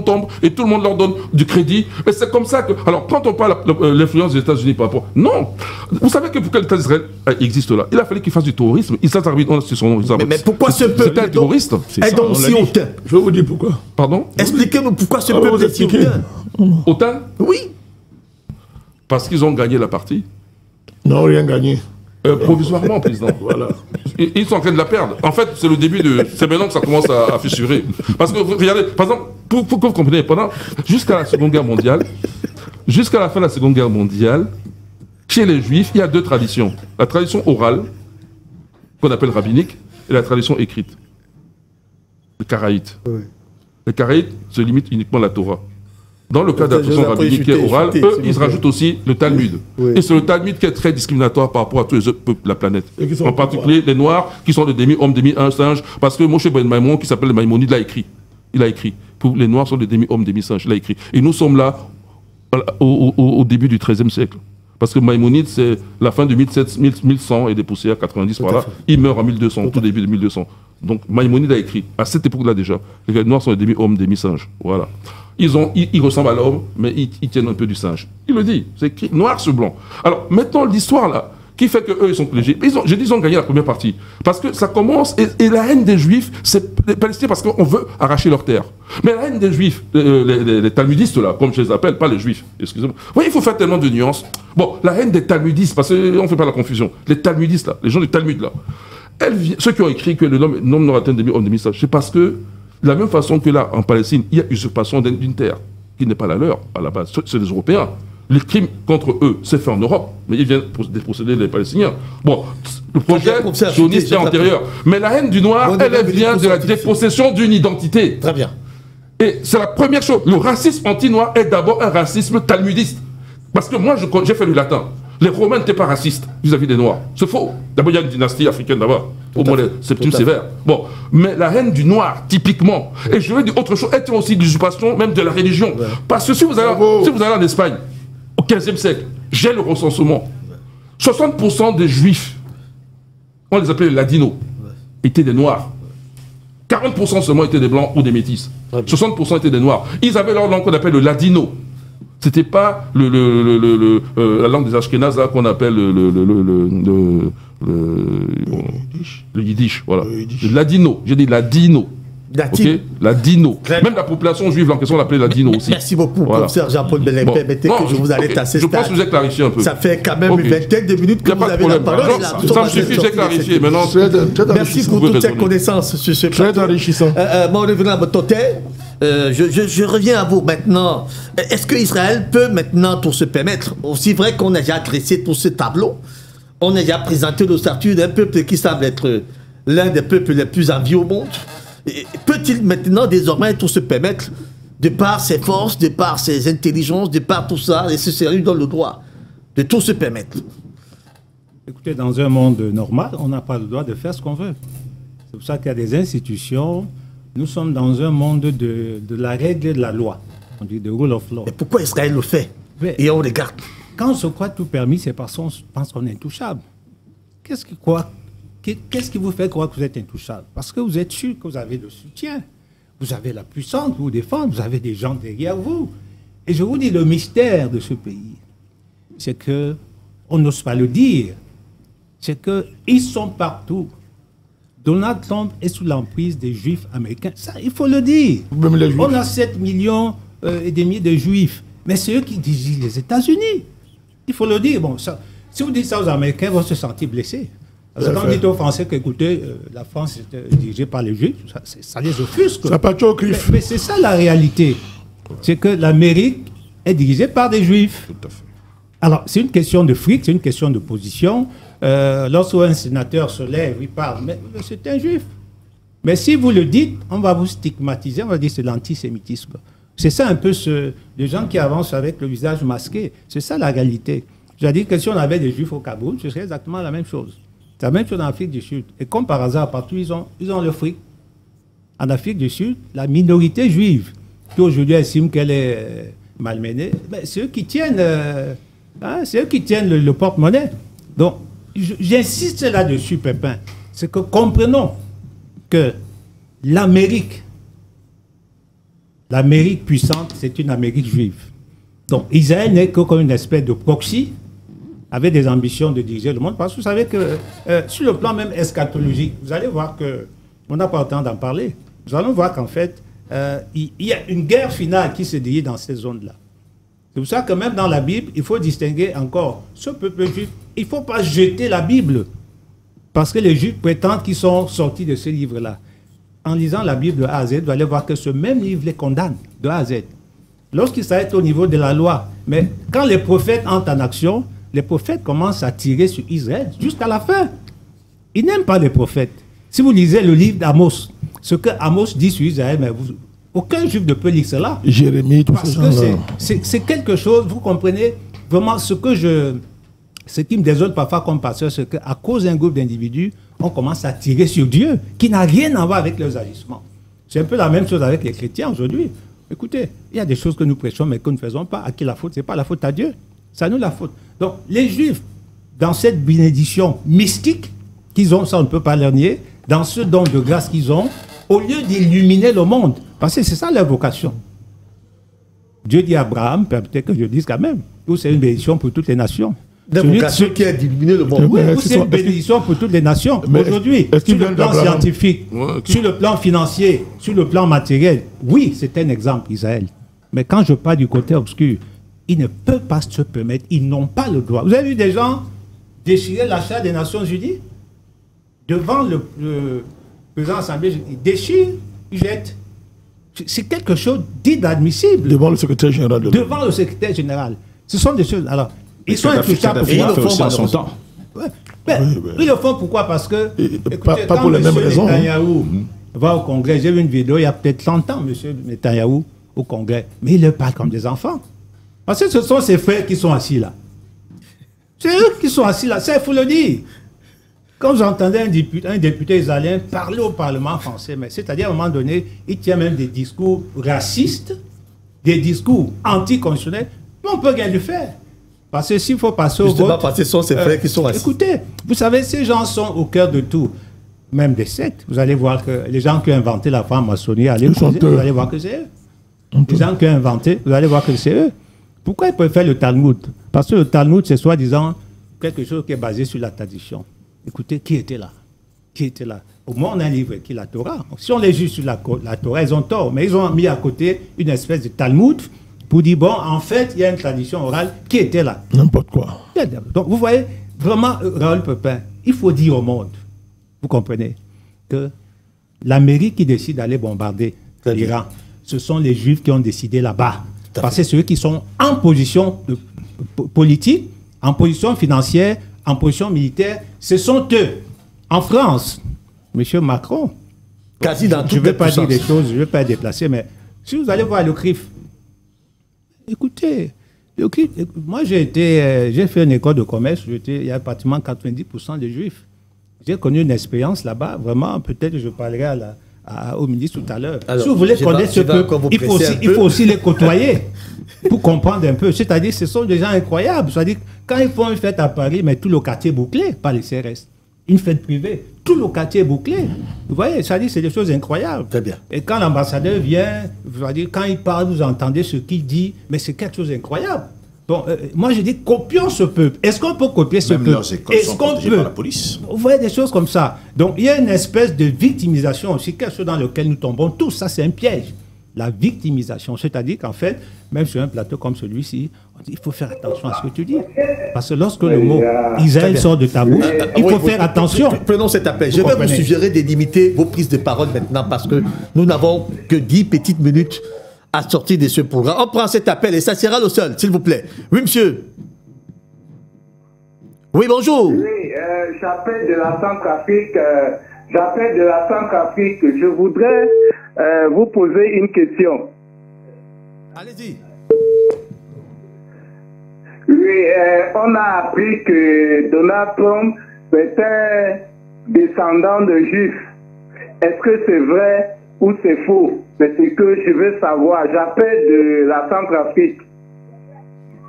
tombe et tout le monde leur donne du crédit. Et c'est comme ça que... Alors, quand on parle de l'influence des États-Unis par rapport... Non. Vous savez que pour que l'État d'Israël existe là, il a fallu qu'il fasse du terrorisme. C'est son nom. Mais pourquoi ce peuple est terroriste? Est donc si hautain? Je vais vous dire pourquoi. Pardon? Expliquez-nous pourquoi ce peuple est si hautain. Hautain? Oui. Parce qu'ils ont gagné la partie. Non, rien gagné. Provisoirement, président. Voilà. Ils sont en train de la perdre. En fait, c'est le début de... C'est maintenant que ça commence à fissurer. Parce que, regardez, par exemple, pour que vous compreniez, jusqu'à la Seconde Guerre mondiale, jusqu'à la fin de la Seconde Guerre mondiale, chez les Juifs, il y a deux traditions. La tradition orale, qu'on appelle rabbinique, et la tradition écrite. Les Karaïtes. Oui. Les Karaïtes se limitent uniquement à la Torah. Dans le cas de la tradition rabbinique qui est orale, eux, ils rajoutent aussi le Talmud. Oui. Et c'est le Talmud qui est très discriminatoire par rapport à tous les autres peuples de la planète. En particulier les Noirs, qui sont des demi-hommes, demi-singes, parce que Moshe Ben Maimon, qui s'appelle le Maïmonide, l'a écrit. Il a écrit. Pour les Noirs sont des demi-hommes, demi-singes. Il a écrit. Et nous sommes là au début du XIIIe siècle. Parce que Maïmonide, c'est la fin de 1100 et des poussières 90 par là. Il meurt en 1200, au tout début de 1200. Donc Maïmonide a écrit, à cette époque-là déjà, les Noirs sont des demi-hommes, demi-singes. Voilà. Ils ressemblent à l'homme, mais ils tiennent un peu du singe. Il le dit, c'est écrit noir sur blanc. Alors maintenant, l'histoire là, qui fait qu'eux, ils sont privilégiés. Je dis, ils ont gagné la première partie. Parce que ça commence, et la haine des Juifs, c'est les Palestiniens parce qu'on veut arracher leurs terres. Mais la haine des Juifs, les talmudistes là, comme je les appelle, pas les Juifs, excusez-moi. Vous voyez, il faut faire tellement de nuances. Bon, la haine des talmudistes, parce qu'on ne fait pas la confusion. Les talmudistes là, les gens du Talmud là, ceux qui ont écrit que le nom n'aura atteint demi-homme, demi-sage, c'est parce que, de la même façon que là, en Palestine, il y a usurpation d'une terre qui n'est pas la leur, à la base. C'est les Européens. Les crimes contre eux, c'est fait en Europe, mais ils viennent déposséder les Palestiniens. Bon, le projet sioniste est antérieur. Mais la haine du noir, elle vient de la dépossession d'une identité. Très bien. Et c'est la première chose. Le racisme anti-noir est d'abord un racisme talmudiste. Parce que moi, j'ai fait le latin. Les Romains n'étaient pas racistes vis-à-vis des Noirs. C'est faux. D'abord, il y a une dynastie africaine là-bas, au moins les Septimes Sévères. Bon, mais la haine du noir, typiquement, et je vais dire autre chose, était aussi l'usurpation même de la religion. Ouais. Parce que si vous allez en Espagne, au XVe siècle, j'ai le recensement. 60% des Juifs, on les appelait les ladinos, étaient des Noirs. 40% seulement étaient des Blancs ou des Métis. 60% étaient des Noirs. Ils avaient leur langue qu'on appelle le ladino. C'était pas la langue des Ashkénazes qu'on appelle le yiddish. Voilà. Le ladino. J'ai dit ladino. Okay? Ladino. Même la population juive en question l'appelait ladino aussi. Merci beaucoup, professeur Jean-Paul Belin. Permettez que je vous arrête à ce stade. Je pense que j'ai clarifié un peu. Ça fait quand même une vingtaine de minutes que vous avez la parole. Ça me suffit, j'ai clarifié. Maintenant, merci pour toutes ces connaissances sur ce plateau. Très enrichissant. Mon revenant à Bototé, je reviens à vous maintenant. Est-ce qu'Israël peut maintenant tout se permettre? Aussi vrai qu'on a déjà dressé tout ce tableau, on a déjà présenté le statut d'un peuple qui semble être l'un des peuples les plus enviés au monde. Peut-il maintenant désormais tout se permettre, de par ses forces, de par ses intelligences, de par tout ça, et se servir dans le droit de tout se permettre? Écoutez, dans un monde normal, on n'a pas le droit de faire ce qu'on veut. C'est pour ça qu'il y a des institutions. Nous sommes dans un monde de la règle et de la loi. On dit de rule of law. Et pourquoi Israël le fait? Et on regarde. Quand on se croit tout permis, c'est parce qu'on pense qu'on est intouchable. Qu'est-ce qui vous fait croire que vous êtes intouchable? Parce que vous êtes sûr que vous avez le soutien. Vous avez la puissance pour vous défendre. Vous avez des gens derrière vous. Et je vous dis, le mystère de ce pays, c'est qu'on n'ose pas le dire. C'est qu'ils sont partout. Donald Trump est sous l'emprise des Juifs américains. Ça, il faut le dire. On a 7 millions et demi de Juifs. Mais c'est eux qui dirigent les États-Unis. Il faut le dire. Bon, ça, si vous dites ça aux Américains, ils vont se sentir blessés. Parce que quand vous dites aux Français qu'écoutez, la France est dirigée par les Juifs, ça les offusque. Ça part au cliff. Mais c'est ça la réalité. C'est que l'Amérique est dirigée par des Juifs. Tout à fait. Alors, c'est une question de fric, c'est une question de position. Lorsqu'un sénateur se lève, il parle, mais c'est un Juif. Mais si vous le dites, on va vous stigmatiser, on va dire que c'est l'antisémitisme. C'est ça un peu les gens qui avancent avec le visage masqué. C'est ça la réalité. C'est-à-dire que si on avait des Juifs au Cameroun, ce serait exactement la même chose. C'est la même chose en Afrique du Sud. Et comme par hasard, partout, ils ont le fric. En Afrique du Sud, la minorité juive, qui aujourd'hui estime qu'elle est malmenée, ben, c'est eux qui tiennent, le porte-monnaie. Donc, j'insiste là-dessus, Pépin. C'est que comprenons que l'Amérique puissante, c'est une Amérique juive. Donc, Israël n'est que comme une espèce de proxy avec des ambitions de diriger le monde. Parce que vous savez que sur le plan même eschatologique, vous allez voir que, on n'a pas le temps d'en parler, nous allons voir qu'en fait, il y a une guerre finale qui se dirige dans ces zones-là. C'est pour ça que même dans la Bible, il faut distinguer encore ce peuple juif. Il ne faut pas jeter la Bible, parce que les Juifs prétendent qu'ils sont sortis de ce livre-là. En lisant la Bible de A à Z, vous allez voir que ce même livre les condamne de A à Z. Lorsqu'il s'arrête au niveau de la loi, mais quand les prophètes entrent en action, les prophètes commencent à tirer sur Israël jusqu'à la fin. Ils n'aiment pas les prophètes. Si vous lisez le livre d'Amos, ce que Amos dit sur Israël, mais aucun Juif ne peut lire cela. Jérémie, tout parce que c'est quelque chose, vous comprenez, vraiment ce qui me désole parfois comme pasteur, c'est qu'à cause d'un groupe d'individus, on commence à tirer sur Dieu, qui n'a rien à voir avec leurs agissements. C'est un peu la même chose avec les chrétiens aujourd'hui. Écoutez, il y a des choses que nous prêchons, mais que nous ne faisons pas. À qui la faute? Ce n'est pas la faute à Dieu. C'est à nous la faute. Donc, les Juifs, dans cette bénédiction mystique qu'ils ont, ça on ne peut pas leur nier, dans ce don de grâce qu'ils ont, au lieu d'illuminer le monde, parce que c'est ça leur vocation. Dieu dit à Abraham, peut-être que je dise quand même, où c'est une bénédiction pour toutes les nations. La vocation qui a d'illuminer le monde. Oui, c'est une bénédiction pour toutes les nations. Aujourd'hui, sur le plan scientifique, sur le plan financier, sur le plan matériel, oui, c'est un exemple, Israël. Mais quand je parle du côté obscur, ils ne peuvent pas se permettre, ils n'ont pas le droit. Vous avez vu des gens déchirer la charte des Nations Unies devant le président de l'Assemblée, ils déchirent, ils jettent. C'est quelque chose d'inadmissible. Devant le secrétaire général. Devant le secrétaire général. Ce sont des choses... Alors, ils sont intouchables. Ils le font en son temps. Ils le font pourquoi? Parce que, écoutez, pas pour les mêmes raisons. Netanyahou va au Congrès, j'ai vu une vidéo il y a peut-être 30 ans, M. Netanyahou, au Congrès, mais il leur parle comme des enfants. Parce que ce sont ses frères qui sont assis là. C'est eux qui sont assis là, il faut le dire. Quand j'entendais un député israélien parler au Parlement français, c'est-à-dire à un moment donné, il tient même des discours racistes, des discours anticonstitutionnels, mais on peut rien lui faire. Parce que s'il faut passer au vote... parce que ce sont ses frères qui sont assis. Écoutez, vous savez, ces gens sont au cœur de tout. Même des sectes. Vous allez voir que les gens qui ont inventé la franc-maçonnerie, vous allez voir que c'est eux. Les gens qui ont inventé, vous allez voir que c'est eux. Pourquoi ils préfèrent le Talmud? Parce que le Talmud, c'est soi-disant quelque chose qui est basé sur la tradition. Écoutez, qui était là? Qui était là? Au moins, on a un livre qui est la Torah. Si on les juge sur la Torah, ils ont tort. Mais ils ont mis à côté une espèce de Talmud pour dire, bon, en fait, il y a une tradition orale qui était là. N'importe quoi. Donc, vous voyez, vraiment, Raoul Pepin, il faut dire au monde, vous comprenez, que l'Amérique qui décide d'aller bombarder l'Iran, ce sont les Juifs qui ont décidé là-bas. Parce que c'est eux qui sont en position politique, en position financière, en position militaire, ce sont eux. En France, M. Macron, quasi dans je ne vais pas dire des choses, je ne vais pas déplacer, mais si vous allez voir le CRIF, écoutez, moi j'ai fait une école de commerce, il y a pratiquement 90% de Juifs. J'ai connu une expérience là-bas, vraiment, peut-être je parlerai au ministre tout à l'heure. Si vous voulez connaître ce peuple, il faut aussi les côtoyer pour comprendre un peu. C'est-à-dire, ce sont des gens incroyables. C'est-à-dire, quand ils font une fête à Paris, mais tout le quartier est bouclé, pas les CRS. Une fête privée, tout le quartier est bouclé. Vous voyez, c'est-à-dire, c'est des choses incroyables. Très bien. Et quand l'ambassadeur vient, c'est-à-dire, quand il parle, vous entendez ce qu'il dit, mais c'est quelque chose d'incroyable. Bon, moi je dis, copions ce peuple. Est-ce qu'on peut copier ce peuple? Est-ce qu'on peut? Par la police. Vous voyez des choses comme ça. Donc il y a une espèce de victimisation aussi, quelque chose dans lequel nous tombons tous. Ça, c'est un piège. La victimisation. C'est-à-dire qu'en fait, même sur un plateau comme celui-ci, on dit, il faut faire attention à ce que tu dis. Parce que lorsque le mot Israël sort de ta bouche, il faut faire attention. Prenons cet appel. Je vais vous suggérer de limiter vos prises de parole maintenant parce que nous n'avons que 10 petites minutes à sortir de ce programme. On prend cet appel et ça sera le seul, s'il vous plaît. Oui, monsieur. Oui, bonjour. Oui, j'appelle de la Centrafrique. Je voudrais vous poser une question. Allez-y. Oui, on a appris que Donald Trump est un descendant de Juifs. Est-ce que c'est vrai ou c'est faux? C'est ce que je veux savoir. J'appelle de la Centrafrique.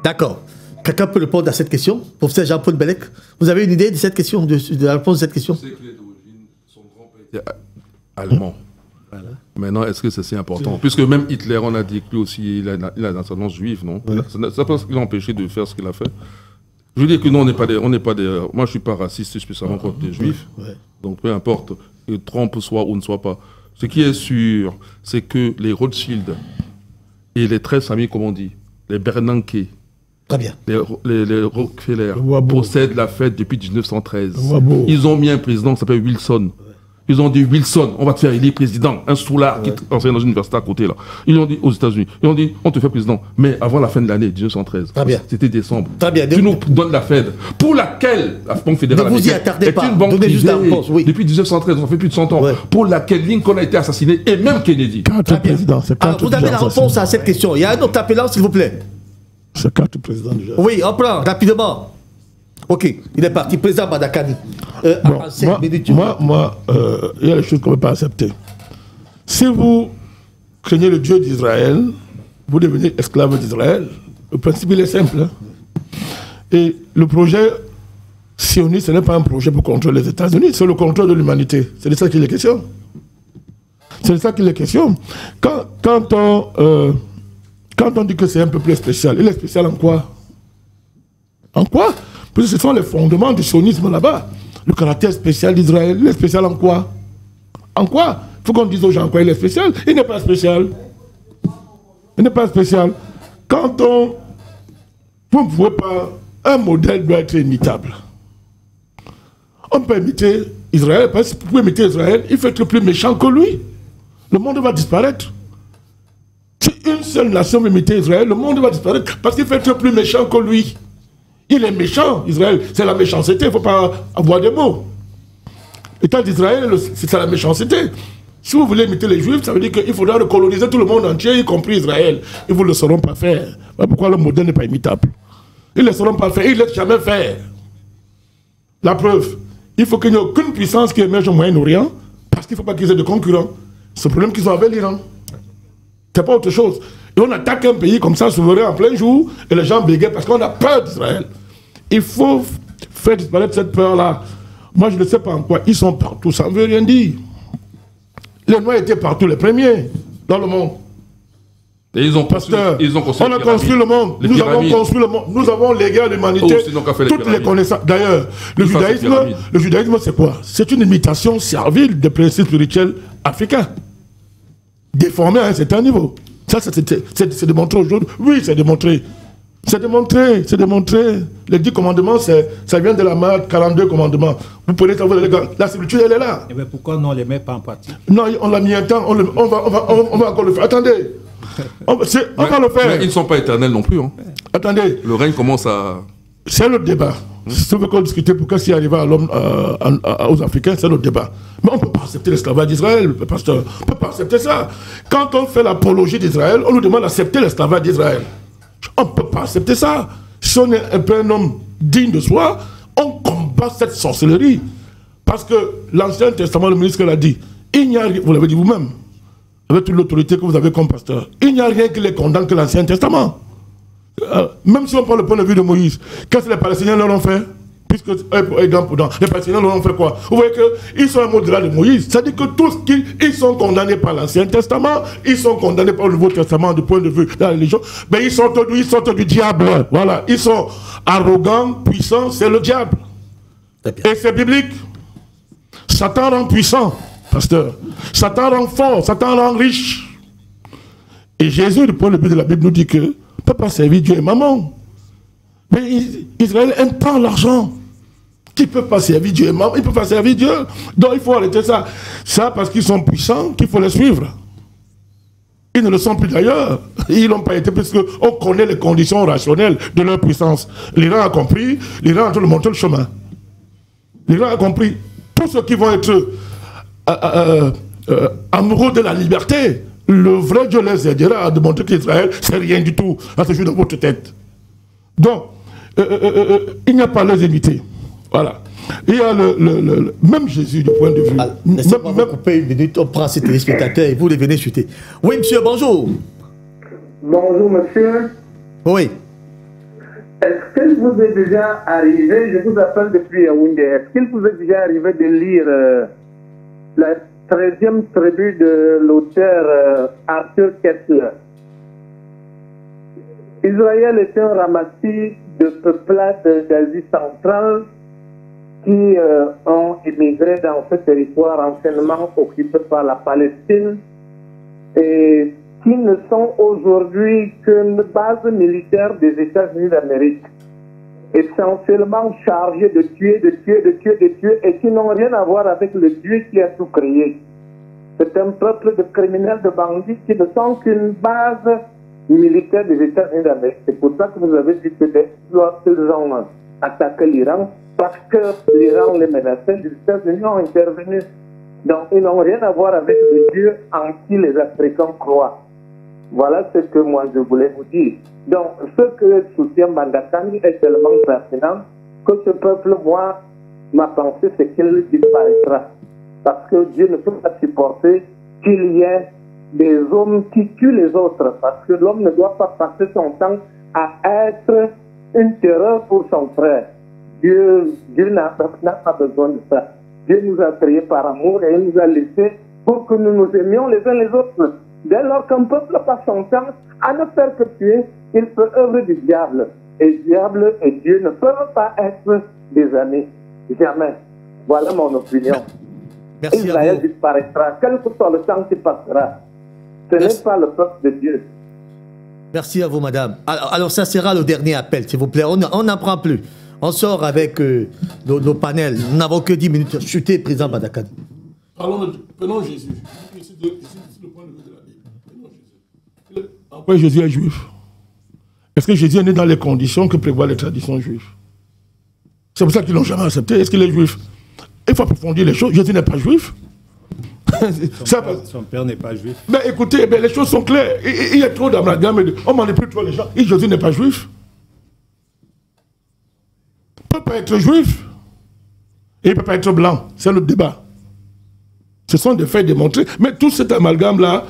D'accord. Quelqu'un peut répondre à cette question? Professeur Jean-Paul Bellec, vous avez une idée de cette question, de la réponse de cette question? Je sais qu'il est d'origine, son grand-père était allemand. Voilà. Maintenant, est-ce que c'est si important? Puisque même Hitler, on a dit que lui aussi, il a une ascendance juive, non? Ouais. Ça pense qu'il l'a empêché de faire ce qu'il a fait. Je veux dire que nous, on n'est pas des... moi, je ne suis pas raciste, spécialement contre les juifs. Ouais. Donc, peu importe que Trump soit ou ne soit pas. Ce qui est sûr, c'est que les Rothschild et les 13 familles, comme on dit, les Bernanke, très bien, les Rockefeller possèdent la fête depuis 1913. Ils ont mis un président qui s'appelle Wilson. Ils ont dit, Wilson, on va te faire élire président. Un soulard qui enseigne dans une université à côté, là. Ils l'ont dit aux États-Unis. Ils ont dit, on te fait président. Mais avant la fin de l'année 1913. C'était décembre. Très bien. Tu nous donnes la Fed, pour laquelle la Banque fédérale américaine est une banque privée depuis 1913, ça fait plus de 100 ans, pour laquelle Lincoln a été assassiné et même Kennedy. Alors, vous avez la réponse à cette question. Il y a un autre appelant, s'il vous plaît. C'est carte président déjà. Oui, on prend, rapidement. Ok, il est parti. Président Badakani. Moi, il y a des choses qu'on ne peut pas accepter. Si vous craignez le Dieu d'Israël, vous devenez esclave d'Israël. Le principe, il est simple. Hein? Et le projet sioniste, ce n'est pas un projet pour contrôler les États-Unis, c'est le contrôle de l'humanité. C'est de ça qu'il est question. C'est de ça qu'il est question. Quand on dit que c'est un peuple spécial, il est spécial en quoi? En quoi? Parce que ce sont les fondements du sionisme là-bas. Le caractère spécial d'Israël, il est spécial en quoi? En quoi? Il faut qu'on dise aux gens en quoi il est spécial. Il n'est pas spécial. Il n'est pas spécial. Quand on... Vous ne pouvez pas... Un modèle doit être imitable. On peut imiter Israël, parce que pour imiter Israël, il faut être plus méchant que lui. Le monde va disparaître. Si une seule nation veut imiter Israël, le monde va disparaître parce qu'il faut être plus méchant que lui. Il est méchant, Israël. C'est la méchanceté, il ne faut pas avoir des mots. L'État d'Israël, c'est la méchanceté. Si vous voulez imiter les Juifs, ça veut dire qu'il faudra recoloniser tout le monde entier, y compris Israël. Et vous ne le sauront pas faire. Voilà pourquoi le modèle n'est pas imitable. Ils ne le sauront pas faire, ils ne laissent jamais faire. La preuve, il faut qu'il n'y ait aucune puissance qui émerge au Moyen-Orient, parce qu'il ne faut pas qu'ils aient de concurrents. C'est le problème qu'ils ont avec l'Iran. C'est pas autre chose. Et on attaque un pays comme ça, souverain, en plein jour, et les gens bégayent parce qu'on a peur d'Israël. Il faut faire disparaître cette peur-là. Moi, je ne sais pas en quoi. Ils sont partout, ça ne veut rien dire. Les Noirs étaient partout, les premiers dans le monde. Et ils ont construit, on a construit le monde. Nous avons construit le monde. Nous avons légué à l'humanité toutes les connaissances. D'ailleurs, le judaïsme, c'est quoi? C'est une imitation servile des principes spirituels africains. Déformés à un certain niveau. Ça, c'est démontré aujourd'hui. Oui, c'est démontré. C'est démontré, c'est démontré. Les 10 commandements, ça vient de la marque 42 commandements. Vous pouvez savoir, la similitude, elle est là. Et bien pourquoi on ne les met pas en pratique? Non, on l'a mis un temps, on va encore le faire. Attendez, on va le faire. Mais ils ne sont pas éternels non plus. Hein. Attendez. Le règne commence à... C'est le débat. Si on veut qu'on discute pour qu'est-ce qui arrive à l'homme, aux Africains, c'est le débat. Mais on ne peut pas accepter l'esclavage d'Israël, pasteur. On ne peut pas accepter ça. Quand on fait l'apologie d'Israël, on nous demande d'accepter l'esclavage d'Israël. On ne peut pas accepter ça. Si on est un peu un homme digne de soi, on combat cette sorcellerie. Parce que l'Ancien Testament, le ministre l'a dit, il n'y a rien, vous l'avez dit vous-même, avec toute l'autorité que vous avez comme pasteur, il n'y a rien qui les condamne que l'Ancien Testament. Même si on prend le point de vue de Moïse, qu'est-ce que les Palestiniens leur ont fait? Puisque, exemple, les Palestiniens leur ont fait quoi? Vous voyez qu'ils sont un mot au-delà de Moïse. C'est-à-dire que tous ils sont condamnés par l'Ancien Testament, ils sont condamnés par le Nouveau Testament du point de vue de la religion, mais ils sortent du diable. Voilà, ils sont arrogants, puissants, c'est le diable. Et c'est biblique. Satan rend puissant, pasteur. Satan rend fort, Satan rend riche. Et Jésus, du point de vue de la Bible, nous dit que ne peut pas servir Dieu et maman. Mais Israël aime pas l'argent. Qui ne peut pas servir Dieu et maman, il ne peut pas servir Dieu. Donc il faut arrêter ça. Ça parce qu'ils sont puissants, qu'il faut les suivre. Ils ne le sont plus d'ailleurs. Ils n'ont pas été, puisqu'on connaît les conditions rationnelles de leur puissance. L'Iran a compris, l'Iran a tout montré le chemin. L'Iran a compris. Tous ceux qui vont être amoureux de la liberté, le vrai Dieu les aidera à démontrer qu'Israël, c'est rien du tout. Ça se joue dans votre tête. Donc, il n'y a pas les imiter. Voilà. Il y a même Jésus, du point de vue. Laissez-moi vous couper une minute, on prend ces téléspectateurs et vous les venez chuter. Oui, monsieur, bonjour. Bonjour, monsieur. Oui. Est-ce qu'il vous est déjà arrivé, je vous appelle depuis Yaoundé, est-ce qu'il vous est déjà arrivé de lire la 13e tribu de l'auteur Arthur Kessler? Israël est un ramassis de peuplades d'Asie centrale qui ont émigré dans ce territoire anciennement occupé par la Palestine et qui ne sont aujourd'hui qu'une base militaire des États-Unis d'Amérique, essentiellement chargés de tuer, et qui n'ont rien à voir avec le Dieu qui a tout créé. C'est un peuple de criminels, de bandits qui ne sont qu'une base militaire des États-Unis d'Amérique. C'est pour ça que vous avez dit que lorsqu'ils ont attaqué l'Iran, parce que l'Iran les menaçait, les États-Unis ont intervenu. Donc ils n'ont rien à voir avec le Dieu en qui les Africains croient. Voilà ce que moi je voulais vous dire. Donc ce que soutient Bandakani est tellement pertinent que ce peuple, moi, ma pensée c'est qu'il disparaîtra. Parce que Dieu ne peut pas supporter qu'il y ait des hommes qui tuent les autres, parce que l'homme ne doit pas passer son temps à être une terreur pour son frère. Dieu n'a pas besoin de ça. Dieu nous a créés par amour et il nous a laissés pour que nous nous aimions les uns les autres. Dès lors qu'un peuple passe son temps à ne faire que tuer, il peut œuvrer du diable. Et diable et Dieu ne peuvent pas être des amis. Jamais. Voilà mon opinion. Merci Israël disparaîtra, quel que soit le temps qui passera. Ce n'est pas le peuple de Dieu. Merci à vous, madame. Alors ça sera le dernier appel, s'il vous plaît. On n'en prend plus. On sort avec nos panels. Nous n'avons que 10 minutes. Chutez, président Bandakani. Prenons Jésus. Ici, le point de vue de la Bible. Prenons Jésus. Après, Jésus est juif. Est-ce que Jésus est né dans les conditions que prévoient les traditions juives? C'est pour ça qu'ils ne l'ont jamais accepté. Est-ce qu'il est juif? Il faut approfondir les choses. Jésus n'est pas juif. Son père n'est pas juif. Mais écoutez, les choses sont claires. Il y a trop d'amalgame. On manipule trop les gens. Et Jésus n'est pas juif. Il ne peut pas être juif. Et il ne peut pas être blanc. C'est le débat. Ce sont des faits démontrés. Mais tout cet amalgame-là,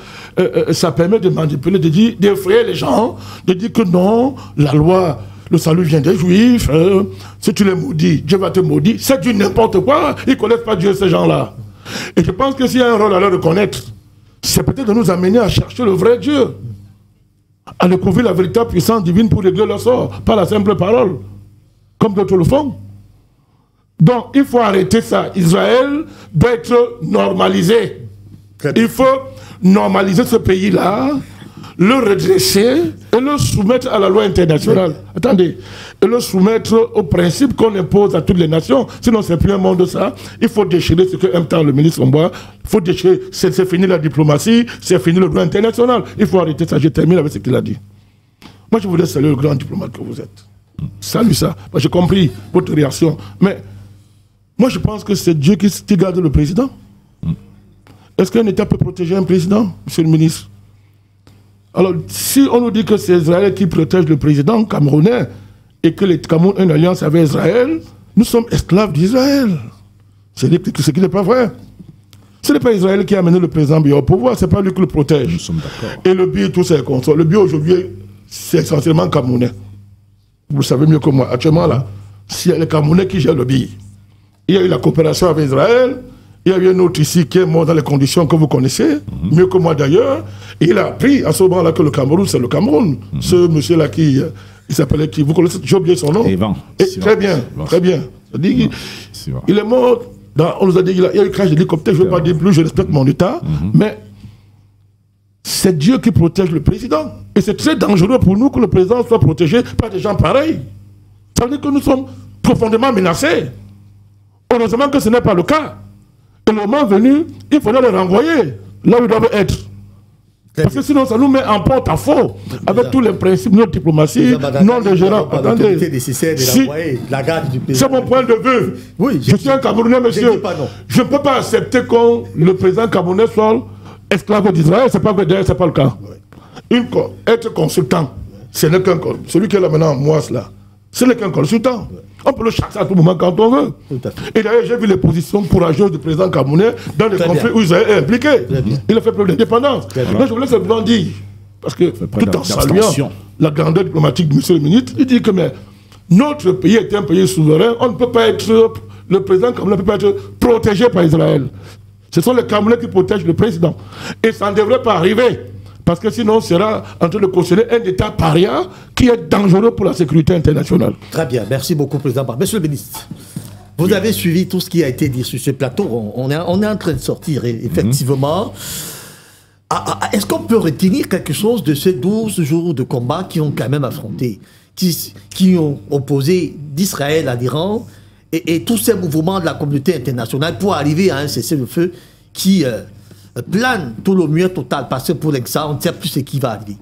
ça permet de manipuler, de dire, d'effrayer les gens, de dire que non, la loi, le salut vient des juifs. Si tu les maudis, Dieu va te maudire. C'est du n'importe quoi. Ils ne connaissent pas Dieu, ces gens-là. Et je pense que s'il y a un rôle à leur reconnaître, c'est peut-être de nous amener à chercher le vrai Dieu, à découvrir la véritable puissance divine pour régler leur sort, pas la simple parole, comme d'autres le font. Donc, il faut arrêter ça. Israël doit être normalisé. Il faut normaliser ce pays-là, le redresser et le soumettre à la loi internationale. Attendez, et le soumettre aux principes qu'on impose à toutes les nations. Sinon, c'est plus un monde de ça. Il faut déchirer ce que aime tant le ministre Omboa. Il faut déchirer. C'est fini la diplomatie, c'est fini le droit international. Il faut arrêter ça. Je termine avec ce qu'il a dit. Moi, je voulais saluer le grand diplomate que vous êtes. Salut ça. J'ai compris votre réaction. Mais moi, je pense que c'est Dieu qui garde le président. Est-ce qu'un État peut protéger un président, monsieur le ministre? Alors, si on nous dit que c'est Israël qui protège le président camerounais et que le Cameroun a une alliance avec Israël, nous sommes esclaves d'Israël. C'est ce qui n'est pas vrai. Ce n'est pas Israël qui a amené le président Biya au pouvoir, ce n'est pas lui qui le protège. Nous sommes d'accord. Et le Biya, tous ses consorts. Le Biya aujourd'hui, c'est essentiellement camerounais. Vous le savez mieux que moi. Actuellement, là, c'est les Camerounais qui gèrent le Biya. Il y a eu la coopération avec Israël. Il y a eu un autre ici qui est mort dans les conditions que vous connaissez, mieux que moi d'ailleurs. Et il a appris à ce moment-là que le Cameroun, c'est le Cameroun. Ce monsieur-là qui, il s'appelait qui? Vous connaissez? J'ai oublié son nom. Evan. Très bien, très bien. Il est mort, on nous a dit, il y a eu crash d'hélicoptère, je ne veux pas dire plus, je respecte mon État, mais c'est Dieu qui protège le président. Et c'est très dangereux pour nous que le président soit protégé par des gens pareils. Ça veut dire que nous sommes profondément menacés. Heureusement que ce n'est pas le cas. Et le moment venu, il faudra les renvoyer là où ils doivent être. Parce que sinon, ça nous met en porte-à-faux avec tous les principes de notre diplomatie, non de gérants. Attendez, c'est mon point de vue. Oui, je suis un Camerounais, monsieur. Je ne peux pas accepter que le président camerounais soit esclave d'Israël. C'est pas vrai, d'ailleurs, ce n'est pas le cas. Être consultant, ce n'est qu'un consultant. Celui qui est là maintenant, moi, là, ce n'est qu'un consultant. On peut le chasser à tout moment quand on veut. Et d'ailleurs, j'ai vu les positions courageuses du président camerounais dans les conflits où Israël est impliqué. Il a fait preuve d'indépendance. Là, je voulais simplement dire, parce que tout en saluant la grandeur diplomatique de M. le ministre, il dit que mais, notre pays est un pays souverain, on ne peut pas être, le président camerounais ne peut pas être protégé par Israël. Ce sont les Camerounais qui protègent le président. Et ça ne devrait pas arriver. Parce que sinon, on sera en train de cautionner un État paria qui est dangereux pour la sécurité internationale. Très bien, merci beaucoup, Président. Monsieur le ministre, vous avez suivi tout ce qui a été dit sur ce plateau. On est en train de sortir, effectivement. Est-ce qu'on peut retenir quelque chose de ces 12 jours de combat qui ont quand même affronté, qui ont opposé d'Israël à l'Iran et tous ces mouvements de la communauté internationale pour arriver à un cessez-le-feu qui plane tout le mieux total, parce que pour l'instant, on ne sait plus ce qui va arriver.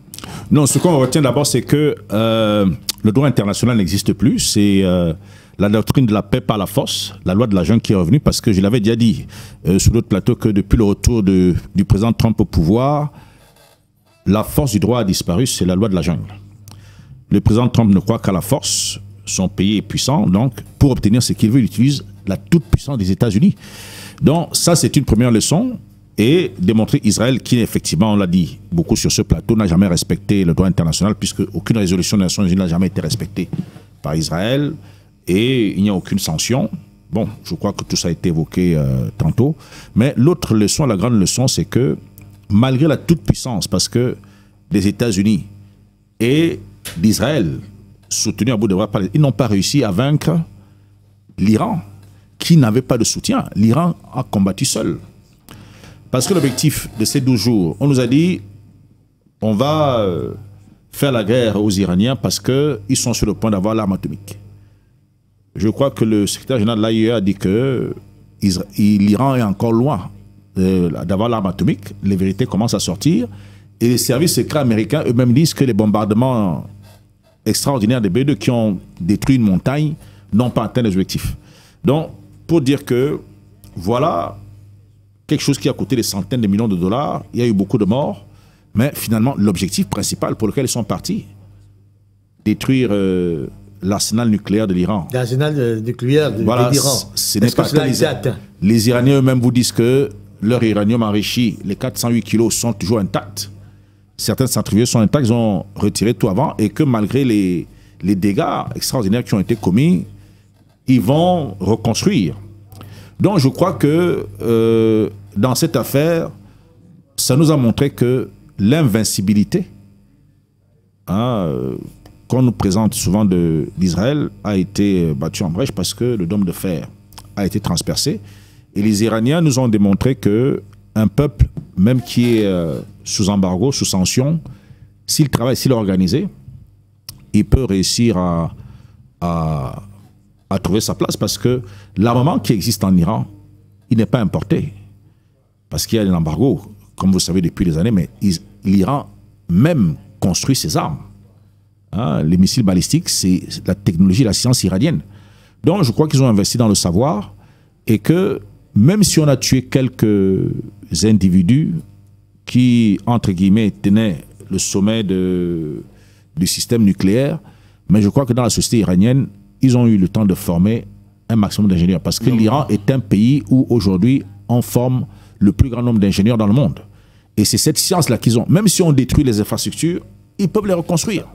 Non, ce qu'on retient d'abord, c'est que le droit international n'existe plus. C'est la doctrine de la paix par la force, la loi de la jungle qui est revenue, parce que je l'avais déjà dit sur d'autres plateaux que depuis le retour du président Trump au pouvoir, la force du droit a disparu, c'est la loi de la jungle. Le président Trump ne croit qu'à la force, son pays est puissant, donc pour obtenir ce qu'il veut, il utilise la toute-puissance des États-Unis. Donc ça, c'est une première leçon. Et démontrer Israël qui, effectivement, on l'a dit beaucoup sur ce plateau, n'a jamais respecté le droit international, puisque aucune résolution des Nations Unies n'a jamais été respectée par Israël et il n'y a aucune sanction. Bon, je crois que tout ça a été évoqué tantôt. Mais l'autre leçon, la grande leçon, c'est que malgré la toute-puissance, parce que des États-Unis et d'Israël, soutenus à bout de bras par ils n'ont pas réussi à vaincre l'Iran, qui n'avait pas de soutien. L'Iran a combattu seul. Parce que l'objectif de ces 12 jours, on nous a dit, on va faire la guerre aux Iraniens parce qu'ils sont sur le point d'avoir l'arme atomique. Je crois que le secrétaire général de l'AIEA a dit que l'Iran est encore loin d'avoir l'arme atomique. Les vérités commencent à sortir. Et les services secrets américains eux-mêmes disent que les bombardements extraordinaires des B-2 qui ont détruit une montagne n'ont pas atteint les objectifs. Donc, pour dire que voilà quelque chose qui a coûté des centaines de millions de dollars, il y a eu beaucoup de morts, mais finalement, l'objectif principal pour lequel ils sont partis, détruire l'arsenal nucléaire de l'Iran. L'arsenal nucléaire de l'Iran. Ce n'est pas les Iraniens eux-mêmes vous disent que leur uranium enrichi, les 408 kilos, sont toujours intacts. Certaines centrifuges sont intacts, ils ont retiré tout avant, et que malgré les dégâts extraordinaires qui ont été commis, ils vont reconstruire. Donc je crois que dans cette affaire, ça nous a montré que l'invincibilité qu'on nous présente souvent d'Israël a été battue en brèche parce que le dôme de fer a été transpercé. Et les Iraniens nous ont démontré qu'un peuple, même qui est sous embargo, sous sanction, s'il travaille, s'il est organisé, il peut réussir à trouver sa place parce que l'armement qui existe en Iran, il n'est pas importé. Parce qu'il y a un embargo, comme vous savez depuis des années, mais l'Iran même construit ses armes. Les missiles balistiques, c'est la technologie, la science iranienne. Donc je crois qu'ils ont investi dans le savoir et que même si on a tué quelques individus qui, entre guillemets, tenaient le sommet du système nucléaire, mais je crois que dans la société iranienne, ils ont eu le temps de former un maximum d'ingénieurs. Parce que l'Iran est un pays où aujourd'hui on forme le plus grand nombre d'ingénieurs dans le monde. Et c'est cette science-là qu'ils ont. Même si on détruit les infrastructures, ils peuvent les reconstruire.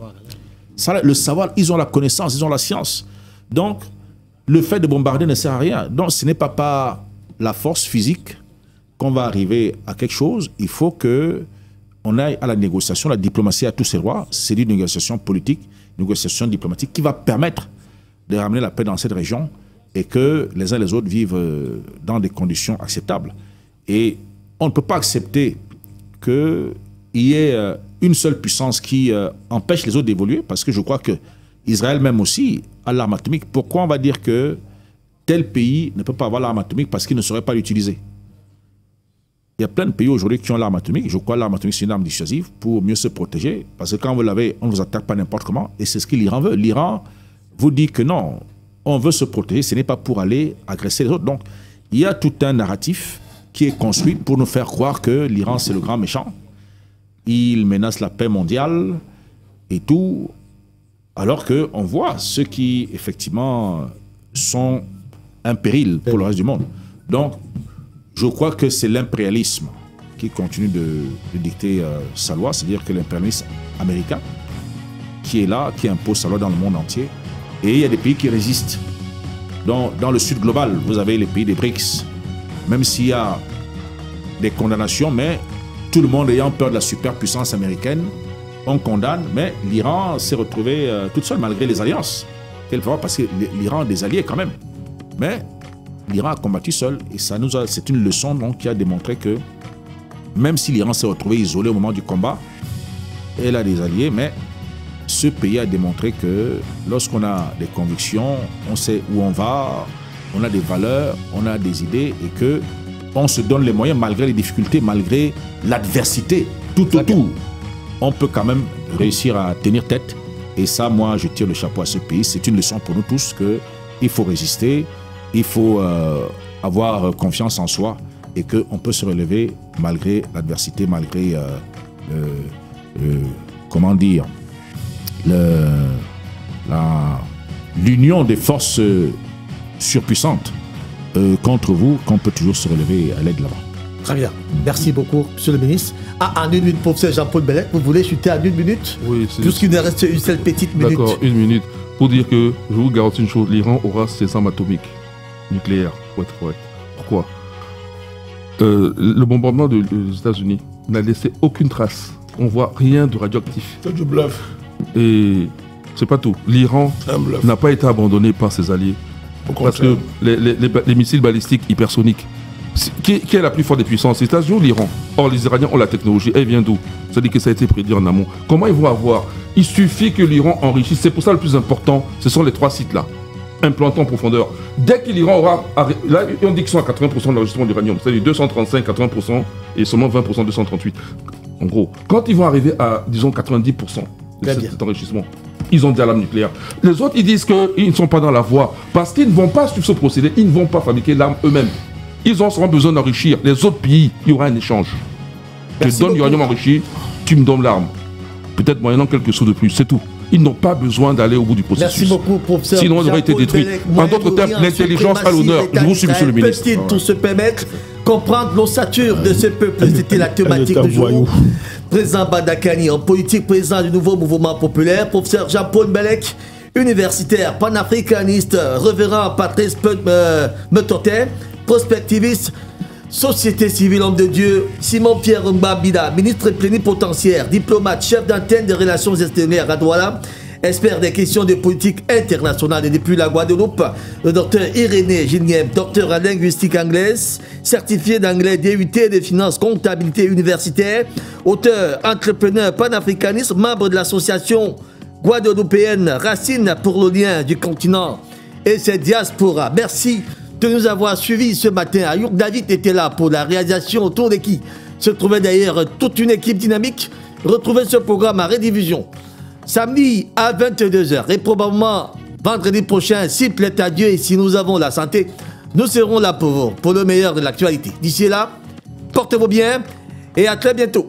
Ça, le savoir, ils ont la connaissance, ils ont la science. Donc, le fait de bombarder ne sert à rien. Donc, ce n'est pas par la force physique qu'on va arriver à quelque chose. Il faut qu'on aille à la négociation, la diplomatie à tous ses droits. C'est une négociation politique, une négociation diplomatique qui va permettre de ramener la paix dans cette région et que les uns et les autres vivent dans des conditions acceptables. Et on ne peut pas accepter qu'il y ait une seule puissance qui empêche les autres d'évoluer, parce que je crois que Israël même aussi a l'arme atomique. Pourquoi on va dire que tel pays ne peut pas avoir l'arme atomique parce qu'il ne saurait pas l'utiliser? Il y a plein de pays aujourd'hui qui ont l'arme atomique. Je crois que l'arme atomique, c'est une arme dissuasive pour mieux se protéger, parce que quand vous l'avez, on ne vous attaque pas n'importe comment, et c'est ce que l'Iran veut. L'Iran vous dit que non, on veut se protéger, ce n'est pas pour aller agresser les autres. Donc, il y a tout un narratif qui est construit pour nous faire croire que l'Iran, c'est le grand méchant. Il menace la paix mondiale et tout, alors qu'on voit ceux qui, effectivement, sont un péril pour le reste du monde. Donc, je crois que c'est l'impérialisme qui continue de dicter sa loi, c'est-à-dire que l'impérialisme américain qui est là, qui impose sa loi dans le monde entier. Et il y a des pays qui résistent. Dans le sud global, vous avez les pays des BRICS, même s'il y a des condamnations, mais tout le monde ayant peur de la superpuissance américaine, on condamne, mais l'Iran s'est retrouvé toute seule malgré les alliances. Quelquefois, parce que l'Iran a des alliés quand même. Mais l'Iran a combattu seul, et c'est une leçon donc, qui a démontré que même si l'Iran s'est retrouvé isolé au moment du combat, elle a des alliés, mais ce pays a démontré que lorsqu'on a des convictions, on sait où on va, on a des valeurs, on a des idées, et que on se donne les moyens malgré les difficultés, malgré l'adversité, tout autour. On peut quand même réussir à tenir tête. Et ça, moi, je tire le chapeau à ce pays. C'est une leçon pour nous tous qu'il faut résister, il faut avoir confiance en soi et qu'on peut se relever malgré l'adversité, malgré, comment dire, l'union des forces surpuissantes contre vous, qu'on peut toujours se relever et aller de l'avant. Très bien. Merci beaucoup, monsieur le ministre. En une minute, professeur Jean-Paul Bellec, vous voulez chuter en une minute? Oui. Puisqu'il nous reste une seule petite minute. D'accord, une minute. pour dire que, je vous garantis une chose, l'Iran aura ses armes atomiques, nucléaires, pour être correct. Pourquoi? Le bombardement des États-Unis n'a laissé aucune trace. On voit rien de radioactif. C'est du bluff. Et c'est pas tout. L'Iran n'a pas été abandonné par ses alliés. Parce que les missiles balistiques hypersoniques, qui est la plus forte des puissances? Les États-Unis ou l'Iran? Or, les Iraniens ont la technologie. Elle vient d'où? C'est-à-dire que ça a été prédit en amont. Comment ils vont avoir? Il suffit que l'Iran enrichisse. C'est pour ça le plus important, ce sont les 3 sites-là, implantés en profondeur. Dès que l'Iran aura... Là, on dit qu'ils sont à 80% de l'enrichissement d'uranium. C'est-à-dire 235, 80% et seulement 20%, 238. En gros, quand ils vont arriver à, disons, 90% de cet enrichissement, ils ont déjà l'arme nucléaire. Les autres, ils disent qu'ils ne sont pas dans la voie parce qu'ils ne vont pas suivre ce procédé, ils ne vont pas fabriquer l'arme eux-mêmes. Ils auront besoin d'enrichir. Les autres pays, il y aura un échange. Je te donne l'uranium enrichi, tu me donnes l'arme. Peut-être moyennant quelques sous de plus, c'est tout. Ils n'ont pas besoin d'aller au bout du processus. Merci beaucoup, professeur. Sinon, on aurait été détruit. En d'autres termes, l'intelligence a l'honneur. Je vous suis, monsieur le ministre. Peut-il tout se permettre comprendre l'ossature de ce peuple? C'était la thématique du jour. Président Bandakani, en politique, président du nouveau mouvement populaire. Professeur Jean-Paul Mbelek, universitaire, panafricaniste, révérend Patrice Metotin, prospectiviste, société civile, homme de Dieu, Simon-Pierre Mbabida, ministre plénipotentiaire, diplomate, chef d'antenne des relations extérieures à Douala, expert des questions de politique internationale et depuis la Guadeloupe, le docteur Irénée Gilniem, docteur en linguistique anglaise, certifié d'anglais DUT des finances, comptabilité universitaire, auteur, entrepreneur, panafricaniste, membre de l'association guadeloupéenne Racine pour le lien du continent et ses diasporas. Merci de nous avoir suivis ce matin. Ayouk David était là pour la réalisation, autour de qui se trouvait d'ailleurs toute une équipe dynamique. Retrouvez ce programme à rediffusion samedi à 22 h et probablement vendredi prochain, s'il plaît à Dieu et si nous avons la santé, nous serons là pour vous, pour le meilleur de l'actualité. D'ici là, portez-vous bien et à très bientôt.